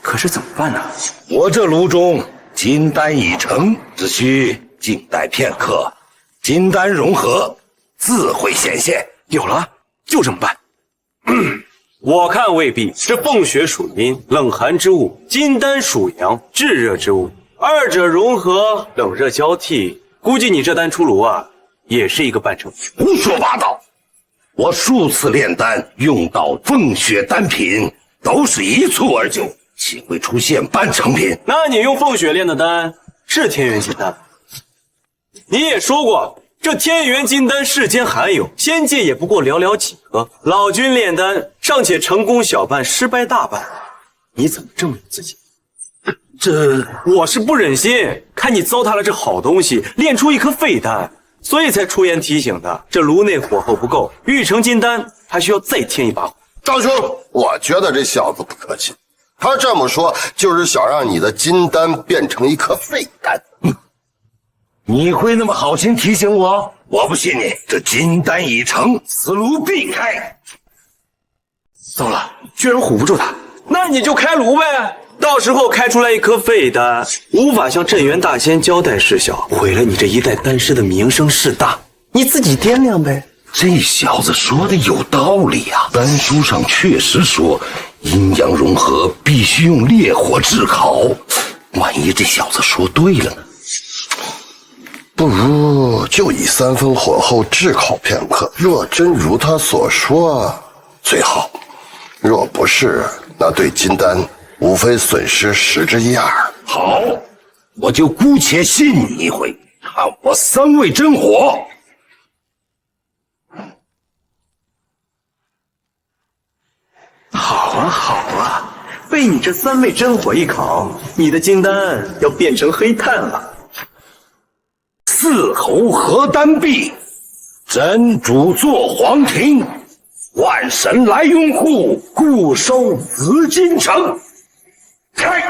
可是怎么办呢？我这炉中金丹已成，只需静待片刻，金丹融合，自会显现。有了，就这么办。我看未必，这凤血属阴，冷寒之物；金丹属阳，炙热之物。2者融合，冷热交替，估计你这丹出炉啊，也是一个半成品。胡说八道！我数次炼丹用到凤血丹品，都是一蹴而就，岂会出现半成品？那你用凤血炼的丹是天元金丹？你也说过，这天元金丹世间罕有，仙界也不过寥寥几个。老君炼丹尚且成功小半，失败大半，你怎么证明自己？这我是不忍心看你糟蹋了这好东西，炼出一颗废丹，所以才出言提醒的。这炉内火候不够，欲成金丹还需要再添一把火。赵兄，我觉得这小子不客气，他这么说就是想让你的金丹变成一颗废丹。你会那么好心提醒我？我不信你！这金丹已成，此炉必开。糟了，居然唬不住他，那你就开炉呗。到时候开出来一颗废丹，无法向镇元大仙交代事小，毁了你这一代丹师的名声势大，你自己掂量呗。这小子说的有道理啊！丹书上确实说，阴阳融合必须用烈火炙烤。万一这小子说对了呢？不如就以3分火候炙烤片刻，若真如他所说，最好；若不是，那对金丹无非损失10之1/2。好，我就姑且信你一回，看我三味真火。好啊，好啊，被你这三味真火一烤，你的金丹要变成黑炭了。四侯合丹壁，真主坐黄庭，万神来拥护，固守紫禁城。开！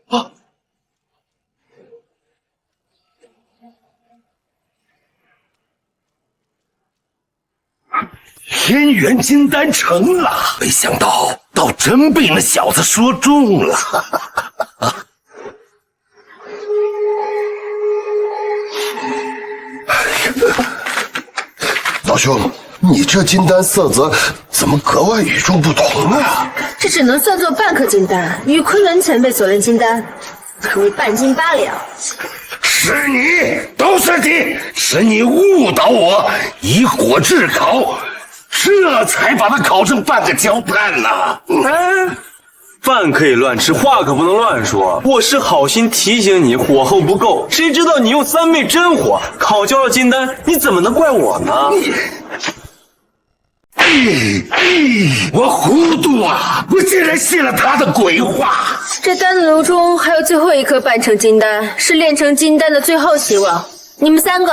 啊！天元金丹成了，没想到倒真被那小子说中了。老兄，你这金丹色泽怎么格外与众不同啊？这只能算作半颗金丹，与昆仑前辈所炼金丹可谓半斤八两。是你，都是你，是你误导我，以火炙烤，这才把它烤成半个焦炭呐。饭可以乱吃，话可不能乱说。我是好心提醒你火候不够，谁知道你用三昧真火烤焦了金丹，你怎么能怪我呢？我糊涂啊！我竟然信了他的鬼话。这丹炉中还有最后一颗半成金丹，是炼成金丹的最后希望。你们三个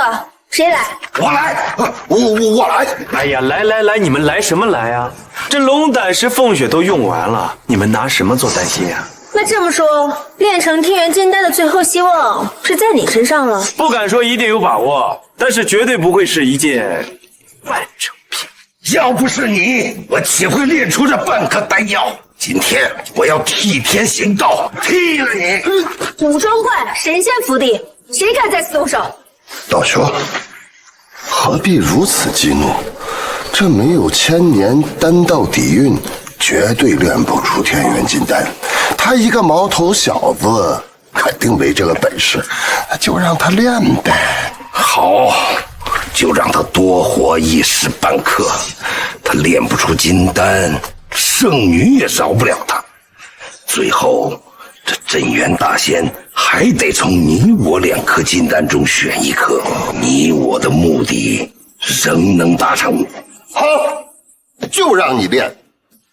谁来？我来，我来。哎呀，来，你们来什么来啊？这龙胆石、凤血都用完了，你们拿什么做担心啊？那这么说，炼成天元金丹的最后希望是在你身上了？不敢说一定有把握，但是绝对不会是一件半成品。要不是你，我岂会炼出这半颗丹药？今天我要替天行道，替了你！武装观神仙福地，谁敢再次动手？老兄，何必如此激怒？这没有千年丹道底蕴，绝对炼不出天元金丹。他一个毛头小子，肯定没这个本事，就让他练呗。好，就让他多活一时半刻。他炼不出金丹，圣女也饶不了他。最后，这镇元大仙还得从你我两颗金丹中选一颗，你我的目的仍能达成。好，就让你练，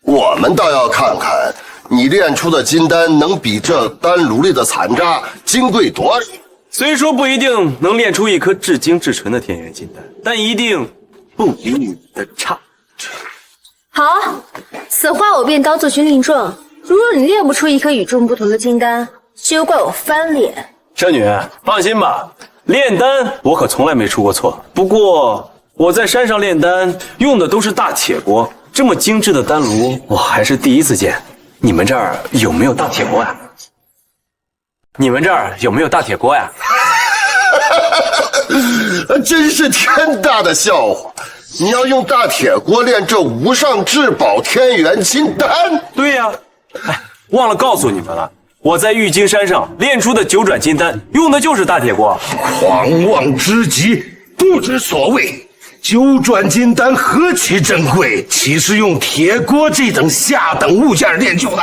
我们倒要看看你练出的金丹能比这丹炉里的残渣金贵多少。虽说不一定能炼出一颗至精至纯的天元金丹，但一定不比你的差。好，此话我便当作军令状。如若你炼不出一颗与众不同的金丹，休怪我翻脸。圣女，放心吧，炼丹我可从来没出过错。不过我在山上炼丹用的都是大铁锅，这么精致的丹炉我还是第一次见。你们这儿有没有大铁锅呀？你们这儿有没有大铁锅呀？真是天大的笑话！你要用大铁锅炼这无上至宝天元金丹？对呀，忘了告诉你们了，我在玉京山上炼出的九转金丹用的就是大铁锅。狂妄之极，不知所谓。九转金丹何其珍贵，岂是用铁锅这等下等物件炼就的？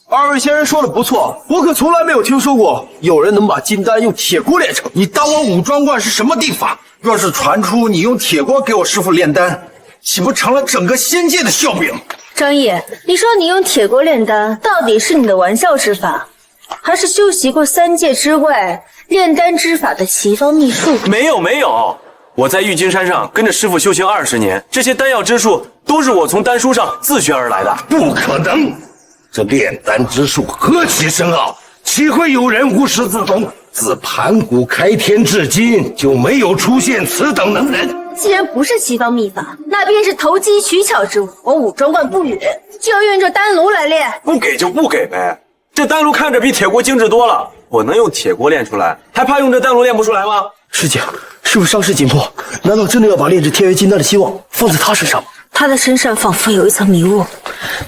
二位先生说的不错，我可从来没有听说过有人能把金丹用铁锅炼成。你当我武装观是什么地方？若是传出你用铁锅给我师傅炼丹，岂不成了整个仙界的笑柄？张毅，你说你用铁锅炼丹，到底是你的玩笑之法，还是修习过三界之外炼丹之法的奇方秘术？没有，我在玉京山上跟着师傅修行20年，这些丹药之术都是我从丹书上自学而来的。不可能！这炼丹之术何其深奥，岂会有人无师自通？自盘古开天至今，就没有出现此等能人。既然不是奇方秘法，那便是投机取巧之物。我武装观不允，就要用这丹炉来炼。不给就不给呗，这丹炉看着比铁锅精致多了，我能用铁锅炼出来，还怕用这丹炉炼不出来吗？师姐，师傅伤势紧迫，难道真的要把炼制天元金丹的希望放在他身上吗？他的身上仿佛有一层迷雾，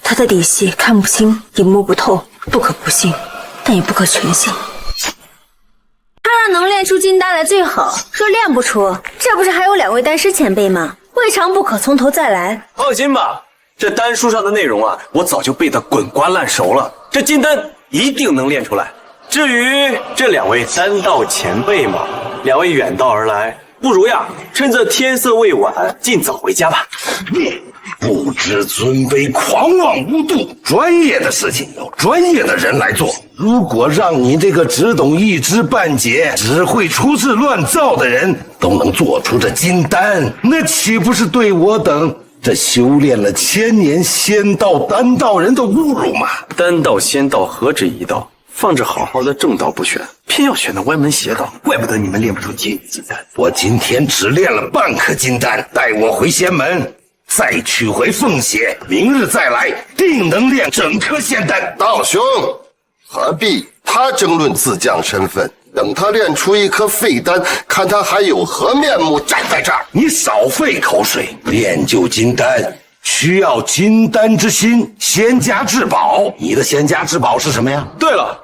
他的底细看不清也摸不透，不可不信，但也不可全信。他若能炼出金丹来最好，若炼不出，这不是还有2位丹师前辈吗？未尝不可从头再来。放心吧，这丹书上的内容啊，我早就背得滚瓜烂熟了。这金丹一定能练出来。至于这2位丹道前辈嘛，2位远道而来，不如呀，趁着天色未晚，尽早回家吧。不知尊卑，狂妄无度，专业的事情要专业的人来做。如果让你这个只懂一知半解、只会出事乱造的人都能做出这金丹，那岂不是对我等这修炼了1000年仙道丹道人的侮辱吗？丹道仙道何止一道，放着好好的正道不选，偏要选的歪门邪道，怪不得你们练不出金丹。我今天只练了半颗金丹，带我回仙门，再取回凤血，明日再来，定能练整颗仙丹。道兄，何必他争论自将身份？等他练出一颗废丹，看他还有何面目站在这儿。你少费口水，练就金丹需要金丹之心，仙家至宝。你的仙家至宝是什么呀？对了，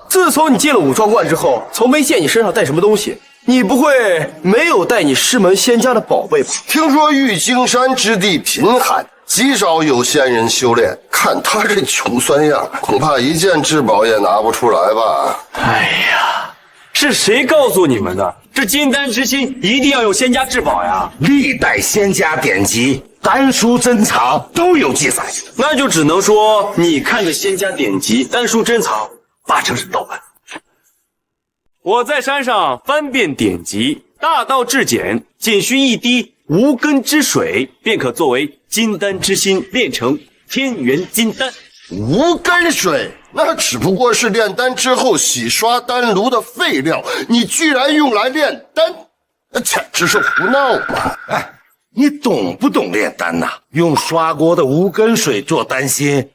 自从你进了武装观之后，从没见你身上带什么东西。你不会没有带你师门仙家的宝贝吧？听说玉京山之地贫寒，极少有仙人修炼。看他这穷酸样，恐怕一件至宝也拿不出来吧。哎呀，是谁告诉你们的？这金丹之心一定要有仙家至宝呀！历代仙家典籍、丹书珍藏都有记载。那就只能说你看的仙家典籍、丹书珍藏8成是盗版。我在山上翻遍典籍，大道至简，仅需一滴无根之水，便可作为金丹之心，炼成天元金丹。无根水那只不过是炼丹之后洗刷丹炉的废料，你居然用来炼丹，那简直是胡闹嘛！哎，你懂不懂炼丹呐？用刷锅的无根水做丹心，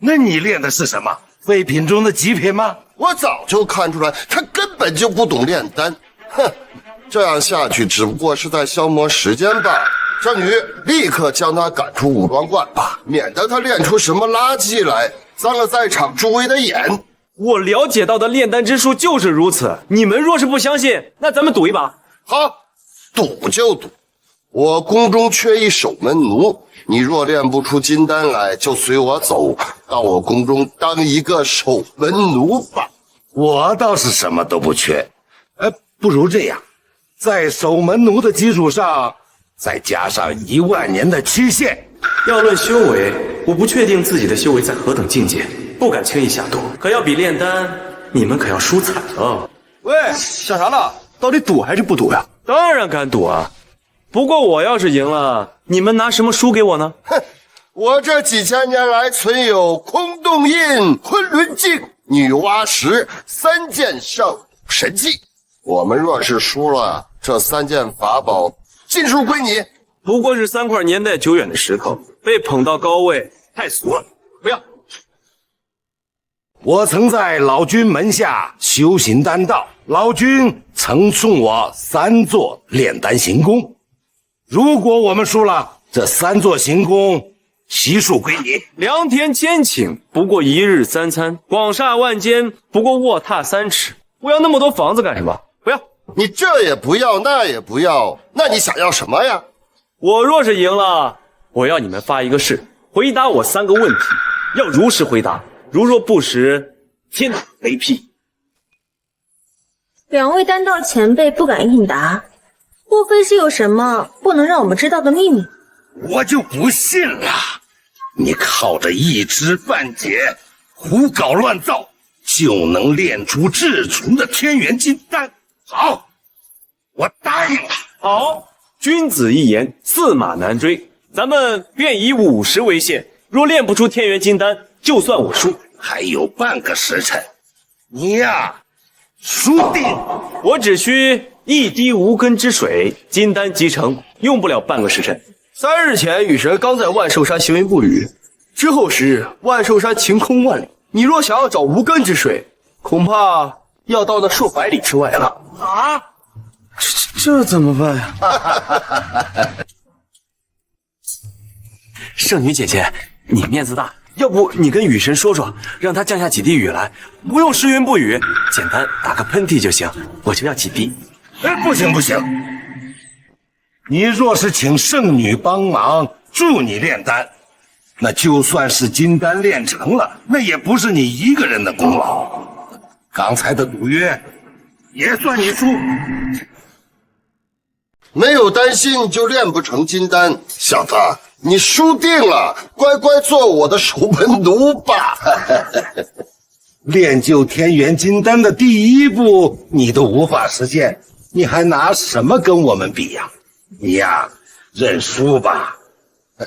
那你炼的是什么？废品中的极品吗？我早就看出来，他根本就不懂炼丹。哼，这样下去只不过是在消磨时间罢了。圣女，立刻将他赶出武装观吧，免得他练出什么垃圾来，脏了在场诸位的眼。我了解到的炼丹之术就是如此，你们若是不相信，那咱们赌一把。好，赌就赌。我宫中缺一守门奴，你若练不出金丹来，就随我走到我宫中当一个守门奴吧。我倒是什么都不缺，不如这样，在守门奴的基础上，再加上10000年的期限。要论修为，我不确定自己的修为在何等境界，不敢轻易下赌。可要比炼丹，你们可要输惨了。喂，想啥呢？到底赌还是不赌呀？当然敢赌啊！不过我要是赢了，你们拿什么输给我呢？哼，我这几千年来存有空洞印、昆仑镜、女娲石3件圣神器，我们若是输了，这3件法宝尽数归你。不过是3块年代久远的石头，被捧到高位，太俗了。不要。我曾在老君门下修行丹道，老君曾送我3座炼丹行宫。如果我们输了，这3座行宫悉数归你。良田千顷，不过1日3餐；广厦万间，不过卧榻3尺。我要那么多房子干什么？不要！你这也不要，那也不要，那你想要什么呀？我若是赢了，我要你们发一个誓，回答我3个问题，要如实回答。如若不实，天打雷劈。2位丹道前辈不敢应答，莫非是有什么不能让我们知道的秘密？我就不信了，你靠着一知半解，胡搞乱造，就能练出至纯的天元金丹。好，我答应了。好，君子一言，驷马难追。咱们便以50为限，若练不出天元金丹，就算我输。还有半个时辰，你呀，输定。我只需1滴无根之水，金丹即成，用不了半个时辰。3日前，雨神刚在万寿山行云布雨，之后10日，万寿山晴空万里。你若想要找无根之水，恐怕要到那数百里之外了。啊！这怎么办呀？圣女姐姐，你面子大，要不你跟雨神说说，让他降下几滴雨来，不用施云布雨，简单打个喷嚏就行，我就要几滴。不行不行，你若是请圣女帮忙助你炼丹，那就算是金丹炼成了，那也不是你一个人的功劳。刚才的赌约也算你输。没有丹心就炼不成金丹，小子，你输定了，乖乖做我的守门奴吧。炼就天元金丹的第一步你都无法实现，你还拿什么跟我们比呀？你呀，认输吧。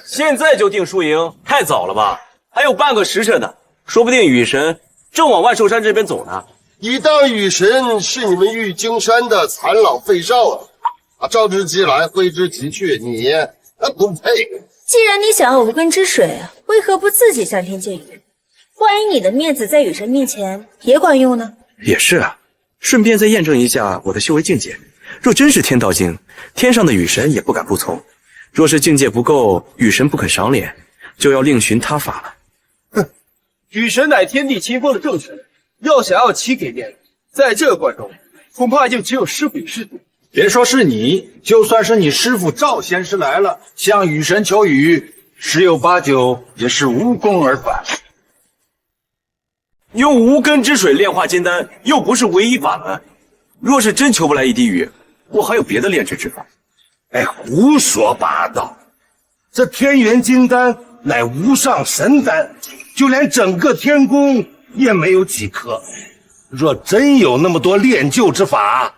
现在就定输赢，太早了吧？还有半个时辰呢，说不定雨神正往万寿山这边走呢。你当雨神是你们玉京山的残老废少啊？召之即来，挥之即去，你不配。既然你想要无根之水，为何不自己向天借雨？万一你的面子在雨神面前也管用呢？也是啊，顺便再验证一下我的修为境界。若真是天道境，天上的雨神也不敢不从。若是境界不够，雨神不肯赏脸，就要另寻他法了。哼，雨神乃天地清风的正神，要想要其给面子，在这关中，恐怕就只有师傅与师徒。别说是你，就算是你师傅赵仙师来了，向雨神求雨，十有八九也是无功而返。用无根之水炼化金丹，又不是唯一法门。若是真求不来一滴雨，我还有别的炼制之法。哎，胡说八道！这天元金丹乃无上神丹，就连整个天宫也没有几颗。若真有那么多炼就之法，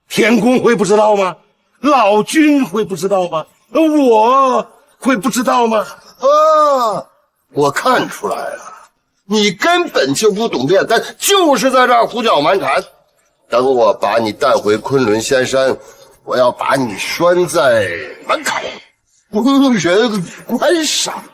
天宫会不知道吗？老君会不知道吗？我会不知道吗？啊，我看出来了，你根本就不懂炼丹，就是在这儿胡搅蛮缠。等我把你带回昆仑仙山，我要把你拴在门口，供人观赏，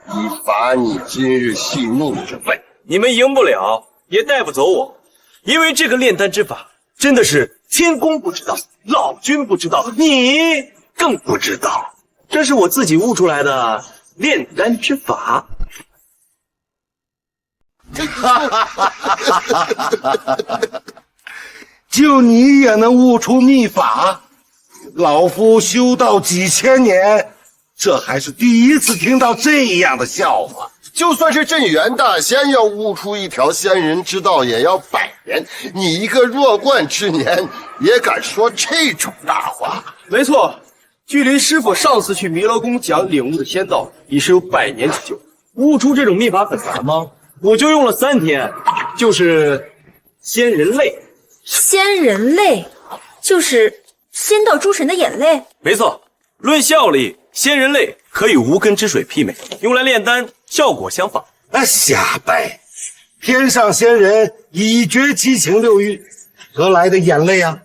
以罚你今日戏弄之罪。你们赢不了，也带不走我，因为这个炼丹之法真的是天宫不知道，老君不知道，你更不知道，这是我自己悟出来的炼丹之法。就你也能悟出秘法？老夫修道几千年，这还是第一次听到这样的笑话。就算是镇元大仙要悟出一条仙人之道，也要100年。你一个弱冠之年，也敢说这种大话？没错，距离师傅上次去弥勒宫讲领悟的仙道，已是有100年之久。悟出这种秘法很难吗？我就用了3天，就是仙人泪。仙人泪，就是仙道诸神的眼泪。没错，论效力，仙人泪可与无根之水媲美，用来炼丹效果相仿。瞎掰！天上仙人已绝七情六欲，何来的眼泪啊？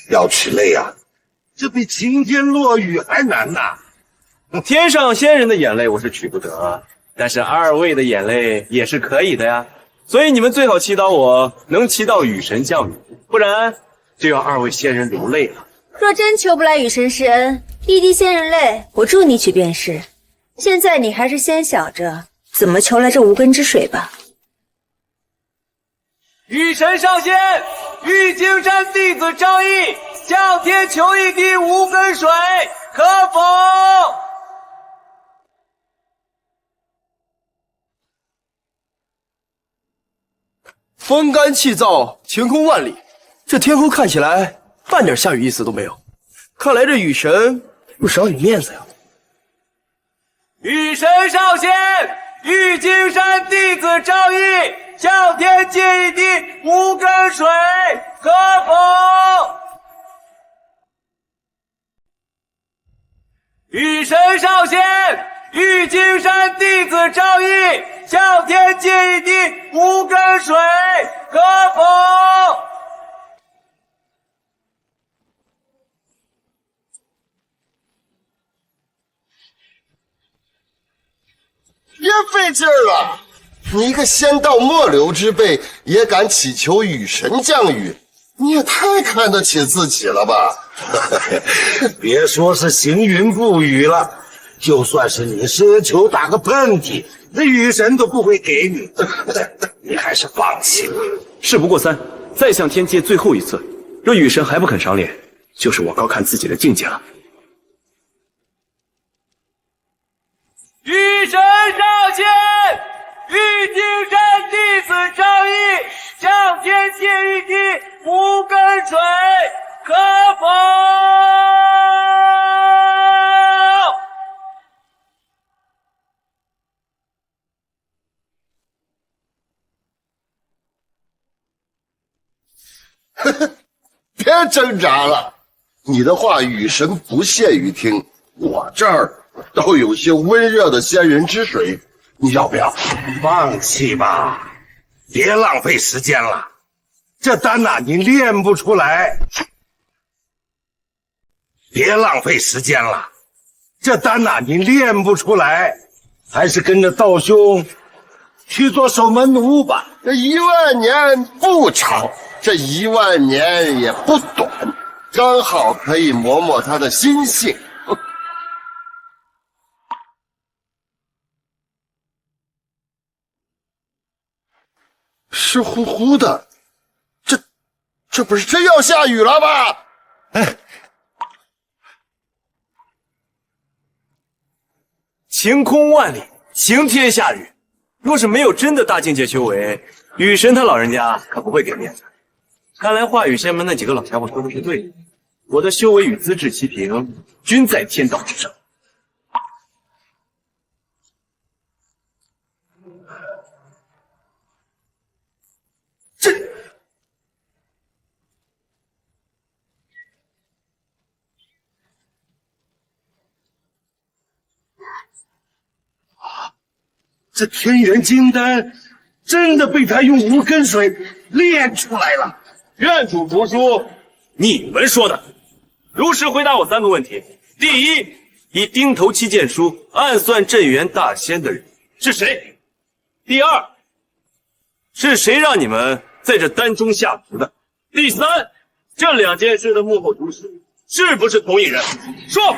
要取泪啊，这比晴天落雨还难呐！天上仙人的眼泪我是取不得，但是2位的眼泪也是可以的呀。所以你们最好祈祷我能祈祷雨神降雨，不然就要2位仙人流泪了。若真求不来雨神施恩，一滴仙人泪，我助你取便是。现在你还是先想着怎么求来这无根之水吧。雨神上仙，玉京山弟子张毅向天求一滴无根水，可否？风干气燥，晴空万里，这天空看起来半点下雨意思都没有。看来这雨神不赏你面子呀。雨神上仙，玉京山弟子张毅向天借一滴无根水，可否？雨神上仙，玉京山弟子张毅向天借一滴无根水，可否？别费劲儿了，你一个仙道末流之辈，也敢祈求雨神降雨，你也太看得起自己了吧？别说是行云布雨了，就算是你奢求打个喷嚏，那雨神都不会给你。你还是放弃吧。事不过3，再向天借最后一次。若雨神还不肯赏脸，就是我高看自己的境界了。玉神上仙，玉京山弟子倡议，上天谢一滴无根水，可否？呵呵，别挣扎了，你的话雨神不屑于听。我这儿倒有些温热的仙人之水，你要不要？放弃吧，别浪费时间了。这丹呐，你练不出来。别浪费时间了，这丹呐，你练不出来，还是跟着道兄去做守门奴吧。这10000年不长，这10000年也不短，刚好可以磨磨他的心性。湿乎乎的，这不是真要下雨了吧？哎，晴空万里，晴天下雨。若是没有真的大境界修为，雨神他老人家可不会给面子。看来化雨仙门那几个老家伙说的是对的，我的修为与资质齐平，均在天道之上。这天元金丹真的被他用无根水炼出来了。愿主读书，你们说的。如实回答我3个问题：第一，以钉头七剑书暗算镇元大仙的人是谁？第二，是谁让你们在这丹中下毒的？第三，这2件事的幕后主使是不是同一人？说。